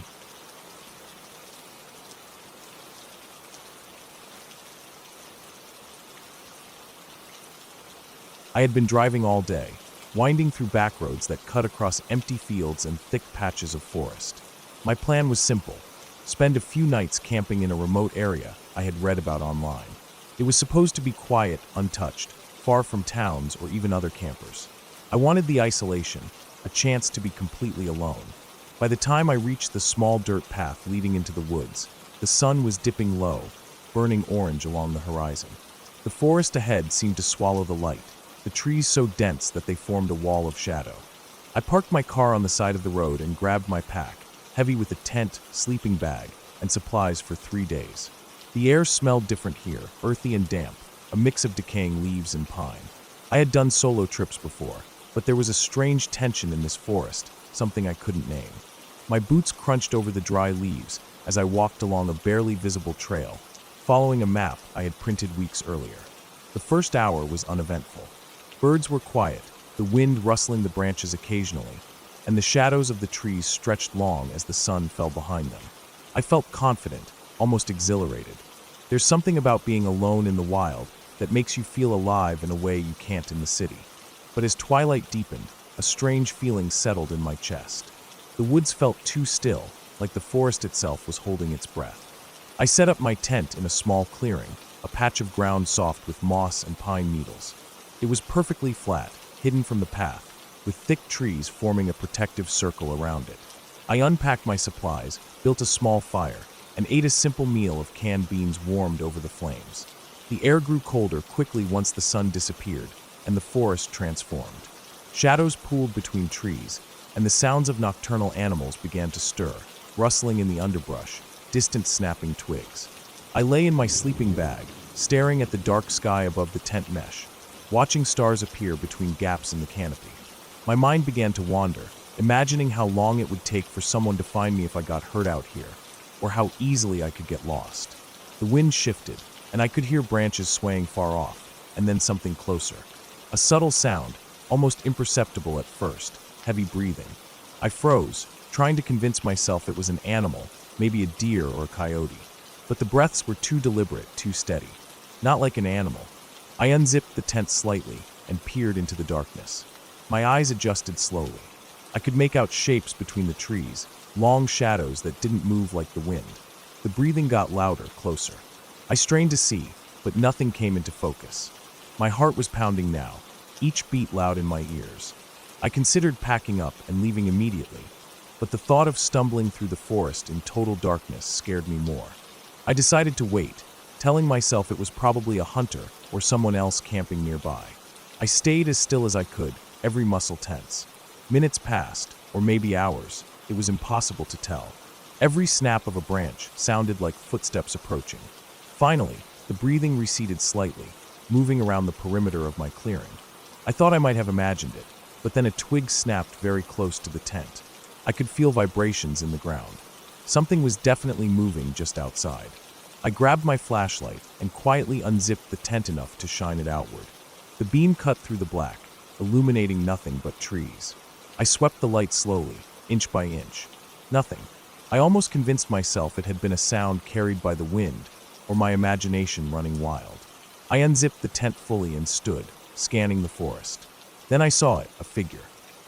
I had been driving all day, winding through back roads that cut across empty fields and thick patches of forest. My plan was simple: spend a few nights camping in a remote area I had read about online. It was supposed to be quiet, untouched, far from towns or even other campers. I wanted the isolation, a chance to be completely alone. By the time I reached the small dirt path leading into the woods, the sun was dipping low, burning orange along the horizon. The forest ahead seemed to swallow the light, the trees so dense that they formed a wall of shadow. I parked my car on the side of the road and grabbed my pack, heavy with a tent, sleeping bag, and supplies for 3 days. The air smelled different here, earthy and damp, a mix of decaying leaves and pine. I had done solo trips before, but there was a strange tension in this forest, something I couldn't name. My boots crunched over the dry leaves as I walked along a barely visible trail, following a map I had printed weeks earlier. The first hour was uneventful. Birds were quiet, the wind rustling the branches occasionally, and the shadows of the trees stretched long as the sun fell behind them. I felt confident, almost exhilarated. There's something about being alone in the wild that makes you feel alive in a way you can't in the city. But as twilight deepened, a strange feeling settled in my chest. The woods felt too still, like the forest itself was holding its breath. I set up my tent in a small clearing, a patch of ground soft with moss and pine needles. It was perfectly flat, hidden from the path, with thick trees forming a protective circle around it. I unpacked my supplies, built a small fire, and ate a simple meal of canned beans warmed over the flames. The air grew colder quickly once the sun disappeared, and the forest transformed. Shadows pooled between trees, and the sounds of nocturnal animals began to stir, rustling in the underbrush, distant snapping twigs. I lay in my sleeping bag, staring at the dark sky above the tent mesh, watching stars appear between gaps in the canopy. My mind began to wander, imagining how long it would take for someone to find me if I got hurt out here, or how easily I could get lost. The wind shifted, and I could hear branches swaying far off, and then something closer. A subtle sound, almost imperceptible at first, heavy breathing. I froze, trying to convince myself it was an animal, maybe a deer or a coyote. But the breaths were too deliberate, too steady. Not like an animal. I unzipped the tent slightly and peered into the darkness. My eyes adjusted slowly. I could make out shapes between the trees, long shadows that didn't move like the wind. The breathing got louder, closer. I strained to see, but nothing came into focus. My heart was pounding now, each beat loud in my ears. I considered packing up and leaving immediately, but the thought of stumbling through the forest in total darkness scared me more. I decided to wait, telling myself it was probably a hunter or someone else camping nearby. I stayed as still as I could, every muscle tense. Minutes passed, or maybe hours. It was impossible to tell. Every snap of a branch sounded like footsteps approaching. Finally, the breathing receded slightly, moving around the perimeter of my clearing. I thought I might have imagined it, but then a twig snapped very close to the tent. I could feel vibrations in the ground. Something was definitely moving just outside. I grabbed my flashlight and quietly unzipped the tent enough to shine it outward. The beam cut through the black, illuminating nothing but trees. I swept the light slowly, inch by inch. Nothing. I almost convinced myself it had been a sound carried by the wind, or my imagination running wild. I unzipped the tent fully and stood, scanning the forest. Then I saw it, a figure.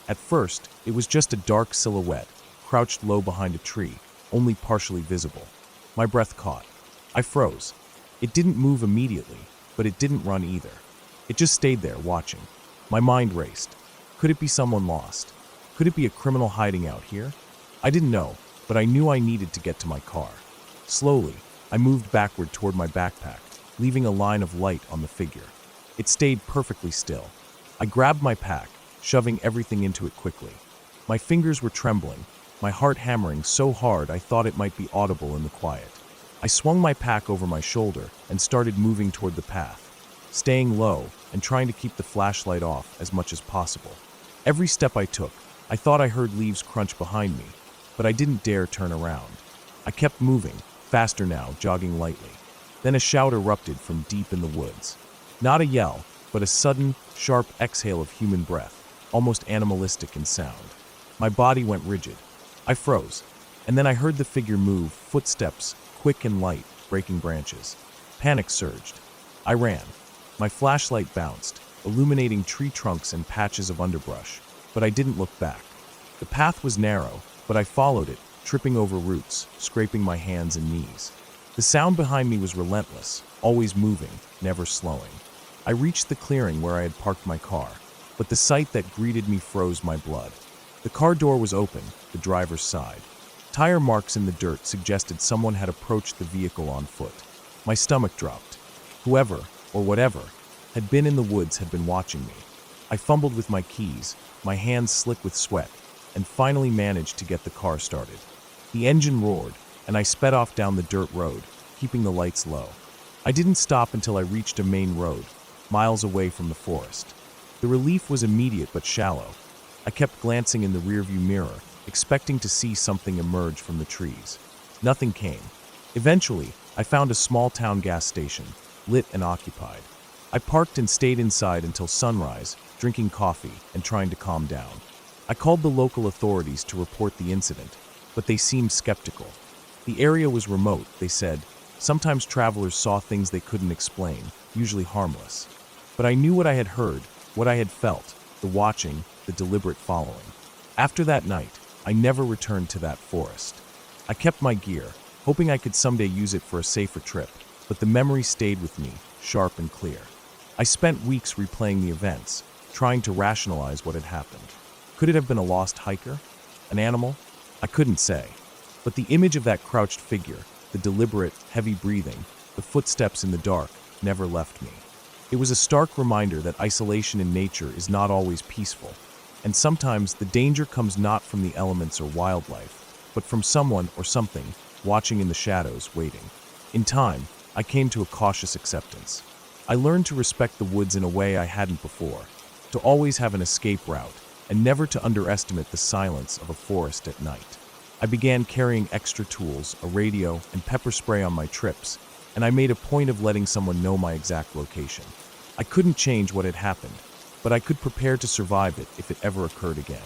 At first, it was just a dark silhouette, crouched low behind a tree, only partially visible. My breath caught. I froze. It didn't move immediately, but it didn't run either. It just stayed there, watching. My mind raced. Could it be someone lost? Could it be a criminal hiding out here? I didn't know, but I knew I needed to get to my car. Slowly, I moved backward toward my backpack, leaving a line of light on the figure. It stayed perfectly still. I grabbed my pack, shoving everything into it quickly. My fingers were trembling, my heart hammering so hard I thought it might be audible in the quiet. I swung my pack over my shoulder and started moving toward the path, staying low and trying to keep the flashlight off as much as possible. Every step I took, I thought I heard leaves crunch behind me, but I didn't dare turn around. I kept moving, faster now, jogging lightly. Then a shout erupted from deep in the woods. Not a yell, but a sudden, sharp exhale of human breath, almost animalistic in sound. My body went rigid. I froze, and then I heard the figure move, footsteps, quick and light, breaking branches. Panic surged. I ran. My flashlight bounced, illuminating tree trunks and patches of underbrush, but I didn't look back. The path was narrow, but I followed it, tripping over roots, scraping my hands and knees. The sound behind me was relentless, always moving, never slowing. I reached the clearing where I had parked my car, but the sight that greeted me froze my blood. The car door was open, the driver's side. Tire marks in the dirt suggested someone had approached the vehicle on foot. My stomach dropped. Whoever, or whatever, had been in the woods had been watching me. I fumbled with my keys, my hands slick with sweat, and finally managed to get the car started. The engine roared, and I sped off down the dirt road, keeping the lights low. I didn't stop until I reached a main road, miles away from the forest. The relief was immediate but shallow. I kept glancing in the rearview mirror, expecting to see something emerge from the trees. Nothing came. Eventually, I found a small-town gas station, lit and occupied. I parked and stayed inside until sunrise, drinking coffee and trying to calm down. I called the local authorities to report the incident, but they seemed skeptical. The area was remote, they said. Sometimes travelers saw things they couldn't explain, usually harmless. But I knew what I had heard, what I had felt, the watching, the deliberate following. After that night, I never returned to that forest. I kept my gear, hoping I could someday use it for a safer trip, but the memory stayed with me, sharp and clear. I spent weeks replaying the events, trying to rationalize what had happened. Could it have been a lost hiker? An animal? I couldn't say. But the image of that crouched figure, the deliberate, heavy breathing, the footsteps in the dark, never left me. It was a stark reminder that isolation in nature is not always peaceful, and sometimes the danger comes not from the elements or wildlife, but from someone or something watching in the shadows, waiting. In time, I came to a cautious acceptance. I learned to respect the woods in a way I hadn't before, to always have an escape route, and never to underestimate the silence of a forest at night. I began carrying extra tools, a radio, and pepper spray on my trips, and I made a point of letting someone know my exact location. I couldn't change what had happened, but I could prepare to survive it if it ever occurred again.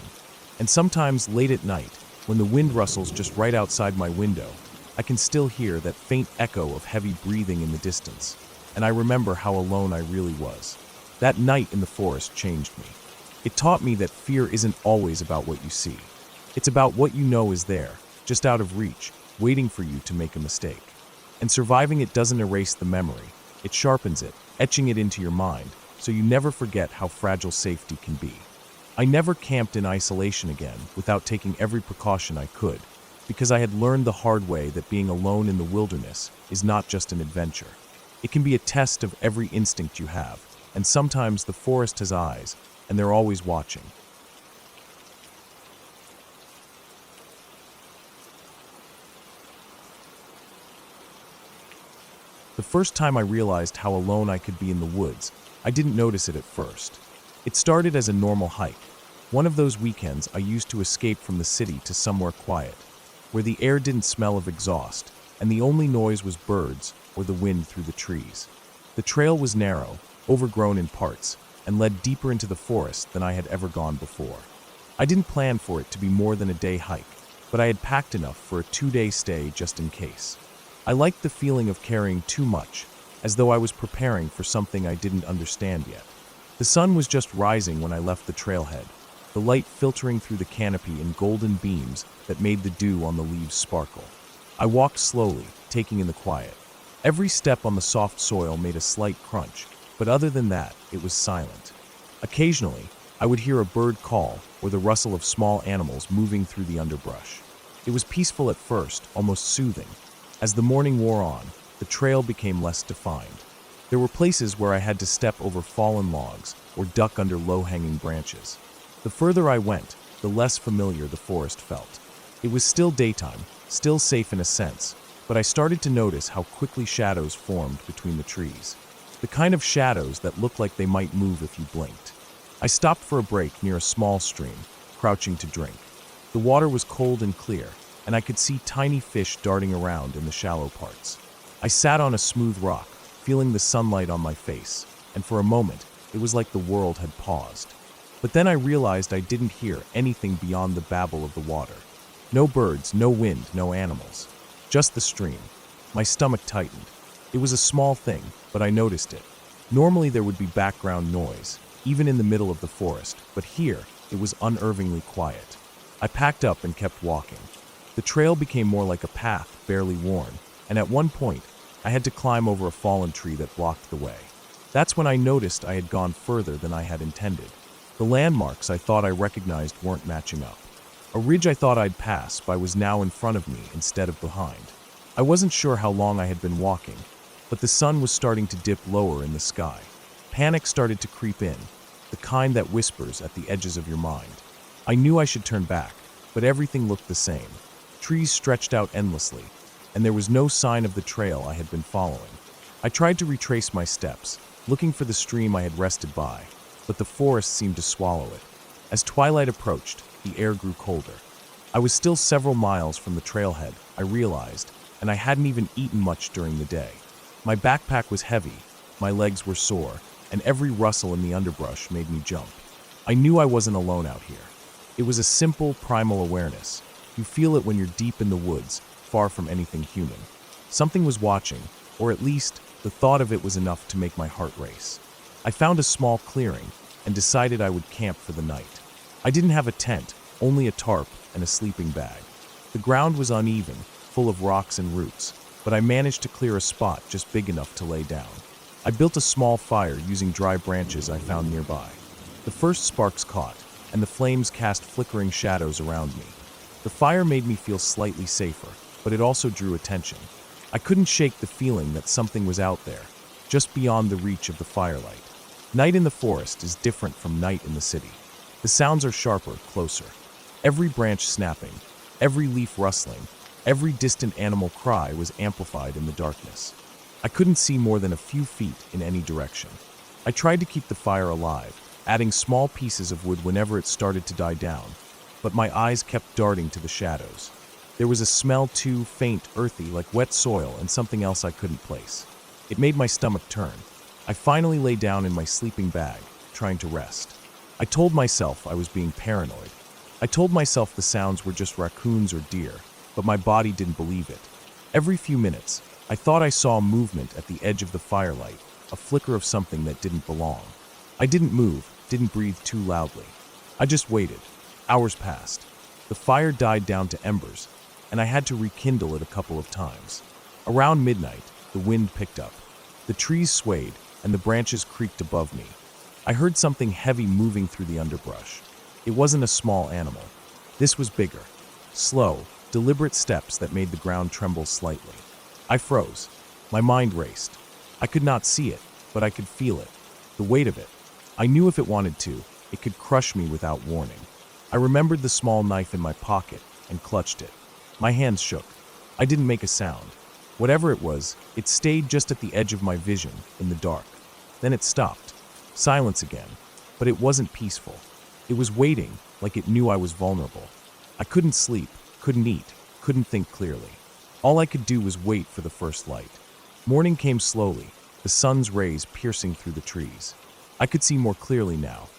And sometimes late at night, when the wind rustles just right outside my window, I can still hear that faint echo of heavy breathing in the distance, and I remember how alone I really was. That night in the forest changed me. It taught me that fear isn't always about what you see. It's about what you know is there, just out of reach, waiting for you to make a mistake. And surviving it doesn't erase the memory, it sharpens it, etching it into your mind, so you never forget how fragile safety can be. I never camped in isolation again without taking every precaution I could, because I had learned the hard way that being alone in the wilderness is not just an adventure. It can be a test of every instinct you have, and sometimes the forest has eyes, and they're always watching. The first time I realized how alone I could be in the woods, I didn't notice it at first. It started as a normal hike, one of those weekends I used to escape from the city to somewhere quiet, where the air didn't smell of exhaust, and the only noise was birds or the wind through the trees. The trail was narrow, overgrown in parts, and led deeper into the forest than I had ever gone before. I didn't plan for it to be more than a day hike, but I had packed enough for a 2-day stay just in case. I liked the feeling of carrying too much, as though I was preparing for something I didn't understand yet. The sun was just rising when I left the trailhead, the light filtering through the canopy in golden beams that made the dew on the leaves sparkle. I walked slowly, taking in the quiet. Every step on the soft soil made a slight crunch, but other than that, it was silent. Occasionally, I would hear a bird call or the rustle of small animals moving through the underbrush. It was peaceful at first, almost soothing. As the morning wore on, the trail became less defined. There were places where I had to step over fallen logs or duck under low-hanging branches. The further I went, the less familiar the forest felt. It was still daytime, still safe in a sense, but I started to notice how quickly shadows formed between the trees. The kind of shadows that looked like they might move if you blinked. I stopped for a break near a small stream, crouching to drink. The water was cold and clear, and I could see tiny fish darting around in the shallow parts. I sat on a smooth rock, feeling the sunlight on my face, and for a moment, it was like the world had paused. But then I realized I didn't hear anything beyond the babble of the water. No birds, no wind, no animals. Just the stream. My stomach tightened. It was a small thing, but I noticed it. Normally there would be background noise, even in the middle of the forest, but here, it was unnervingly quiet. I packed up and kept walking. The trail became more like a path, barely worn, and at one point, I had to climb over a fallen tree that blocked the way. That's when I noticed I had gone further than I had intended. The landmarks I thought I recognized weren't matching up. A ridge I thought I'd pass by was now in front of me instead of behind. I wasn't sure how long I had been walking, but the sun was starting to dip lower in the sky. Panic started to creep in, the kind that whispers at the edges of your mind. I knew I should turn back, but everything looked the same. Trees stretched out endlessly, and there was no sign of the trail I had been following. I tried to retrace my steps, looking for the stream I had rested by, but the forest seemed to swallow it. As twilight approached, the air grew colder. I was still several miles from the trailhead, I realized, and I hadn't even eaten much during the day. My backpack was heavy, my legs were sore, and every rustle in the underbrush made me jump. I knew I wasn't alone out here. It was a simple, primal awareness. You feel it when you're deep in the woods, far from anything human. Something was watching, or at least, the thought of it was enough to make my heart race. I found a small clearing, and decided I would camp for the night. I didn't have a tent, only a tarp and a sleeping bag. The ground was uneven, full of rocks and roots, but I managed to clear a spot just big enough to lay down. I built a small fire using dry branches I found nearby. The first sparks caught, and the flames cast flickering shadows around me. The fire made me feel slightly safer, but it also drew attention. I couldn't shake the feeling that something was out there, just beyond the reach of the firelight. Night in the forest is different from night in the city. The sounds are sharper, closer. Every branch snapping, every leaf rustling, every distant animal cry was amplified in the darkness. I couldn't see more than a few feet in any direction. I tried to keep the fire alive, adding small pieces of wood whenever it started to die down, but my eyes kept darting to the shadows. There was a smell too faint, earthy, like wet soil and something else I couldn't place. It made my stomach turn. I finally lay down in my sleeping bag, trying to rest. I told myself I was being paranoid. I told myself the sounds were just raccoons or deer, but my body didn't believe it. Every few minutes, I thought I saw movement at the edge of the firelight, a flicker of something that didn't belong. I didn't move, didn't breathe too loudly. I just waited. Hours passed. The fire died down to embers, and I had to rekindle it a couple of times. Around midnight, the wind picked up. The trees swayed, and the branches creaked above me. I heard something heavy moving through the underbrush. It wasn't a small animal. This was bigger. Slow, deliberate steps that made the ground tremble slightly. I froze. My mind raced. I could not see it, but I could feel it. The weight of it. I knew if it wanted to, it could crush me without warning. I remembered the small knife in my pocket and clutched it. My hands shook. I didn't make a sound. Whatever it was, it stayed just at the edge of my vision, in the dark. Then it stopped. Silence again. But it wasn't peaceful. It was waiting, like it knew I was vulnerable. I couldn't sleep, couldn't eat, couldn't think clearly. All I could do was wait for the first light. Morning came slowly, the sun's rays piercing through the trees. I could see more clearly now.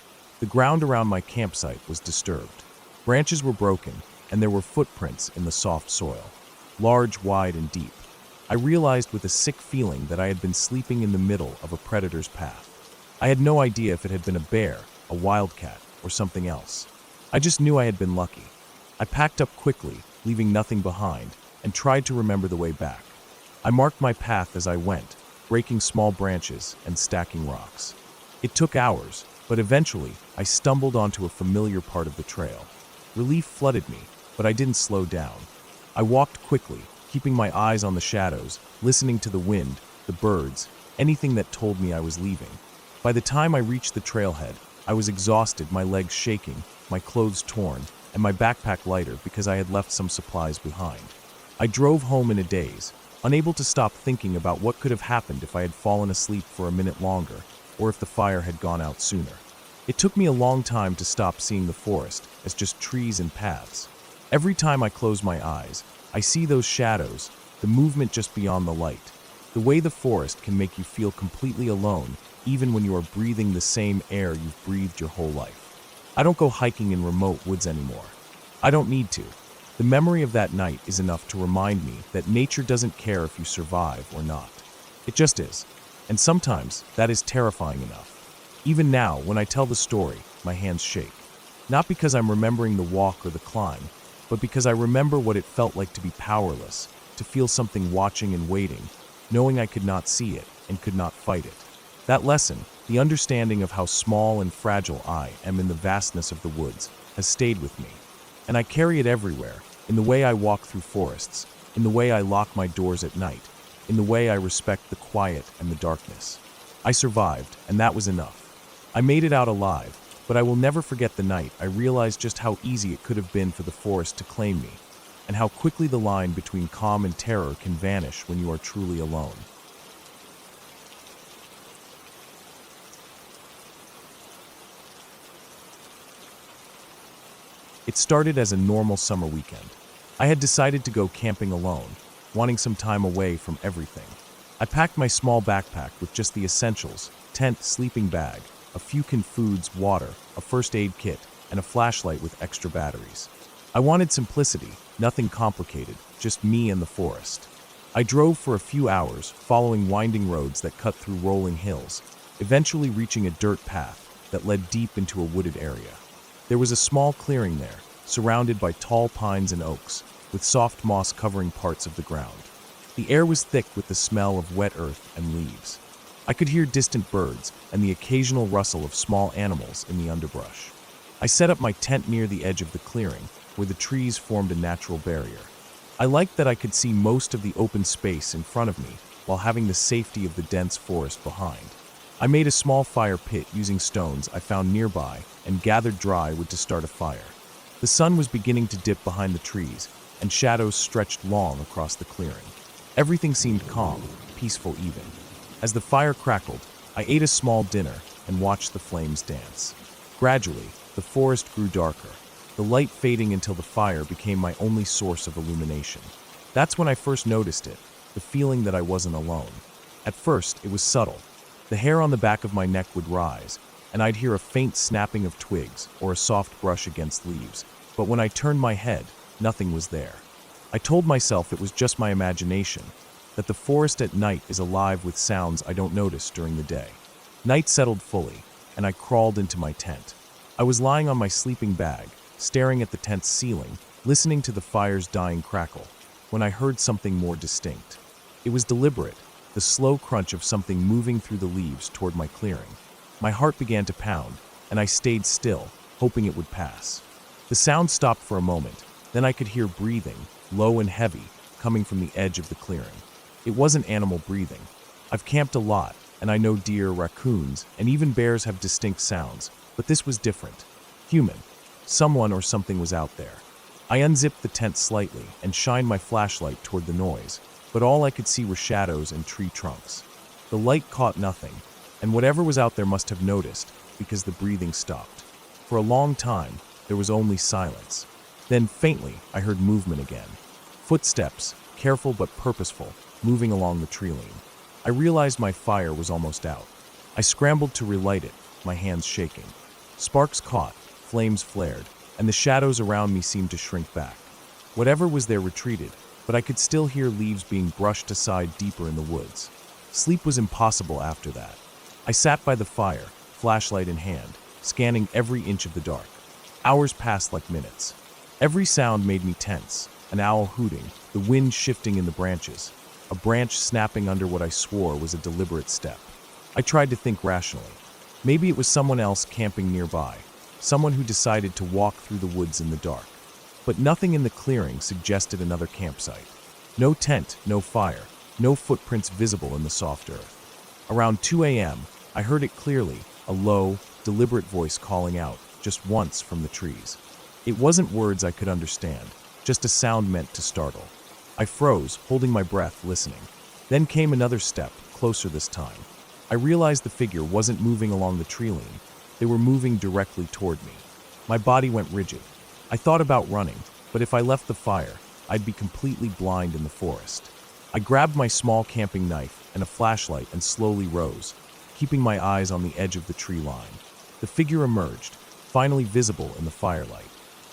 The ground around my campsite was disturbed. Branches were broken, and there were footprints in the soft soil. Large, wide, and deep. I realized with a sick feeling that I had been sleeping in the middle of a predator's path. I had no idea if it had been a bear, a wildcat, or something else. I just knew I had been lucky. I packed up quickly, leaving nothing behind, and tried to remember the way back. I marked my path as I went, breaking small branches and stacking rocks. It took hours, but eventually I stumbled onto a familiar part of the trail. Relief flooded me, but I didn't slow down. I walked quickly, keeping my eyes on the shadows, listening to the wind, the birds, anything that told me I was leaving. By the time I reached the trailhead, I was exhausted, my legs shaking, my clothes torn, and my backpack lighter because I had left some supplies behind. I drove home in a daze, unable to stop thinking about what could have happened if I had fallen asleep for a minute longer, or if the fire had gone out sooner. It took me a long time to stop seeing the forest as just trees and paths. Every time I close my eyes, I see those shadows, the movement just beyond the light. The way the forest can make you feel completely alone, even when you are breathing the same air you've breathed your whole life. I don't go hiking in remote woods anymore. I don't need to. The memory of that night is enough to remind me that nature doesn't care if you survive or not. It just is. And sometimes that is terrifying enough. Even now, when I tell the story, my hands shake. Not because I'm remembering the walk or the climb, but because I remember what it felt like to be powerless, to feel something watching and waiting, knowing I could not see it and could not fight it. That lesson, the understanding of how small and fragile I am in the vastness of the woods, has stayed with me. And I carry it everywhere, in the way I walk through forests, in the way I lock my doors at night, in the way I respect the quiet and the darkness. I survived, and that was enough. I made it out alive, but I will never forget the night I realized just how easy it could have been for the forest to claim me, and how quickly the line between calm and terror can vanish when you are truly alone. It started as a normal summer weekend. I had decided to go camping alone, wanting some time away from everything. I packed my small backpack with just the essentials: tent, sleeping bag, a few canned foods, water, a first aid kit, and a flashlight with extra batteries. I wanted simplicity, nothing complicated, just me and the forest. I drove for a few hours, following winding roads that cut through rolling hills, eventually reaching a dirt path that led deep into a wooded area. There was a small clearing there, surrounded by tall pines and oaks, with soft moss covering parts of the ground. The air was thick with the smell of wet earth and leaves. I could hear distant birds and the occasional rustle of small animals in the underbrush. I set up my tent near the edge of the clearing, where the trees formed a natural barrier. I liked that I could see most of the open space in front of me, while having the safety of the dense forest behind. I made a small fire pit using stones I found nearby and gathered dry wood to start a fire. The sun was beginning to dip behind the trees, and shadows stretched long across the clearing. Everything seemed calm, peaceful even. As the fire crackled, I ate a small dinner and watched the flames dance. Gradually, the forest grew darker, the light fading until the fire became my only source of illumination. That's when I first noticed it, the feeling that I wasn't alone. At first, it was subtle. The hair on the back of my neck would rise, and I'd hear a faint snapping of twigs or a soft brush against leaves. But when I turned my head, nothing was there. I told myself it was just my imagination, that the forest at night is alive with sounds I don't notice during the day. Night settled fully, and I crawled into my tent. I was lying on my sleeping bag, staring at the tent's ceiling, listening to the fire's dying crackle, when I heard something more distinct. It was deliberate, the slow crunch of something moving through the leaves toward my clearing. My heart began to pound, and I stayed still, hoping it would pass. The sound stopped for a moment, then I could hear breathing, low and heavy, coming from the edge of the clearing. It wasn't animal breathing. I've camped a lot, and I know deer, raccoons, and even bears have distinct sounds, but this was different. Human. Someone or something was out there. I unzipped the tent slightly and shined my flashlight toward the noise, but all I could see were shadows and tree trunks. The light caught nothing, and whatever was out there must have noticed, because the breathing stopped. For a long time, there was only silence. Then, faintly, I heard movement again. Footsteps, careful but purposeful, moving along the tree line. I realized my fire was almost out. I scrambled to relight it, my hands shaking. Sparks caught, flames flared, and the shadows around me seemed to shrink back. Whatever was there retreated, but I could still hear leaves being brushed aside deeper in the woods. Sleep was impossible after that. I sat by the fire, flashlight in hand, scanning every inch of the dark. Hours passed like minutes. Every sound made me tense, an owl hooting, the wind shifting in the branches, a branch snapping under what I swore was a deliberate step. I tried to think rationally. Maybe it was someone else camping nearby, someone who decided to walk through the woods in the dark. But nothing in the clearing suggested another campsite. No tent, no fire, no footprints visible in the soft earth. Around 2 a.m., I heard it clearly, a low, deliberate voice calling out, just once from the trees. It wasn't words I could understand, just a sound meant to startle. I froze, holding my breath, listening. Then came another step, closer this time. I realized the figure wasn't moving along the tree line. They were moving directly toward me. My body went rigid. I thought about running, but if I left the fire, I'd be completely blind in the forest. I grabbed my small camping knife and a flashlight and slowly rose, keeping my eyes on the edge of the tree line. The figure emerged, finally visible in the firelight.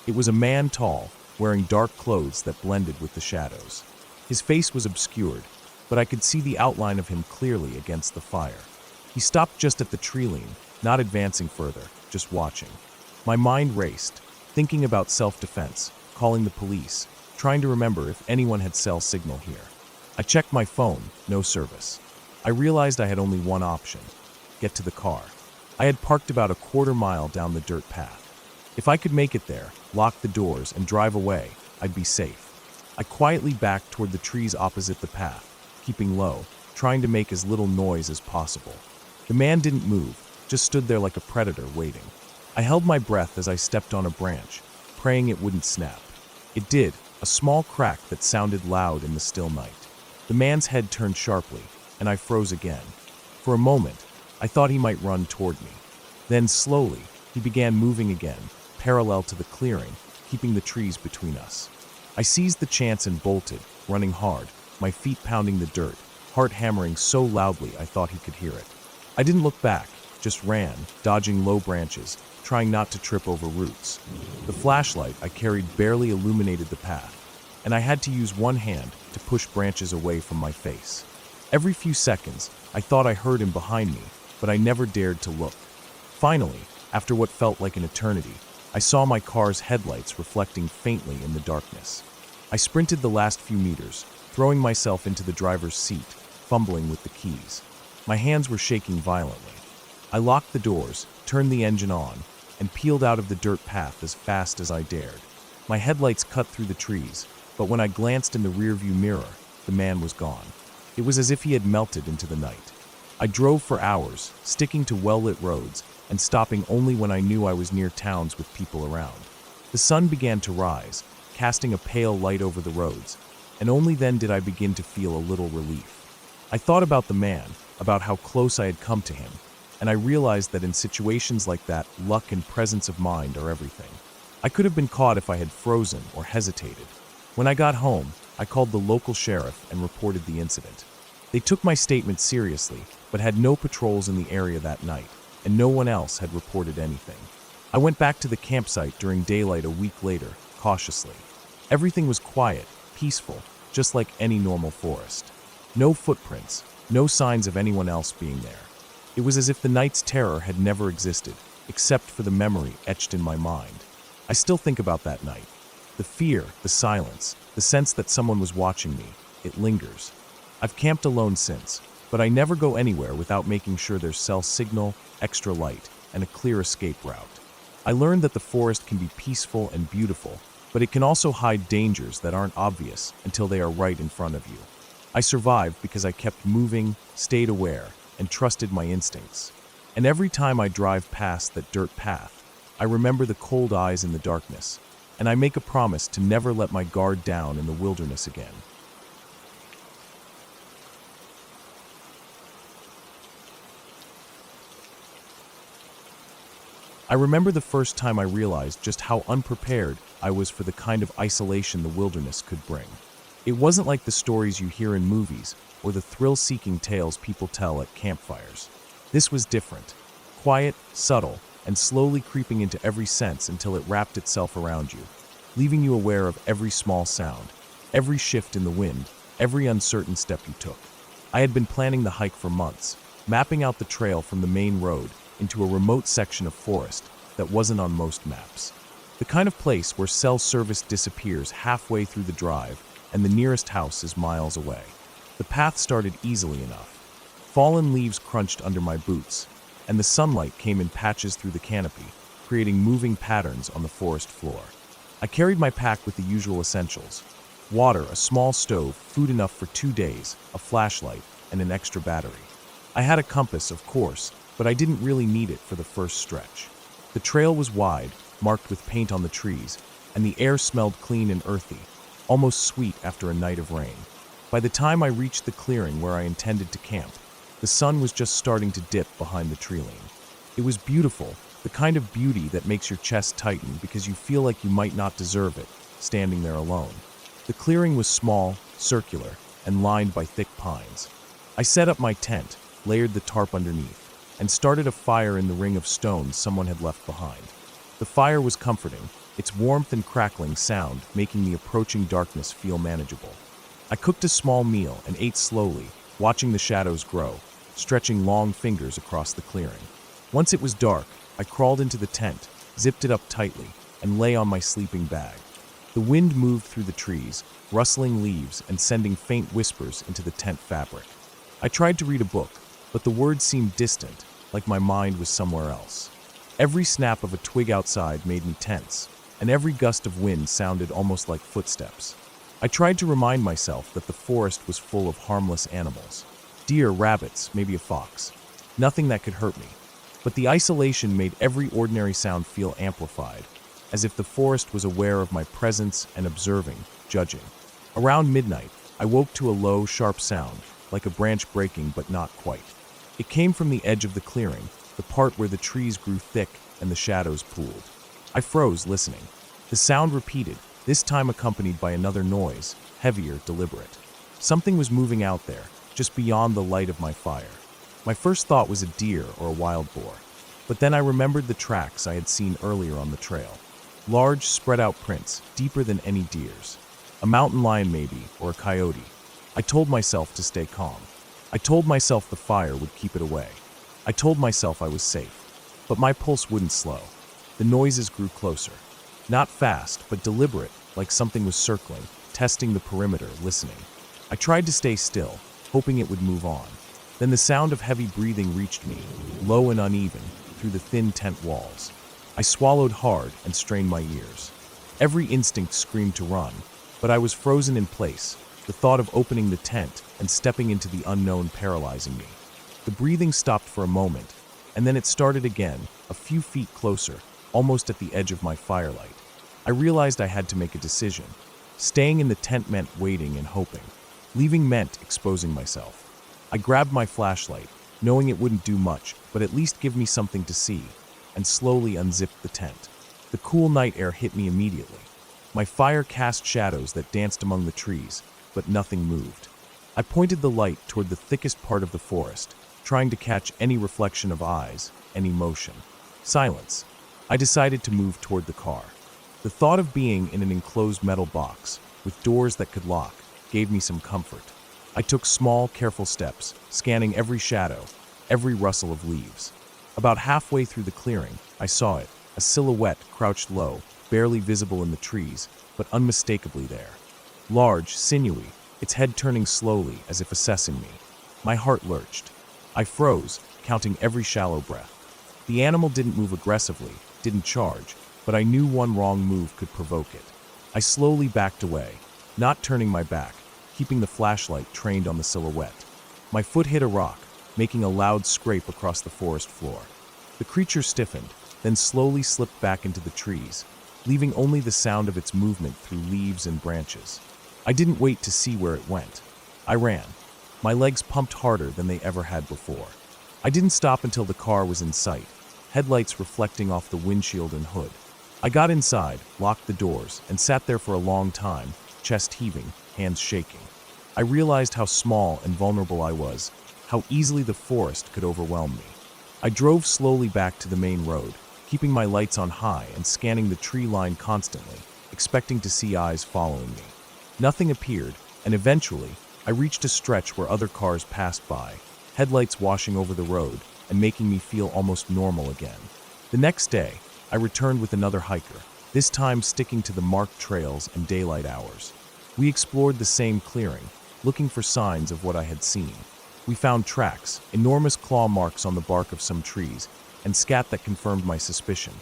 It was a man tall, wearing dark clothes that blended with the shadows. His face was obscured, but I could see the outline of him clearly against the fire. He stopped just at the tree line, not advancing further, just watching. My mind raced, thinking about self-defense, calling the police, trying to remember if anyone had cell signal here. I checked my phone, no service. I realized I had only one option: get to the car. I had parked about a quarter-mile down the dirt path. If I could make it there, lock the doors, and drive away, I'd be safe. I quietly backed toward the trees opposite the path, keeping low, trying to make as little noise as possible. The man didn't move, just stood there like a predator waiting. I held my breath as I stepped on a branch, praying it wouldn't snap. It did, a small crack that sounded loud in the still night. The man's head turned sharply, and I froze again. For a moment, I thought he might run toward me. Then slowly, he began moving again, parallel to the clearing, keeping the trees between us. I seized the chance and bolted, running hard, my feet pounding the dirt, heart hammering so loudly I thought he could hear it. I didn't look back, just ran, dodging low branches, trying not to trip over roots. The flashlight I carried barely illuminated the path, and I had to use one hand to push branches away from my face. Every few seconds, I thought I heard him behind me, but I never dared to look. Finally, after what felt like an eternity, I saw my car's headlights reflecting faintly in the darkness. I sprinted the last few meters, throwing myself into the driver's seat, fumbling with the keys. My hands were shaking violently. I locked the doors, turned the engine on, and peeled out of the dirt path as fast as I dared. My headlights cut through the trees, but when I glanced in the rearview mirror, the man was gone. It was as if he had melted into the night. I drove for hours, sticking to well-lit roads, and stopping only when I knew I was near towns with people around. The sun began to rise, casting a pale light over the roads, and only then did I begin to feel a little relief. I thought about the man, about how close I had come to him, and I realized that in situations like that, luck and presence of mind are everything. I could have been caught if I had frozen or hesitated. When I got home, I called the local sheriff and reported the incident. They took my statement seriously, but had no patrols in the area that night, and no one else had reported anything. I went back to the campsite during daylight a week later, cautiously. Everything was quiet, peaceful, just like any normal forest. No footprints, no signs of anyone else being there. It was as if the night's terror had never existed, except for the memory etched in my mind. I still think about that night. The fear, the silence, the sense that someone was watching me, it lingers. I've camped alone since, but I never go anywhere without making sure there's cell signal, extra light, and a clear escape route. I learned that the forest can be peaceful and beautiful, but it can also hide dangers that aren't obvious until they are right in front of you. I survived because I kept moving, stayed aware, and trusted my instincts. And every time I drive past that dirt path, I remember the cold eyes in the darkness, and I make a promise to never let my guard down in the wilderness again. I remember the first time I realized just how unprepared I was for the kind of isolation the wilderness could bring. It wasn't like the stories you hear in movies or the thrill-seeking tales people tell at campfires. This was different, quiet, subtle, and slowly creeping into every sense until it wrapped itself around you, leaving you aware of every small sound, every shift in the wind, every uncertain step you took. I had been planning the hike for months, mapping out the trail from the main road into a remote section of forest that wasn't on most maps. The kind of place where cell service disappears halfway through the drive and the nearest house is miles away. The path started easily enough. Fallen leaves crunched under my boots, and the sunlight came in patches through the canopy, creating moving patterns on the forest floor. I carried my pack with the usual essentials: water, a small stove, food enough for 2 days, a flashlight, and an extra battery. I had a compass, of course, but I didn't really need it for the first stretch. The trail was wide, marked with paint on the trees, and the air smelled clean and earthy, almost sweet after a night of rain. By the time I reached the clearing where I intended to camp, the sun was just starting to dip behind the tree-line. It was beautiful, the kind of beauty that makes your chest tighten because you feel like you might not deserve it, standing there alone. The clearing was small, circular, and lined by thick pines. I set up my tent, layered the tarp underneath, and started a fire in the ring of stones someone had left behind. The fire was comforting, its warmth and crackling sound making the approaching darkness feel manageable. I cooked a small meal and ate slowly, watching the shadows grow, stretching long fingers across the clearing. Once it was dark, I crawled into the tent, zipped it up tightly, and lay on my sleeping bag. The wind moved through the trees, rustling leaves and sending faint whispers into the tent fabric. I tried to read a book, but the words seemed distant, like my mind was somewhere else. Every snap of a twig outside made me tense, and every gust of wind sounded almost like footsteps. I tried to remind myself that the forest was full of harmless animals. Deer, rabbits, maybe a fox. Nothing that could hurt me. But the isolation made every ordinary sound feel amplified, as if the forest was aware of my presence and observing, judging. Around midnight, I woke to a low, sharp sound, like a branch breaking but not quite. It came from the edge of the clearing, the part where the trees grew thick and the shadows pooled. I froze, listening. The sound repeated, this time accompanied by another noise, heavier, deliberate. Something was moving out there, just beyond the light of my fire. My first thought was a deer or a wild boar, but then I remembered the tracks I had seen earlier on the trail. Large, spread-out prints, deeper than any deer's. A mountain lion maybe, or a coyote. I told myself to stay calm. I told myself the fire would keep it away. I told myself I was safe. But my pulse wouldn't slow. The noises grew closer. Not fast, but deliberate, like something was circling, testing the perimeter, listening. I tried to stay still, hoping it would move on. Then the sound of heavy breathing reached me, low and uneven, through the thin tent walls. I swallowed hard and strained my ears. Every instinct screamed to run, but I was frozen in place, the thought of opening the tent and stepping into the unknown paralyzing me. The breathing stopped for a moment, and then it started again, a few feet closer, almost at the edge of my firelight. I realized I had to make a decision. Staying in the tent meant waiting and hoping. Leaving meant exposing myself. I grabbed my flashlight, knowing it wouldn't do much, but at least give me something to see, and slowly unzipped the tent. The cool night air hit me immediately. My fire cast shadows that danced among the trees, but nothing moved. I pointed the light toward the thickest part of the forest, trying to catch any reflection of eyes, any motion. Silence. I decided to move toward the car. The thought of being in an enclosed metal box, with doors that could lock, gave me some comfort. I took small, careful steps, scanning every shadow, every rustle of leaves. About halfway through the clearing, I saw it, a silhouette crouched low, barely visible in the trees, but unmistakably there. Large, sinewy, its head turning slowly as if assessing me. My heart lurched. I froze, counting every shallow breath. The animal didn't move aggressively, didn't charge, but I knew one wrong move could provoke it. I slowly backed away, not turning my back, keeping the flashlight trained on the silhouette. My foot hit a rock, making a loud scrape across the forest floor. The creature stiffened, then slowly slipped back into the trees, leaving only the sound of its movement through leaves and branches. I didn't wait to see where it went. I ran. My legs pumped harder than they ever had before. I didn't stop until the car was in sight, headlights reflecting off the windshield and hood. I got inside, locked the doors, and sat there for a long time, chest heaving, hands shaking. I realized how small and vulnerable I was, how easily the forest could overwhelm me. I drove slowly back to the main road, keeping my lights on high and scanning the tree line constantly, expecting to see eyes following me. Nothing appeared, and eventually, I reached a stretch where other cars passed by, headlights washing over the road and making me feel almost normal again. The next day, I returned with another hiker, this time sticking to the marked trails and daylight hours. We explored the same clearing, looking for signs of what I had seen. We found tracks, enormous claw marks on the bark of some trees, and scat that confirmed my suspicion.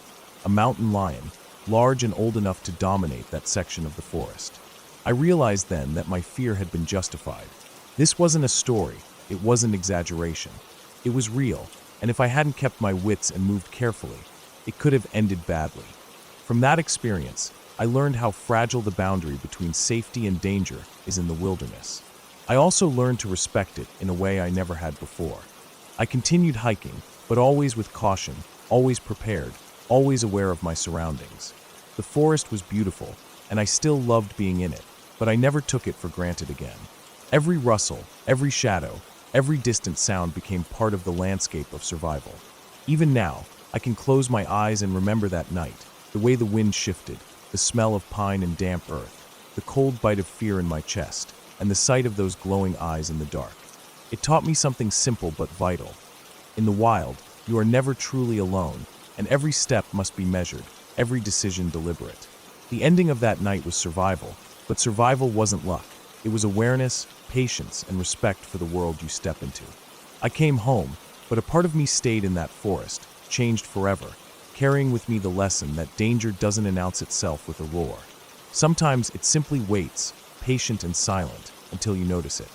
A mountain lion, large and old enough to dominate that section of the forest. I realized then that my fear had been justified. This wasn't a story, it wasn't exaggeration. It was real, and if I hadn't kept my wits and moved carefully, it could have ended badly. From that experience, I learned how fragile the boundary between safety and danger is in the wilderness. I also learned to respect it in a way I never had before. I continued hiking, but always with caution, always prepared, always aware of my surroundings. The forest was beautiful, and I still loved being in it, but I never took it for granted again. Every rustle, every shadow, every distant sound became part of the landscape of survival. Even now, I can close my eyes and remember that night, the way the wind shifted, the smell of pine and damp earth, the cold bite of fear in my chest, and the sight of those glowing eyes in the dark. It taught me something simple but vital. In the wild, you are never truly alone, and every step must be measured, every decision deliberate. The ending of that night was survival, but survival wasn't luck. It was awareness, patience, and respect for the world you step into. I came home, but a part of me stayed in that forest, changed forever, carrying with me the lesson that danger doesn't announce itself with a roar. Sometimes it simply waits, patient and silent, until you notice it.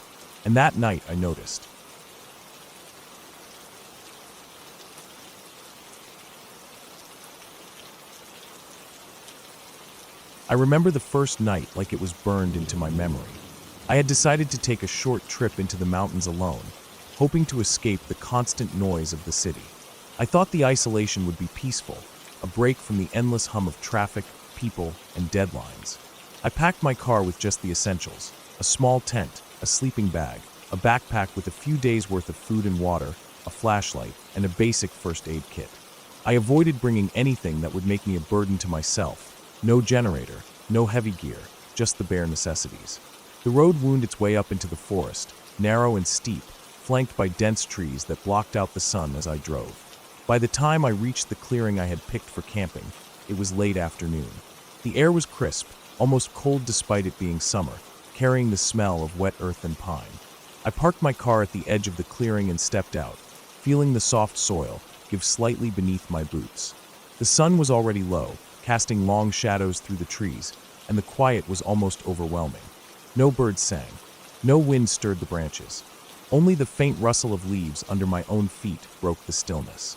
And that night I noticed. I remember the first night like it was burned into my memory. I had decided to take a short trip into the mountains alone, hoping to escape the constant noise of the city. I thought the isolation would be peaceful, a break from the endless hum of traffic, people, and deadlines. I packed my car with just the essentials: a small tent, a sleeping bag, a backpack with a few days' worth of food and water, a flashlight, and a basic first aid kit. I avoided bringing anything that would make me a burden to myself. No generator, no heavy gear, just the bare necessities. The road wound its way up into the forest, narrow and steep, flanked by dense trees that blocked out the sun as I drove. By the time I reached the clearing I had picked for camping, it was late afternoon. The air was crisp, almost cold despite it being summer, carrying the smell of wet earth and pine. I parked my car at the edge of the clearing and stepped out, feeling the soft soil give slightly beneath my boots. The sun was already low, casting long shadows through the trees, and the quiet was almost overwhelming. No birds sang. No wind stirred the branches. Only the faint rustle of leaves under my own feet broke the stillness.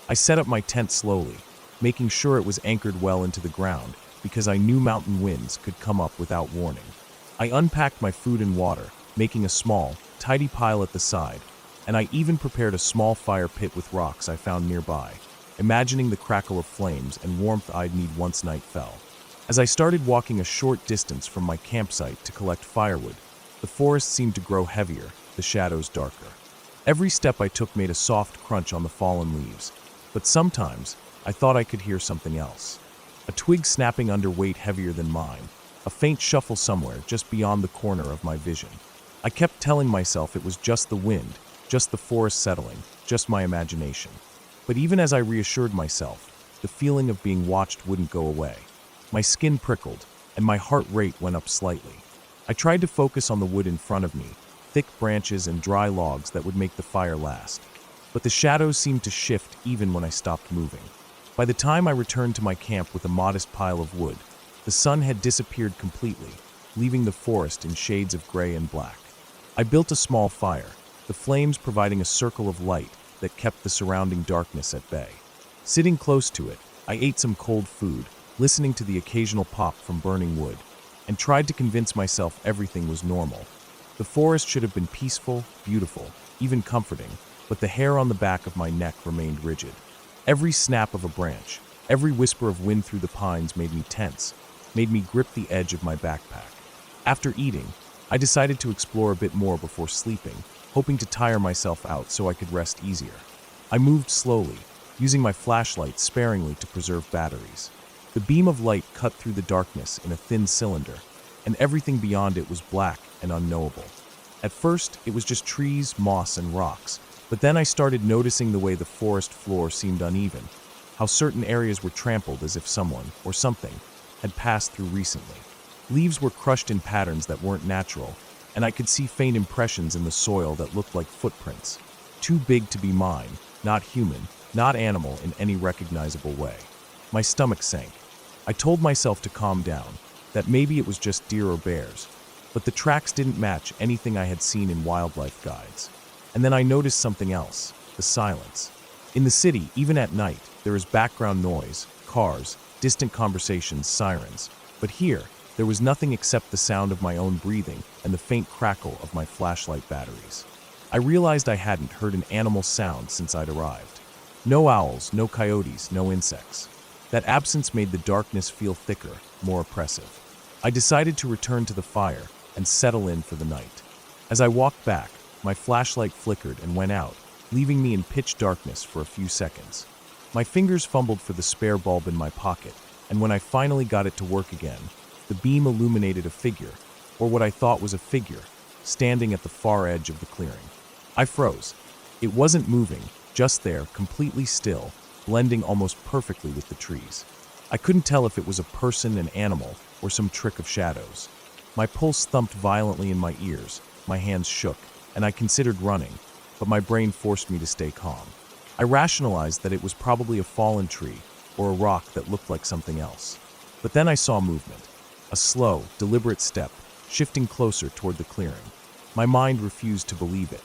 I set up my tent slowly, making sure it was anchored well into the ground, because I knew mountain winds could come up without warning. I unpacked my food and water, making a small, tidy pile at the side, and I even prepared a small fire pit with rocks I found nearby, imagining the crackle of flames and warmth I'd need once night fell. As I started walking a short distance from my campsite to collect firewood, the forest seemed to grow heavier, the shadows darker. Every step I took made a soft crunch on the fallen leaves, but sometimes I thought I could hear something else. A twig snapping under weight heavier than mine, a faint shuffle somewhere just beyond the corner of my vision. I kept telling myself it was just the wind, just the forest settling, just my imagination. But even as I reassured myself, the feeling of being watched wouldn't go away. My skin prickled, and my heart rate went up slightly. I tried to focus on the wood in front of me, thick branches and dry logs that would make the fire last. But the shadows seemed to shift even when I stopped moving. By the time I returned to my camp with a modest pile of wood, the sun had disappeared completely, leaving the forest in shades of gray and black. I built a small fire, the flames providing a circle of light that kept the surrounding darkness at bay. Sitting close to it, I ate some cold food, listening to the occasional pop from burning wood, and tried to convince myself everything was normal. The forest should have been peaceful, beautiful, even comforting, but the hair on the back of my neck remained rigid. Every snap of a branch, every whisper of wind through the pines made me tense, made me grip the edge of my backpack. After eating, I decided to explore a bit more before sleeping, hoping to tire myself out so I could rest easier. I moved slowly, using my flashlight sparingly to preserve batteries. The beam of light cut through the darkness in a thin cylinder, and everything beyond it was black and unknowable. At first, it was just trees, moss, and rocks, but then I started noticing the way the forest floor seemed uneven, how certain areas were trampled as if someone, or something, had passed through recently. Leaves were crushed in patterns that weren't natural, and I could see faint impressions in the soil that looked like footprints. Too big to be mine, not human, not animal in any recognizable way. My stomach sank. I told myself to calm down, that maybe it was just deer or bears, but the tracks didn't match anything I had seen in wildlife guides. And then I noticed something else, the silence. In the city, even at night, there is background noise, cars, distant conversations, sirens. But here, there was nothing except the sound of my own breathing and the faint crackle of my flashlight batteries. I realized I hadn't heard an animal sound since I'd arrived. No owls, no coyotes, no insects. That absence made the darkness feel thicker, more oppressive. I decided to return to the fire and settle in for the night. As I walked back, my flashlight flickered and went out, leaving me in pitch darkness for a few seconds. My fingers fumbled for the spare bulb in my pocket, and when I finally got it to work again, the beam illuminated a figure, or what I thought was a figure, standing at the far edge of the clearing. I froze. It wasn't moving, just there, completely still, blending almost perfectly with the trees. I couldn't tell if it was a person, an animal, or some trick of shadows. My pulse thumped violently in my ears, my hands shook, and I considered running, but my brain forced me to stay calm. I rationalized that it was probably a fallen tree, or a rock that looked like something else. But then I saw movement. A slow, deliberate step, shifting closer toward the clearing. My mind refused to believe it.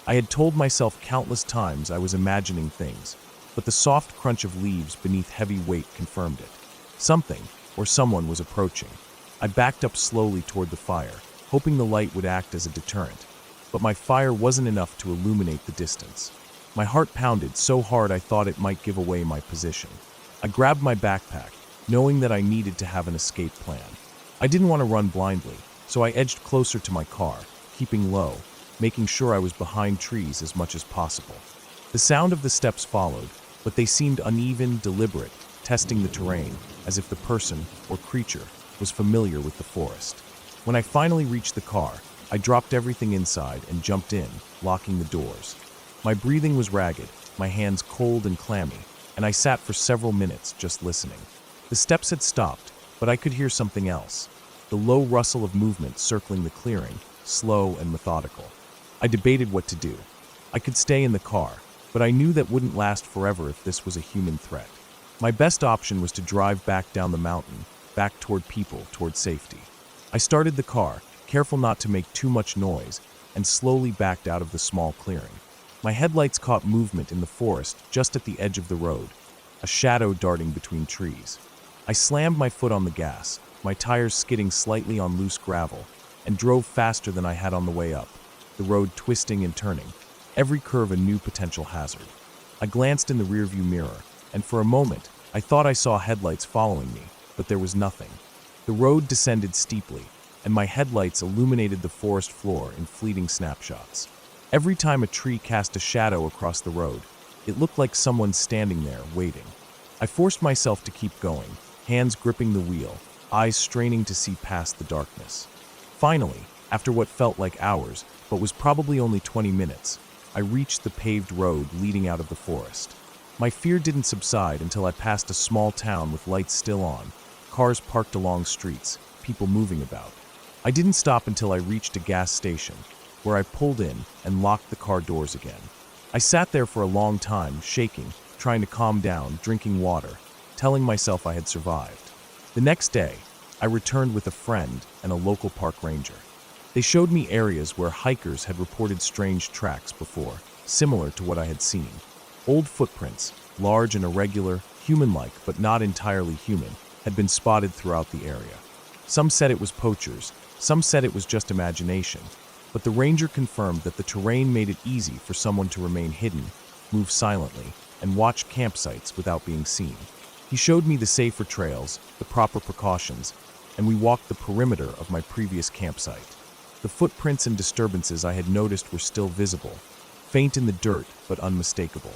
I had told myself countless times I was imagining things, but the soft crunch of leaves beneath heavy weight confirmed it. Something, or someone, was approaching. I backed up slowly toward the fire, hoping the light would act as a deterrent. But my fire wasn't enough to illuminate the distance. My heart pounded so hard I thought it might give away my position. I grabbed my backpack, knowing that I needed to have an escape plan. I didn't want to run blindly, so I edged closer to my car, keeping low, making sure I was behind trees as much as possible. The sound of the steps followed, but they seemed uneven, deliberate, testing the terrain, as if the person, or creature, was familiar with the forest. When I finally reached the car, I dropped everything inside and jumped in, locking the doors. My breathing was ragged, my hands cold and clammy, and I sat for several minutes just listening. The steps had stopped, but I could hear something else. The low rustle of movement circling the clearing, slow and methodical. I debated what to do. I could stay in the car, but I knew that wouldn't last forever if this was a human threat. My best option was to drive back down the mountain, back toward people, toward safety. I started the car, careful not to make too much noise, and slowly backed out of the small clearing. My headlights caught movement in the forest just at the edge of the road, a shadow darting between trees. I slammed my foot on the gas, my tires skidding slightly on loose gravel, and drove faster than I had on the way up, the road twisting and turning, every curve a new potential hazard. I glanced in the rearview mirror, and for a moment, I thought I saw headlights following me, but there was nothing. The road descended steeply, and my headlights illuminated the forest floor in fleeting snapshots. Every time a tree cast a shadow across the road, it looked like someone standing there, waiting. I forced myself to keep going, hands gripping the wheel, eyes straining to see past the darkness. Finally, after what felt like hours, but was probably only 20 minutes, I reached the paved road leading out of the forest. My fear didn't subside until I passed a small town with lights still on, cars parked along streets, people moving about. I didn't stop until I reached a gas station, where I pulled in and locked the car doors again. I sat there for a long time, shaking, trying to calm down, drinking water, telling myself I had survived. The next day, I returned with a friend and a local park ranger. They showed me areas where hikers had reported strange tracks before, similar to what I had seen. Old footprints, large and irregular, human-like but not entirely human, had been spotted throughout the area. Some said it was poachers, some said it was just imagination, but the ranger confirmed that the terrain made it easy for someone to remain hidden, move silently, and watch campsites without being seen. He showed me the safer trails, the proper precautions, and we walked the perimeter of my previous campsite. The footprints and disturbances I had noticed were still visible, faint in the dirt but unmistakable.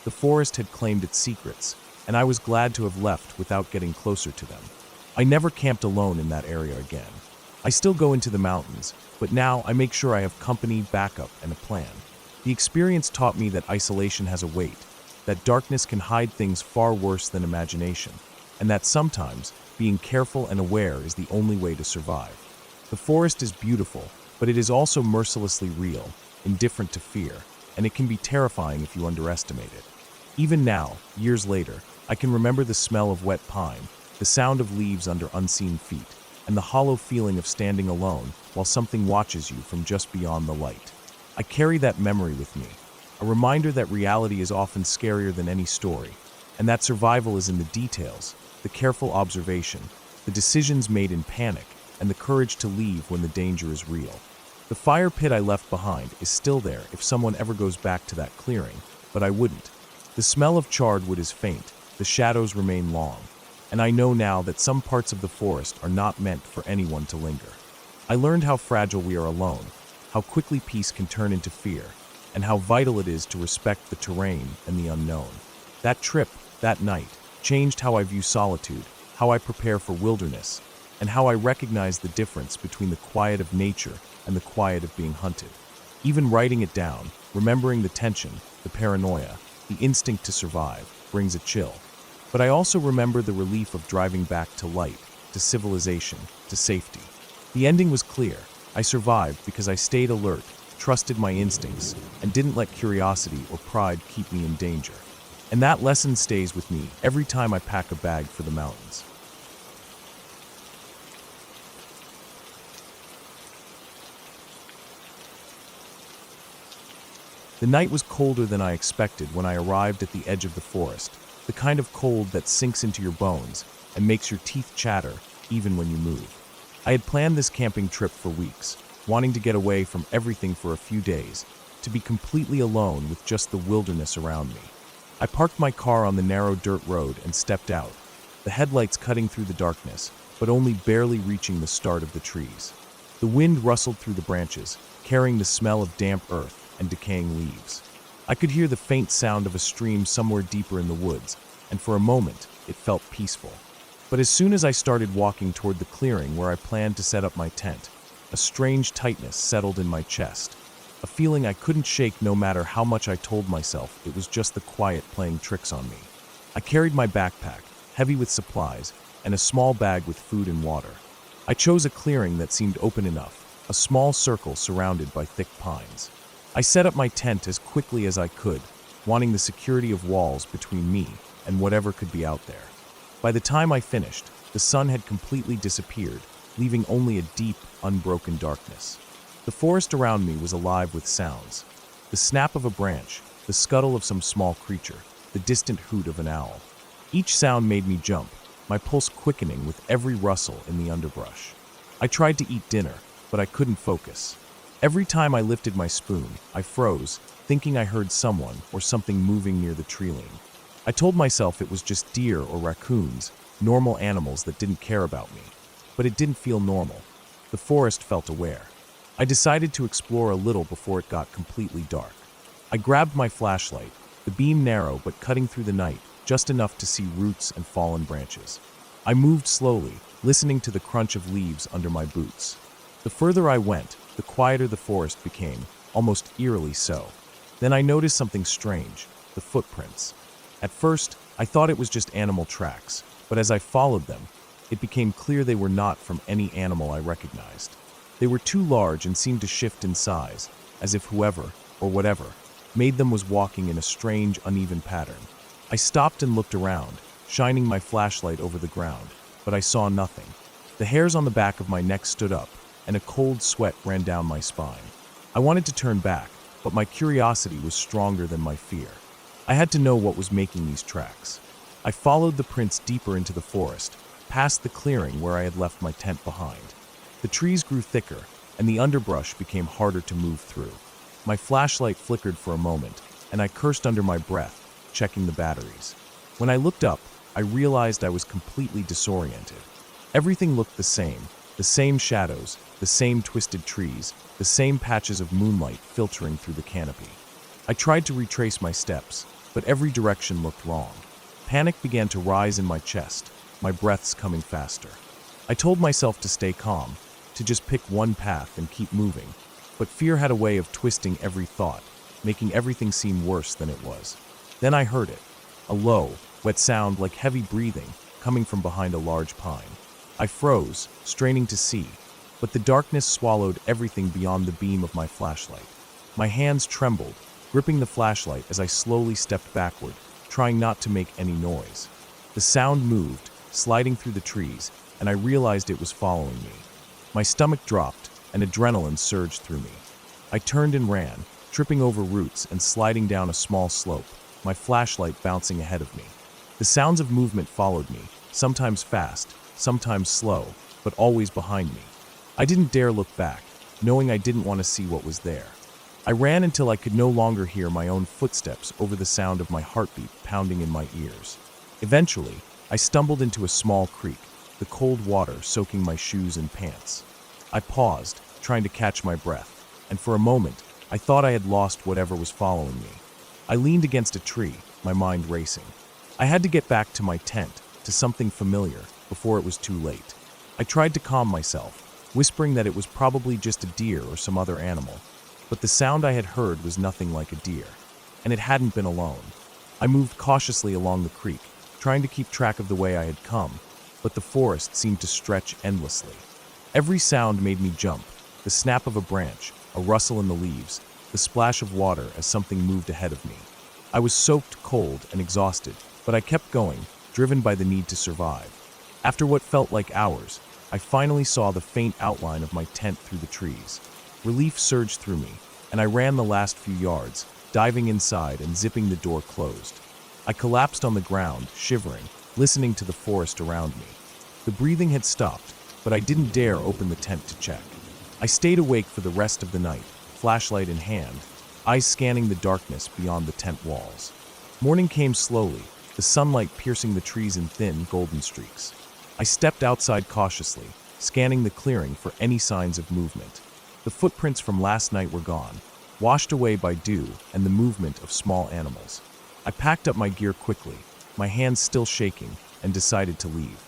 The forest had claimed its secrets, and I was glad to have left without getting closer to them. I never camped alone in that area again. I still go into the mountains, but now I make sure I have company, backup, and a plan. The experience taught me that isolation has a weight, that darkness can hide things far worse than imagination, and that sometimes being careful and aware is the only way to survive. The forest is beautiful, but it is also mercilessly real, indifferent to fear, and it can be terrifying if you underestimate it. Even now, years later, I can remember the smell of wet pine, the sound of leaves under unseen feet, and the hollow feeling of standing alone while something watches you from just beyond the light. I carry that memory with me, a reminder that reality is often scarier than any story, and that survival is in the details, the careful observation, the decisions made in panic, and the courage to leave when the danger is real. The fire pit I left behind is still there if someone ever goes back to that clearing, but I wouldn't. The smell of charred wood is faint, the shadows remain long, and I know now that some parts of the forest are not meant for anyone to linger. I learned how fragile we are alone, how quickly peace can turn into fear, and how vital it is to respect the terrain and the unknown. That trip, that night, changed how I view solitude, how I prepare for wilderness, and how I recognize the difference between the quiet of nature and the quiet of being hunted. Even writing it down, remembering the tension, the paranoia, the instinct to survive, brings a chill. But I also remember the relief of driving back to light, to civilization, to safety. The ending was clear. I survived because I stayed alert, trusted my instincts, and didn't let curiosity or pride keep me in danger. And that lesson stays with me every time I pack a bag for the mountains. The night was colder than I expected when I arrived at the edge of the forest, the kind of cold that sinks into your bones and makes your teeth chatter even when you move. I had planned this camping trip for weeks, wanting to get away from everything for a few days, to be completely alone with just the wilderness around me. I parked my car on the narrow dirt road and stepped out, the headlights cutting through the darkness, but only barely reaching the start of the trees. The wind rustled through the branches, carrying the smell of damp earth and decaying leaves. I could hear the faint sound of a stream somewhere deeper in the woods, and for a moment, it felt peaceful. But as soon as I started walking toward the clearing where I planned to set up my tent, a strange tightness settled in my chest, a feeling I couldn't shake no matter how much I told myself it was just the quiet playing tricks on me. I carried my backpack, heavy with supplies, and a small bag with food and water. I chose a clearing that seemed open enough, a small circle surrounded by thick pines. I set up my tent as quickly as I could, wanting the security of walls between me and whatever could be out there. By the time I finished, the sun had completely disappeared, leaving only a deep, unbroken darkness. The forest around me was alive with sounds. The snap of a branch, the scuttle of some small creature, the distant hoot of an owl. Each sound made me jump, my pulse quickening with every rustle in the underbrush. I tried to eat dinner, but I couldn't focus. Every time I lifted my spoon, I froze, thinking I heard someone or something moving near the tree-line. I told myself it was just deer or raccoons, normal animals that didn't care about me. But it didn't feel normal. The forest felt aware. I decided to explore a little before it got completely dark. I grabbed my flashlight, the beam narrow but cutting through the night, just enough to see roots and fallen branches. I moved slowly, listening to the crunch of leaves under my boots. The further I went, the quieter the forest became, almost eerily so. Then I noticed something strange, the footprints. At first, I thought it was just animal tracks, but as I followed them, it became clear they were not from any animal I recognized. They were too large and seemed to shift in size, as if whoever, or whatever, made them was walking in a strange, uneven pattern. I stopped and looked around, shining my flashlight over the ground, but I saw nothing. The hairs on the back of my neck stood up, and a cold sweat ran down my spine. I wanted to turn back, but my curiosity was stronger than my fear. I had to know what was making these tracks. I followed the prints deeper into the forest, past the clearing where I had left my tent behind. The trees grew thicker, and the underbrush became harder to move through. My flashlight flickered for a moment, and I cursed under my breath, checking the batteries. When I looked up, I realized I was completely disoriented. Everything looked the same shadows, the same twisted trees, the same patches of moonlight filtering through the canopy. I tried to retrace my steps, but every direction looked wrong. Panic began to rise in my chest, my breaths coming faster. I told myself to stay calm, to just pick one path and keep moving, but fear had a way of twisting every thought, making everything seem worse than it was. Then I heard it, a low, wet sound like heavy breathing coming from behind a large pine. I froze, straining to see, but the darkness swallowed everything beyond the beam of my flashlight. My hands trembled, gripping the flashlight as I slowly stepped backward, trying not to make any noise. The sound moved, sliding through the trees, and I realized it was following me. My stomach dropped, and adrenaline surged through me. I turned and ran, tripping over roots and sliding down a small slope, my flashlight bouncing ahead of me. The sounds of movement followed me, sometimes fast, sometimes slow, but always behind me. I didn't dare look back, knowing I didn't want to see what was there. I ran until I could no longer hear my own footsteps over the sound of my heartbeat pounding in my ears. Eventually, I stumbled into a small creek, the cold water soaking my shoes and pants. I paused, trying to catch my breath, and for a moment, I thought I had lost whatever was following me. I leaned against a tree, my mind racing. I had to get back to my tent, to something familiar, before it was too late. I tried to calm myself, whispering that it was probably just a deer or some other animal, but the sound I had heard was nothing like a deer, and it hadn't been alone. I moved cautiously along the creek, trying to keep track of the way I had come, but the forest seemed to stretch endlessly. Every sound made me jump, the snap of a branch, a rustle in the leaves, the splash of water as something moved ahead of me. I was soaked, cold, and exhausted, but I kept going, driven by the need to survive. After what felt like hours, I finally saw the faint outline of my tent through the trees. Relief surged through me, and I ran the last few yards, diving inside and zipping the door closed. I collapsed on the ground, shivering, listening to the forest around me. The breathing had stopped, but I didn't dare open the tent to check. I stayed awake for the rest of the night, flashlight in hand, eyes scanning the darkness beyond the tent walls. Morning came slowly, the sunlight piercing the trees in thin, golden streaks. I stepped outside cautiously, scanning the clearing for any signs of movement. The footprints from last night were gone, washed away by dew and the movement of small animals. I packed up my gear quickly, my hands still shaking, and decided to leave.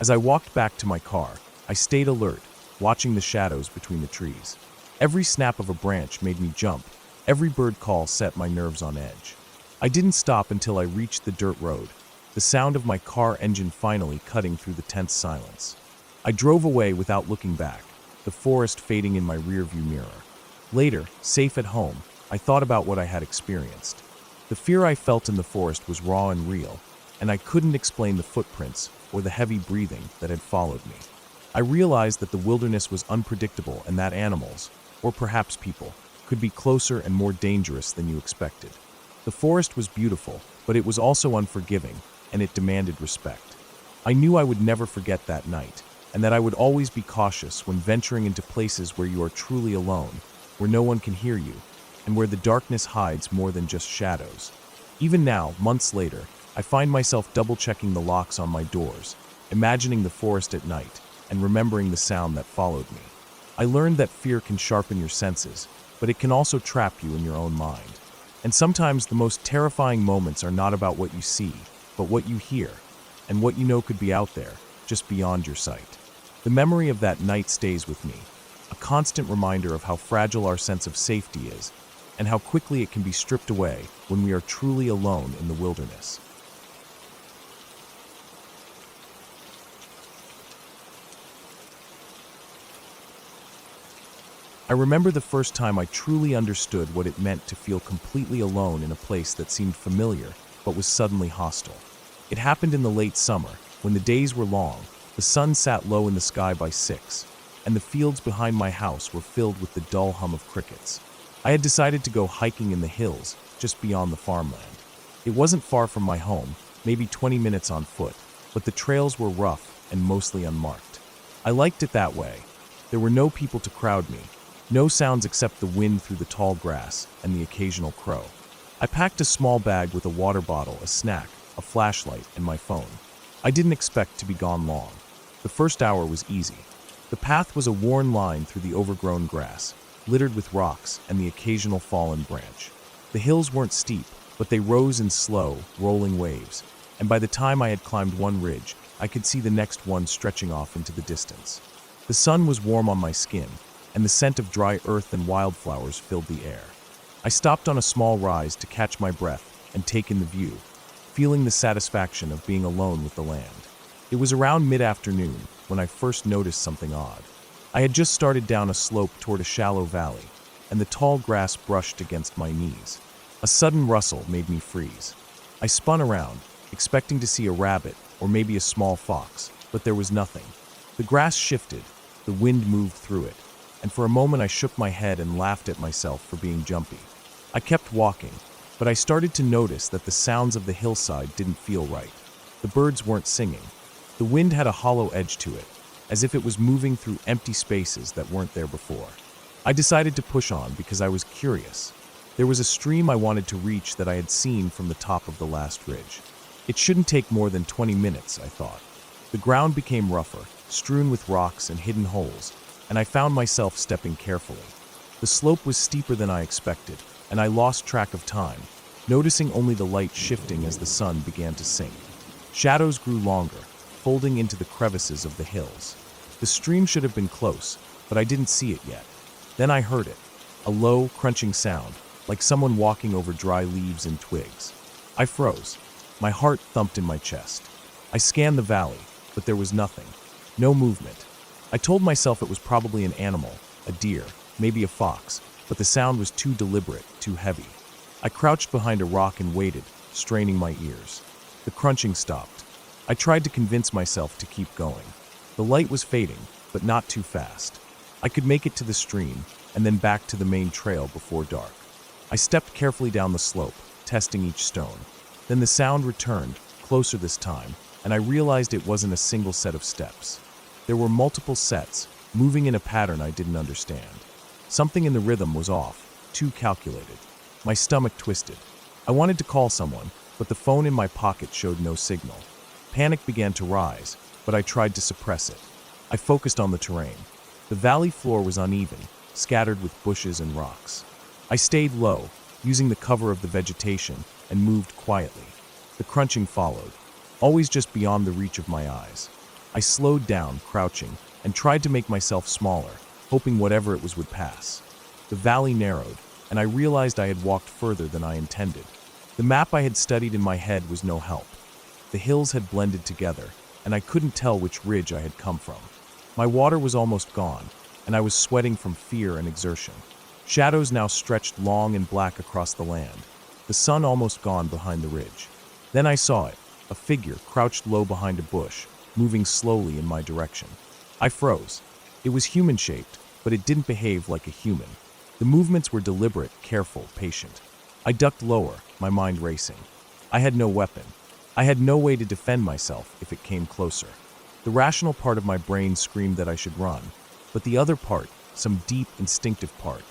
As I walked back to my car, I stayed alert, watching the shadows between the trees. Every snap of a branch made me jump, every bird call set my nerves on edge. I didn't stop until I reached the dirt road, the sound of my car engine finally cutting through the tense silence. I drove away without looking back, the forest fading in my rearview mirror. Later, safe at home, I thought about what I had experienced. The fear I felt in the forest was raw and real, and I couldn't explain the footprints or the heavy breathing that had followed me. I realized that the wilderness was unpredictable and that animals, or perhaps people, could be closer and more dangerous than you expected. The forest was beautiful, but it was also unforgiving, and it demanded respect. I knew I would never forget that night, and that I would always be cautious when venturing into places where you are truly alone, where no one can hear you, and where the darkness hides more than just shadows. Even now, months later, I find myself double-checking the locks on my doors, imagining the forest at night, and remembering the sound that followed me. I learned that fear can sharpen your senses, but it can also trap you in your own mind. And sometimes the most terrifying moments are not about what you see, but what you hear, and what you know could be out there, just beyond your sight. The memory of that night stays with me, a constant reminder of how fragile our sense of safety is, and how quickly it can be stripped away when we are truly alone in the wilderness. I remember the first time I truly understood what it meant to feel completely alone in a place that seemed familiar but was suddenly hostile. It happened in the late summer, when the days were long, the sun sat low in the sky by 6, and the fields behind my house were filled with the dull hum of crickets. I had decided to go hiking in the hills, just beyond the farmland. It wasn't far from my home, maybe 20 minutes on foot, but the trails were rough and mostly unmarked. I liked it that way. There were no people to crowd me, no sounds except the wind through the tall grass and the occasional crow. I packed a small bag with a water bottle, a snack, a flashlight, and my phone. I didn't expect to be gone long. The first hour was easy. The path was a worn line through the overgrown grass, littered with rocks and the occasional fallen branch. The hills weren't steep, but they rose in slow, rolling waves, and by the time I had climbed one ridge, I could see the next one stretching off into the distance. The sun was warm on my skin, and the scent of dry earth and wildflowers filled the air. I stopped on a small rise to catch my breath and take in the view, feeling the satisfaction of being alone with the land. It was around mid-afternoon when I first noticed something odd. I had just started down a slope toward a shallow valley, and the tall grass brushed against my knees. A sudden rustle made me freeze. I spun around, expecting to see a rabbit or maybe a small fox, but there was nothing. The grass shifted, the wind moved through it, and for a moment I shook my head and laughed at myself for being jumpy. I kept walking, but I started to notice that the sounds of the hillside didn't feel right. The birds weren't singing. The wind had a hollow edge to it, as if it was moving through empty spaces that weren't there before. I decided to push on because I was curious. There was a stream I wanted to reach that I had seen from the top of the last ridge. It shouldn't take more than 20 minutes, I thought. The ground became rougher, strewn with rocks and hidden holes, and I found myself stepping carefully. The slope was steeper than I expected, and I lost track of time, noticing only the light shifting as the sun began to sink. Shadows grew longer, folding into the crevices of the hills. The stream should have been close, but I didn't see it yet. Then I heard it, a low, crunching sound, like someone walking over dry leaves and twigs. I froze. My heart thumped in my chest. I scanned the valley, but there was nothing. No movement. I told myself it was probably an animal, a deer, maybe a fox, but the sound was too deliberate, too heavy. I crouched behind a rock and waited, straining my ears. The crunching stopped. I tried to convince myself to keep going. The light was fading, but not too fast. I could make it to the stream, and then back to the main trail before dark. I stepped carefully down the slope, testing each stone. Then the sound returned, closer this time, and I realized it wasn't a single set of steps. There were multiple sets, moving in a pattern I didn't understand. Something in the rhythm was off, too calculated. My stomach twisted. I wanted to call someone, but the phone in my pocket showed no signal. Panic began to rise, but I tried to suppress it. I focused on the terrain. The valley floor was uneven, scattered with bushes and rocks. I stayed low, using the cover of the vegetation, and moved quietly. The crunching followed, always just beyond the reach of my eyes. I slowed down, crouching, and tried to make myself smaller, hoping whatever it was would pass. The valley narrowed, and I realized I had walked further than I intended. The map I had studied in my head was no help. The hills had blended together, and I couldn't tell which ridge I had come from. My water was almost gone, and I was sweating from fear and exertion. Shadows now stretched long and black across the land, the sun almost gone behind the ridge. Then I saw it, a figure crouched low behind a bush, moving slowly in my direction. I froze. It was human-shaped, but it didn't behave like a human. The movements were deliberate, careful, patient. I ducked lower, my mind racing. I had no weapon. I had no way to defend myself if it came closer. The rational part of my brain screamed that I should run, but the other part, some deep, instinctive part,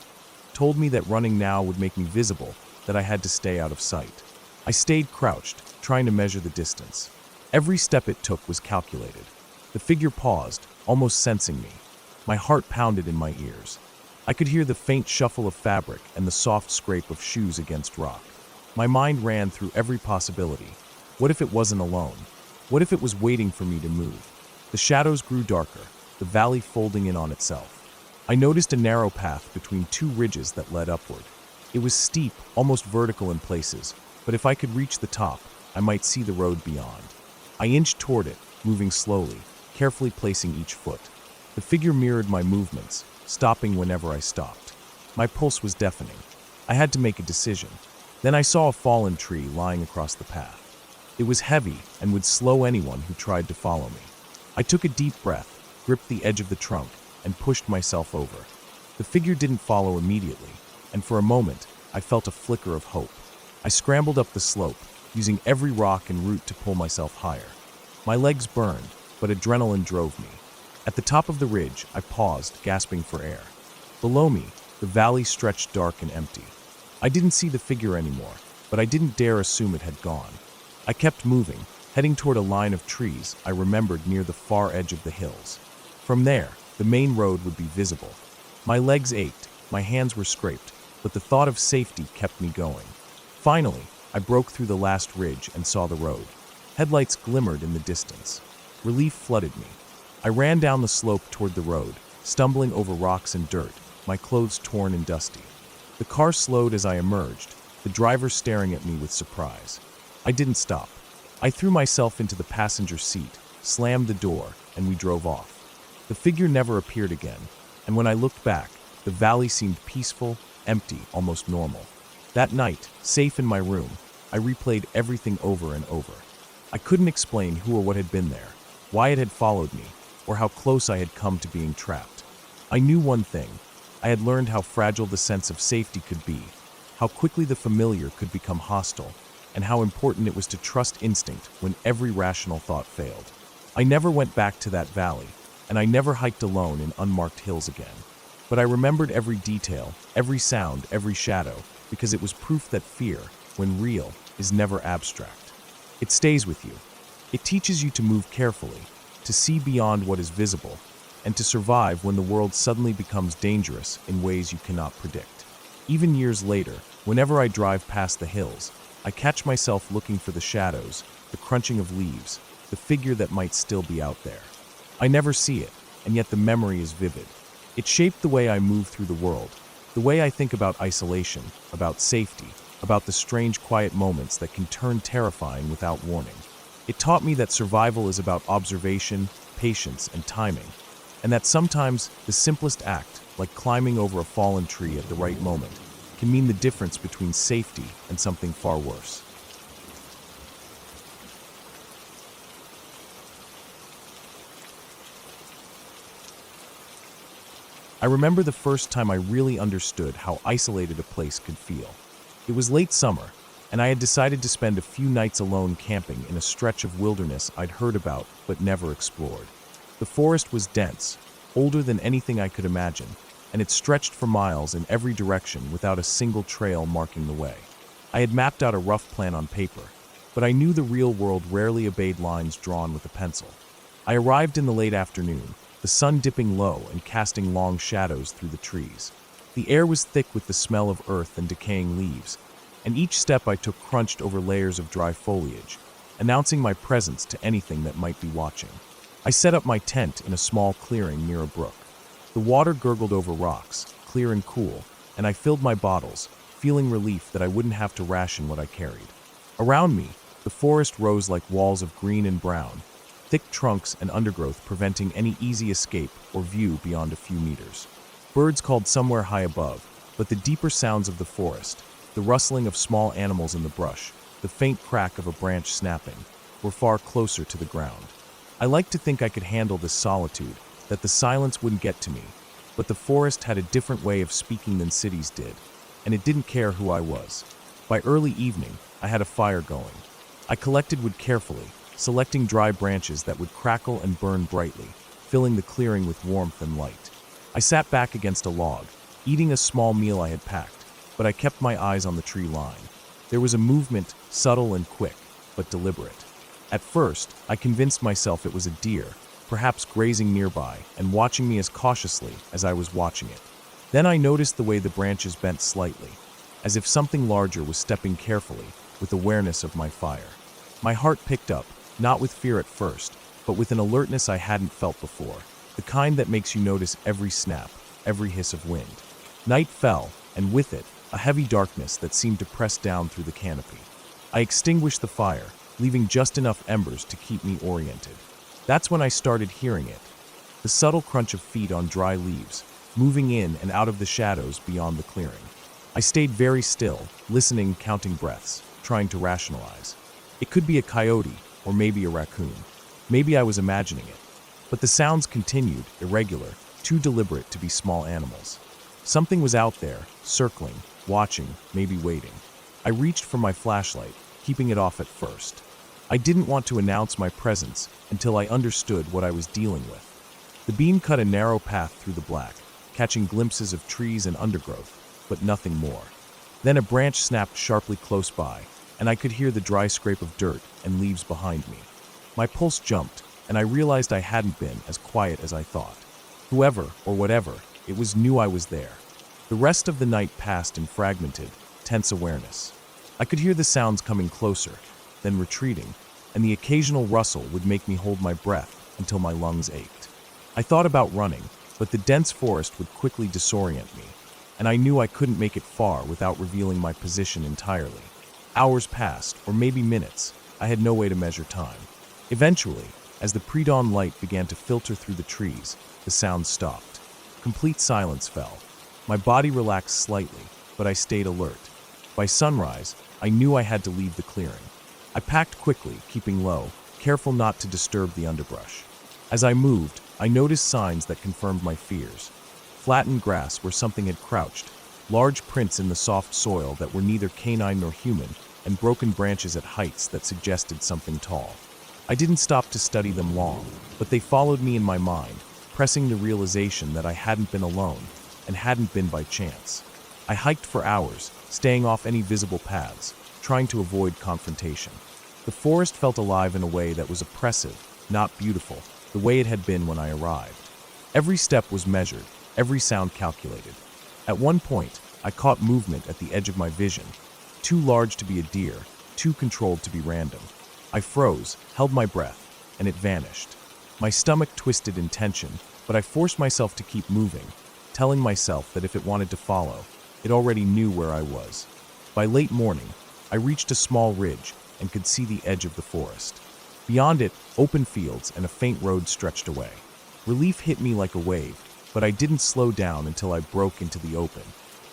told me that running now would make me visible, that I had to stay out of sight. I stayed crouched, trying to measure the distance. Every step it took was calculated. The figure paused, almost sensing me. My heart pounded in my ears. I could hear the faint shuffle of fabric and the soft scrape of shoes against rock. My mind ran through every possibility. What if it wasn't alone? What if it was waiting for me to move? The shadows grew darker, the valley folding in on itself. I noticed a narrow path between two ridges that led upward. It was steep, almost vertical in places, but if I could reach the top, I might see the road beyond. I inched toward it, moving slowly, carefully placing each foot. The figure mirrored my movements, stopping whenever I stopped. My pulse was deafening. I had to make a decision. Then I saw a fallen tree lying across the path. It was heavy and would slow anyone who tried to follow me. I took a deep breath, gripped the edge of the trunk, and pushed myself over. The figure didn't follow immediately, and for a moment, I felt a flicker of hope. I scrambled up the slope, using every rock and root to pull myself higher. My legs burned, but adrenaline drove me. At the top of the ridge, I paused, gasping for air. Below me, the valley stretched dark and empty. I didn't see the figure anymore, but I didn't dare assume it had gone. I kept moving, heading toward a line of trees I remembered near the far edge of the hills. From there, the main road would be visible. My legs ached, my hands were scraped, but the thought of safety kept me going. Finally, I broke through the last ridge and saw the road. Headlights glimmered in the distance. Relief flooded me. I ran down the slope toward the road, stumbling over rocks and dirt, my clothes torn and dusty. The car slowed as I emerged, the driver staring at me with surprise. I didn't stop. I threw myself into the passenger seat, slammed the door, and we drove off. The figure never appeared again, and when I looked back, the valley seemed peaceful, empty, almost normal. That night, safe in my room, I replayed everything over and over. I couldn't explain who or what had been there, why it had followed me, or how close I had come to being trapped. I knew one thing. I had learned how fragile the sense of safety could be, how quickly the familiar could become hostile, and how important it was to trust instinct when every rational thought failed. I never went back to that valley, and I never hiked alone in unmarked hills again. But I remembered every detail, every sound, every shadow, because it was proof that fear, when real, is never abstract. It stays with you. It teaches you to move carefully, to see beyond what is visible, and to survive when the world suddenly becomes dangerous in ways you cannot predict. Even years later, whenever I drive past the hills, I catch myself looking for the shadows, the crunching of leaves, the figure that might still be out there. I never see it, and yet the memory is vivid. It shaped the way I move through the world, the way I think about isolation, about safety, about the strange quiet moments that can turn terrifying without warning. It taught me that survival is about observation, patience, and timing, and that sometimes the simplest act, like climbing over a fallen tree at the right moment, can mean the difference between safety and something far worse. I remember the first time I really understood how isolated a place could feel. It was late summer, and I had decided to spend a few nights alone camping in a stretch of wilderness I'd heard about but never explored. The forest was dense, older than anything I could imagine, and it stretched for miles in every direction without a single trail marking the way. I had mapped out a rough plan on paper, but I knew the real world rarely obeyed lines drawn with a pencil. I arrived in the late afternoon, the sun dipping low and casting long shadows through the trees. The air was thick with the smell of earth and decaying leaves, and each step I took crunched over layers of dry foliage, announcing my presence to anything that might be watching. I set up my tent in a small clearing near a brook. The water gurgled over rocks, clear and cool, and I filled my bottles, feeling relief that I wouldn't have to ration what I carried. Around me, the forest rose like walls of green and brown, thick trunks and undergrowth preventing any easy escape or view beyond a few meters. Birds called somewhere high above, but the deeper sounds of the forest, the rustling of small animals in the brush, the faint crack of a branch snapping, were far closer to the ground. I liked to think I could handle this solitude, that the silence wouldn't get to me, but the forest had a different way of speaking than cities did, and it didn't care who I was. By early evening, I had a fire going. I collected wood carefully, selecting dry branches that would crackle and burn brightly, filling the clearing with warmth and light. I sat back against a log, eating a small meal I had packed, but I kept my eyes on the tree line. There was a movement, subtle and quick, but deliberate. At first, I convinced myself it was a deer, perhaps grazing nearby and watching me as cautiously as I was watching it. Then I noticed the way the branches bent slightly, as if something larger was stepping carefully, with awareness of my fire. My heart picked up, not with fear at first, but with an alertness I hadn't felt before, the kind that makes you notice every snap, every hiss of wind. Night fell, and with it, a heavy darkness that seemed to press down through the canopy. I extinguished the fire, leaving just enough embers to keep me oriented. That's when I started hearing it. The subtle crunch of feet on dry leaves, moving in and out of the shadows beyond the clearing. I stayed very still, listening, counting breaths, trying to rationalize. It could be a coyote, or maybe a raccoon. Maybe I was imagining it. But the sounds continued, irregular, too deliberate to be small animals. Something was out there, circling, watching, maybe waiting. I reached for my flashlight, keeping it off at first. I didn't want to announce my presence until I understood what I was dealing with. The beam cut a narrow path through the black, catching glimpses of trees and undergrowth, but nothing more. Then a branch snapped sharply close by, and I could hear the dry scrape of dirt and leaves behind me. My pulse jumped, and I realized I hadn't been as quiet as I thought. Whoever, or whatever, it was knew I was there. The rest of the night passed in fragmented, tense awareness. I could hear the sounds coming closer, then retreating, and the occasional rustle would make me hold my breath until my lungs ached. I thought about running, but the dense forest would quickly disorient me, and I knew I couldn't make it far without revealing my position entirely. Hours passed, or maybe minutes. I had no way to measure time. Eventually, as the pre-dawn light began to filter through the trees, the sounds stopped. Complete silence fell. My body relaxed slightly, but I stayed alert. By sunrise, I knew I had to leave the clearing. I packed quickly, keeping low, careful not to disturb the underbrush. As I moved, I noticed signs that confirmed my fears. Flattened grass where something had crouched, large prints in the soft soil that were neither canine nor human, and broken branches at heights that suggested something tall. I didn't stop to study them long, but they followed me in my mind, pressing the realization that I hadn't been alone, and hadn't been by chance. I hiked for hours, staying off any visible paths, trying to avoid confrontation. The forest felt alive in a way that was oppressive, not beautiful, the way it had been when I arrived. Every step was measured, every sound calculated. At one point, I caught movement at the edge of my vision, too large to be a deer, too controlled to be random. I froze, held my breath, and it vanished. My stomach twisted in tension, but I forced myself to keep moving, telling myself that if it wanted to follow, it already knew where I was. By late morning, I reached a small ridge and could see the edge of the forest. Beyond it, open fields and a faint road stretched away. Relief hit me like a wave, but I didn't slow down until I broke into the open.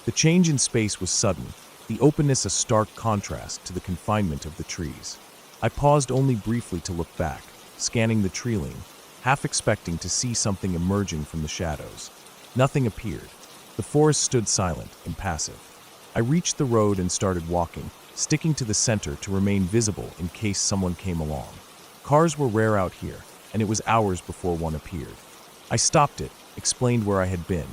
The change in space was sudden, the openness a stark contrast to the confinement of the trees. I paused only briefly to look back, scanning the tree-line, half expecting to see something emerging from the shadows. Nothing appeared. The forest stood silent, impassive. I reached the road and started walking, sticking to the center to remain visible in case someone came along. Cars were rare out here, and it was hours before one appeared. I stopped it, explained where I had been,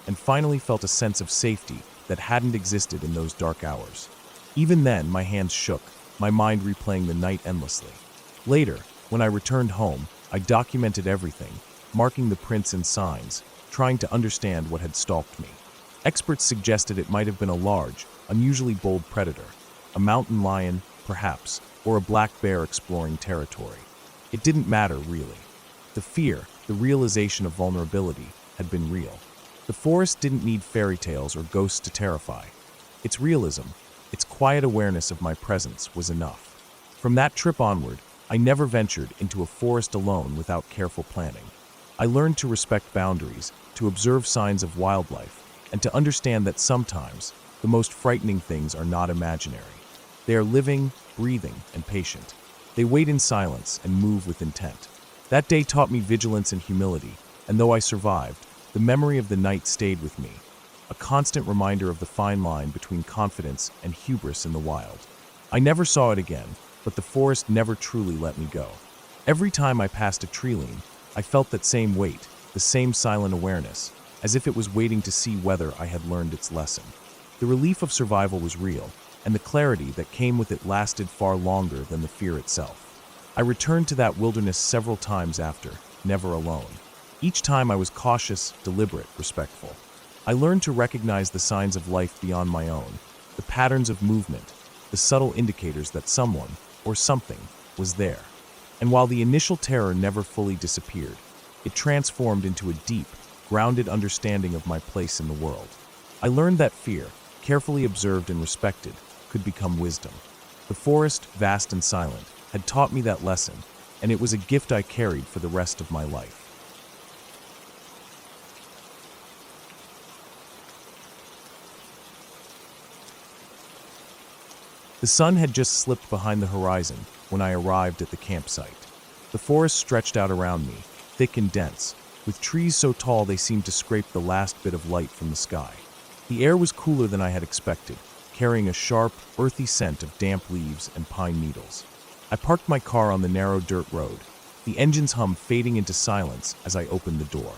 and finally felt a sense of safety that hadn't existed in those dark hours. Even then, my hands shook, my mind replaying the night endlessly. Later, when I returned home, I documented everything, marking the prints and signs, trying to understand what had stalked me. Experts suggested it might have been a large, unusually bold predator, a mountain lion, perhaps, or a black bear exploring territory. It didn't matter, really. The fear, the realization of vulnerability, had been real. The forest didn't need fairy tales or ghosts to terrify. Its realism, its quiet awareness of my presence was enough. From that trip onward, I never ventured into a forest alone without careful planning. I learned to respect boundaries, to observe signs of wildlife, and to understand that sometimes the most frightening things are not imaginary. They are living, breathing, and patient. They wait in silence and move with intent. That day taught me vigilance and humility, and though I survived, the memory of the night stayed with me, a constant reminder of the fine line between confidence and hubris in the wild. I never saw it again, but the forest never truly let me go. Every time I passed a tree line, I felt that same weight, the same silent awareness, as if it was waiting to see whether I had learned its lesson. The relief of survival was real, and the clarity that came with it lasted far longer than the fear itself. I returned to that wilderness several times after, never alone. Each time I was cautious, deliberate, respectful. I learned to recognize the signs of life beyond my own, the patterns of movement, the subtle indicators that someone, or something, was there. And while the initial terror never fully disappeared, it transformed into a deep, grounded understanding of my place in the world. I learned that fear, carefully observed and respected, could become wisdom. The forest, vast and silent, had taught me that lesson, and it was a gift I carried for the rest of my life. The sun had just slipped behind the horizon when I arrived at the campsite. The forest stretched out around me, thick and dense, with trees so tall they seemed to scrape the last bit of light from the sky. The air was cooler than I had expected, carrying a sharp, earthy scent of damp leaves and pine needles. I parked my car on the narrow dirt road, the engine's hum fading into silence as I opened the door.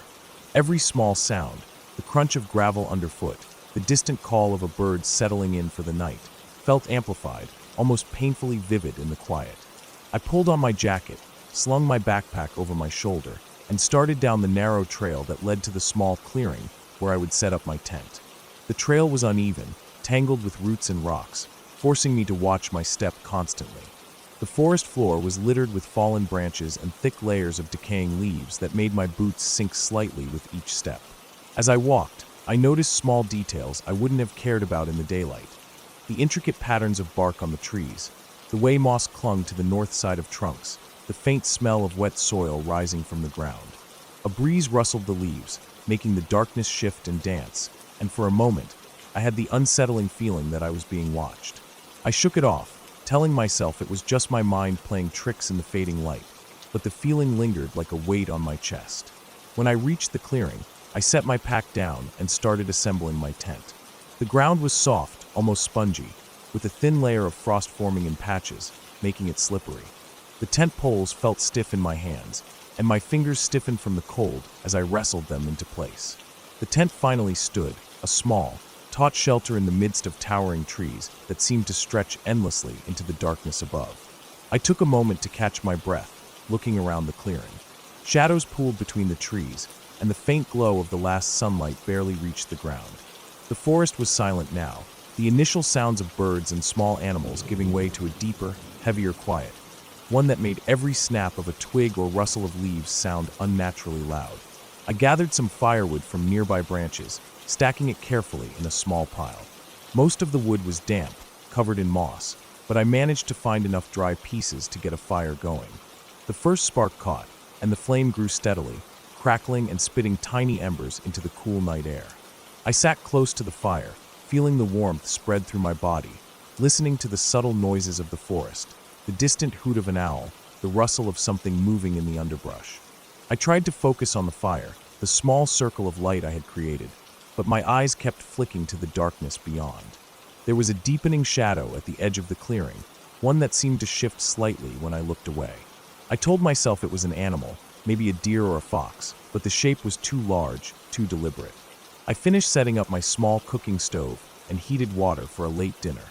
Every small sound, the crunch of gravel underfoot, the distant call of a bird settling in for the night, felt amplified, almost painfully vivid in the quiet. I pulled on my jacket, slung my backpack over my shoulder, and started down the narrow trail that led to the small clearing where I would set up my tent. The trail was uneven, tangled with roots and rocks, forcing me to watch my step constantly. The forest floor was littered with fallen branches and thick layers of decaying leaves that made my boots sink slightly with each step. As I walked, I noticed small details I wouldn't have cared about in the daylight. The intricate patterns of bark on the trees, the way moss clung to the north side of trunks, the faint smell of wet soil rising from the ground. A breeze rustled the leaves, making the darkness shift and dance, and for a moment, I had the unsettling feeling that I was being watched. I shook it off, telling myself it was just my mind playing tricks in the fading light, but the feeling lingered like a weight on my chest. When I reached the clearing, I set my pack down and started assembling my tent. The ground was soft, almost spongy, with a thin layer of frost forming in patches, making it slippery. The tent poles felt stiff in my hands, and my fingers stiffened from the cold as I wrestled them into place. The tent finally stood, a small, taut shelter in the midst of towering trees that seemed to stretch endlessly into the darkness above. I took a moment to catch my breath, looking around the clearing. Shadows pooled between the trees, and the faint glow of the last sunlight barely reached the ground. The forest was silent now, the initial sounds of birds and small animals giving way to a deeper, heavier quiet, one that made every snap of a twig or rustle of leaves sound unnaturally loud. I gathered some firewood from nearby branches, stacking it carefully in a small pile. Most of the wood was damp, covered in moss, but I managed to find enough dry pieces to get a fire going. The first spark caught, and the flame grew steadily, crackling and spitting tiny embers into the cool night air. I sat close to the fire, feeling the warmth spread through my body, listening to the subtle noises of the forest, the distant hoot of an owl, the rustle of something moving in the underbrush. I tried to focus on the fire, the small circle of light I had created, but my eyes kept flicking to the darkness beyond. There was a deepening shadow at the edge of the clearing, one that seemed to shift slightly when I looked away. I told myself it was an animal, maybe a deer or a fox, but the shape was too large, too deliberate. I finished setting up my small cooking stove and heated water for a late dinner.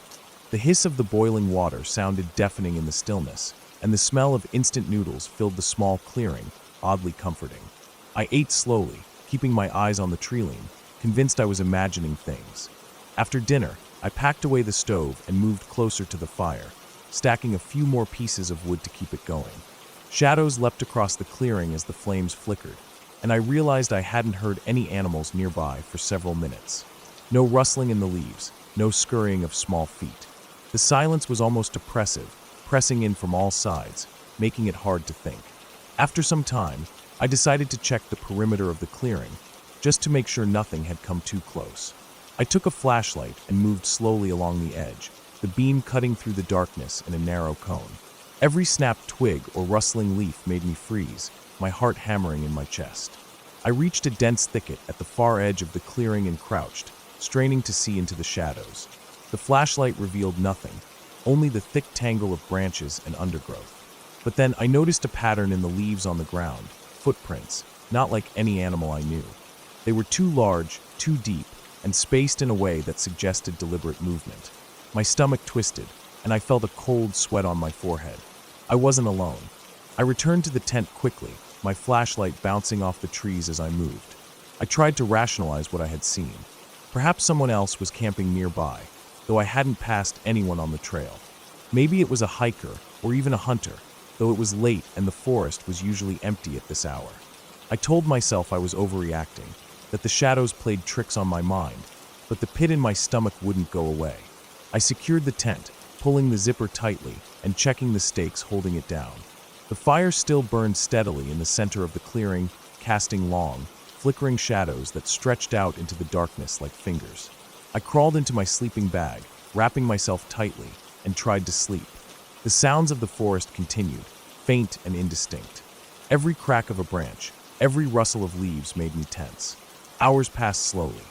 The hiss of the boiling water sounded deafening in the stillness, and the smell of instant noodles filled the small clearing, oddly comforting. I ate slowly, keeping my eyes on the tree-line, convinced I was imagining things. After dinner, I packed away the stove and moved closer to the fire, stacking a few more pieces of wood to keep it going. Shadows leapt across the clearing as the flames flickered, and I realized I hadn't heard any animals nearby for several minutes. No rustling in the leaves, no scurrying of small feet. The silence was almost oppressive, pressing in from all sides, making it hard to think. After some time, I decided to check the perimeter of the clearing, just to make sure nothing had come too close. I took a flashlight and moved slowly along the edge, the beam cutting through the darkness in a narrow cone. Every snapped twig or rustling leaf made me freeze, my heart hammering in my chest. I reached a dense thicket at the far edge of the clearing and crouched, straining to see into the shadows. The flashlight revealed nothing, only the thick tangle of branches and undergrowth. But then I noticed a pattern in the leaves on the ground, footprints, not like any animal I knew. They were too large, too deep, and spaced in a way that suggested deliberate movement. My stomach twisted, and I felt a cold sweat on my forehead. I wasn't alone. I returned to the tent quickly, my flashlight bouncing off the trees as I moved. I tried to rationalize what I had seen. Perhaps someone else was camping nearby, though I hadn't passed anyone on the trail. Maybe it was a hiker, or even a hunter, though it was late and the forest was usually empty at this hour. I told myself I was overreacting, that the shadows played tricks on my mind, but the pit in my stomach wouldn't go away. I secured the tent, pulling the zipper tightly and checking the stakes holding it down. The fire still burned steadily in the center of the clearing, casting long, flickering shadows that stretched out into the darkness like fingers. I crawled into my sleeping bag, wrapping myself tightly, and tried to sleep. The sounds of the forest continued, faint and indistinct. Every crack of a branch, every rustle of leaves made me tense. Hours passed slowly.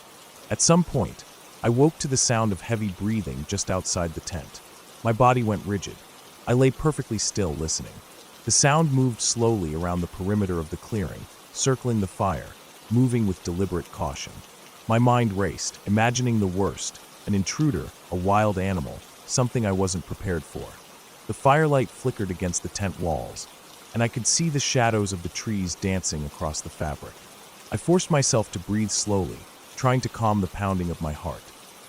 At some point, I woke to the sound of heavy breathing just outside the tent. My body went rigid. I lay perfectly still, listening. The sound moved slowly around the perimeter of the clearing, circling the fire, moving with deliberate caution. My mind raced, imagining the worst, an intruder, a wild animal, something I wasn't prepared for. The firelight flickered against the tent walls, and I could see the shadows of the trees dancing across the fabric. I forced myself to breathe slowly, trying to calm the pounding of my heart.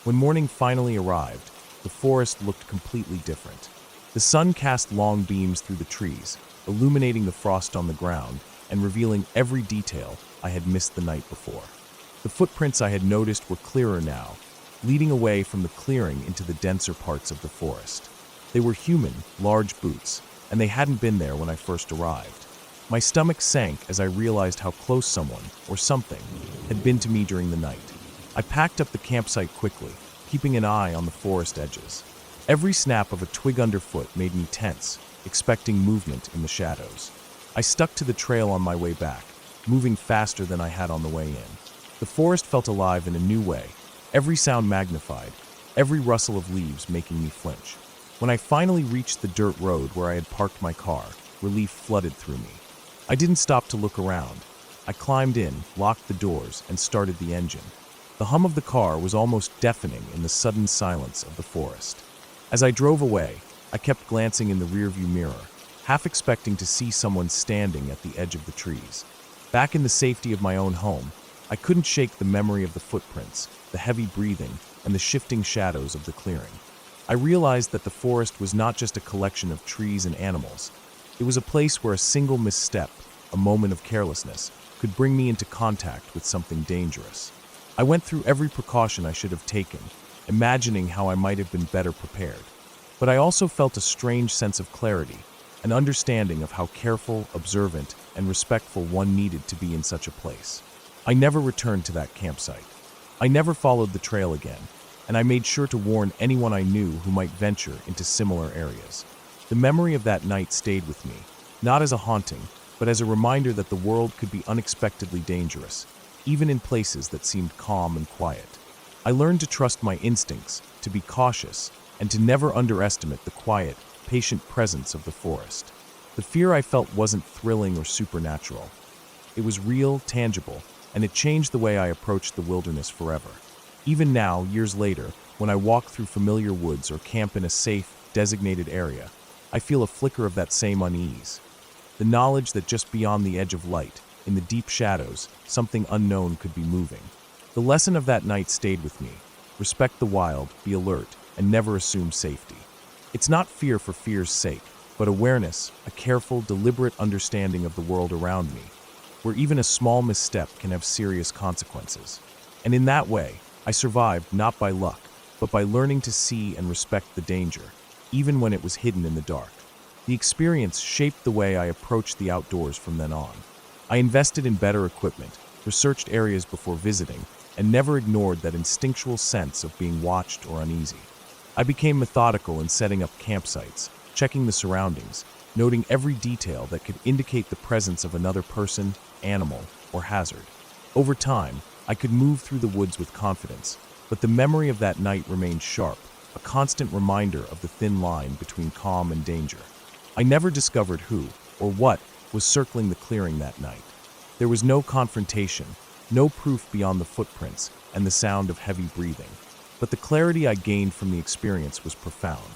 When morning finally arrived, the forest looked completely different. The sun cast long beams through the trees, illuminating the frost on the ground and revealing every detail I had missed the night before. The footprints I had noticed were clearer now, leading away from the clearing into the denser parts of the forest. They were human, large boots, and they hadn't been there when I first arrived. My stomach sank as I realized how close someone, or something, had been to me during the night. I packed up the campsite quickly, keeping an eye on the forest edges. Every snap of a twig underfoot made me tense, expecting movement in the shadows. I stuck to the trail on my way back, moving faster than I had on the way in. The forest felt alive in a new way, every sound magnified, every rustle of leaves making me flinch. When I finally reached the dirt road where I had parked my car, relief flooded through me. I didn't stop to look around. I climbed in, locked the doors, and started the engine. The hum of the car was almost deafening in the sudden silence of the forest. As I drove away, I kept glancing in the rearview mirror, half expecting to see someone standing at the edge of the trees. Back in the safety of my own home, I couldn't shake the memory of the footprints, the heavy breathing, and the shifting shadows of the clearing. I realized that the forest was not just a collection of trees and animals. It was a place where a single misstep, a moment of carelessness, could bring me into contact with something dangerous. I went through every precaution I should have taken, imagining how I might have been better prepared. But I also felt a strange sense of clarity, an understanding of how careful, observant, and respectful one needed to be in such a place. I never returned to that campsite. I never followed the trail again, and I made sure to warn anyone I knew who might venture into similar areas. The memory of that night stayed with me, not as a haunting, but as a reminder that the world could be unexpectedly dangerous, even in places that seemed calm and quiet. I learned to trust my instincts, to be cautious, and to never underestimate the quiet, patient presence of the forest. The fear I felt wasn't thrilling or supernatural. It was real, tangible, and it changed the way I approached the wilderness forever. Even now, years later, when I walk through familiar woods or camp in a safe, designated area, I feel a flicker of that same unease. The knowledge that just beyond the edge of light, in the deep shadows, something unknown could be moving. The lesson of that night stayed with me. Respect the wild, be alert, and never assume safety. It's not fear for fear's sake, but awareness, a careful, deliberate understanding of the world around me, where even a small misstep can have serious consequences. And in that way, I survived not by luck, but by learning to see and respect the danger, even when it was hidden in the dark. The experience shaped the way I approached the outdoors from then on. I invested in better equipment, researched areas before visiting, and never ignored that instinctual sense of being watched or uneasy. I became methodical in setting up campsites, checking the surroundings, noting every detail that could indicate the presence of another person, animal, or hazard. Over time, I could move through the woods with confidence, but the memory of that night remained sharp, a constant reminder of the thin line between calm and danger. I never discovered who, or what, was circling the clearing that night. There was no confrontation, no proof beyond the footprints and the sound of heavy breathing. But the clarity I gained from the experience was profound.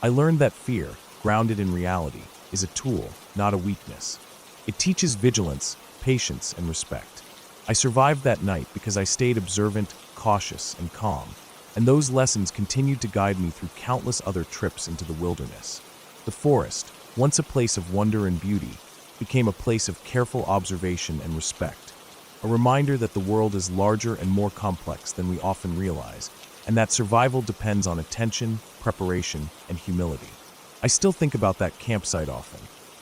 I learned that fear, grounded in reality, is a tool, not a weakness. It teaches vigilance, patience, and respect. I survived that night because I stayed observant, cautious, and calm, and those lessons continued to guide me through countless other trips into the wilderness. The forest, once a place of wonder and beauty, became a place of careful observation and respect, a reminder that the world is larger and more complex than we often realize, and that survival depends on attention, preparation, and humility. I still think about that campsite often,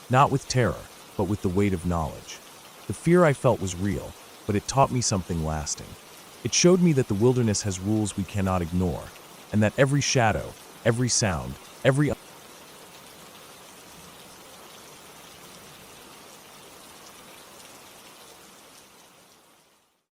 not with terror, but with the weight of knowledge. The fear I felt was real, but it taught me something lasting. It showed me that the wilderness has rules we cannot ignore, and that every shadow, every sound, Every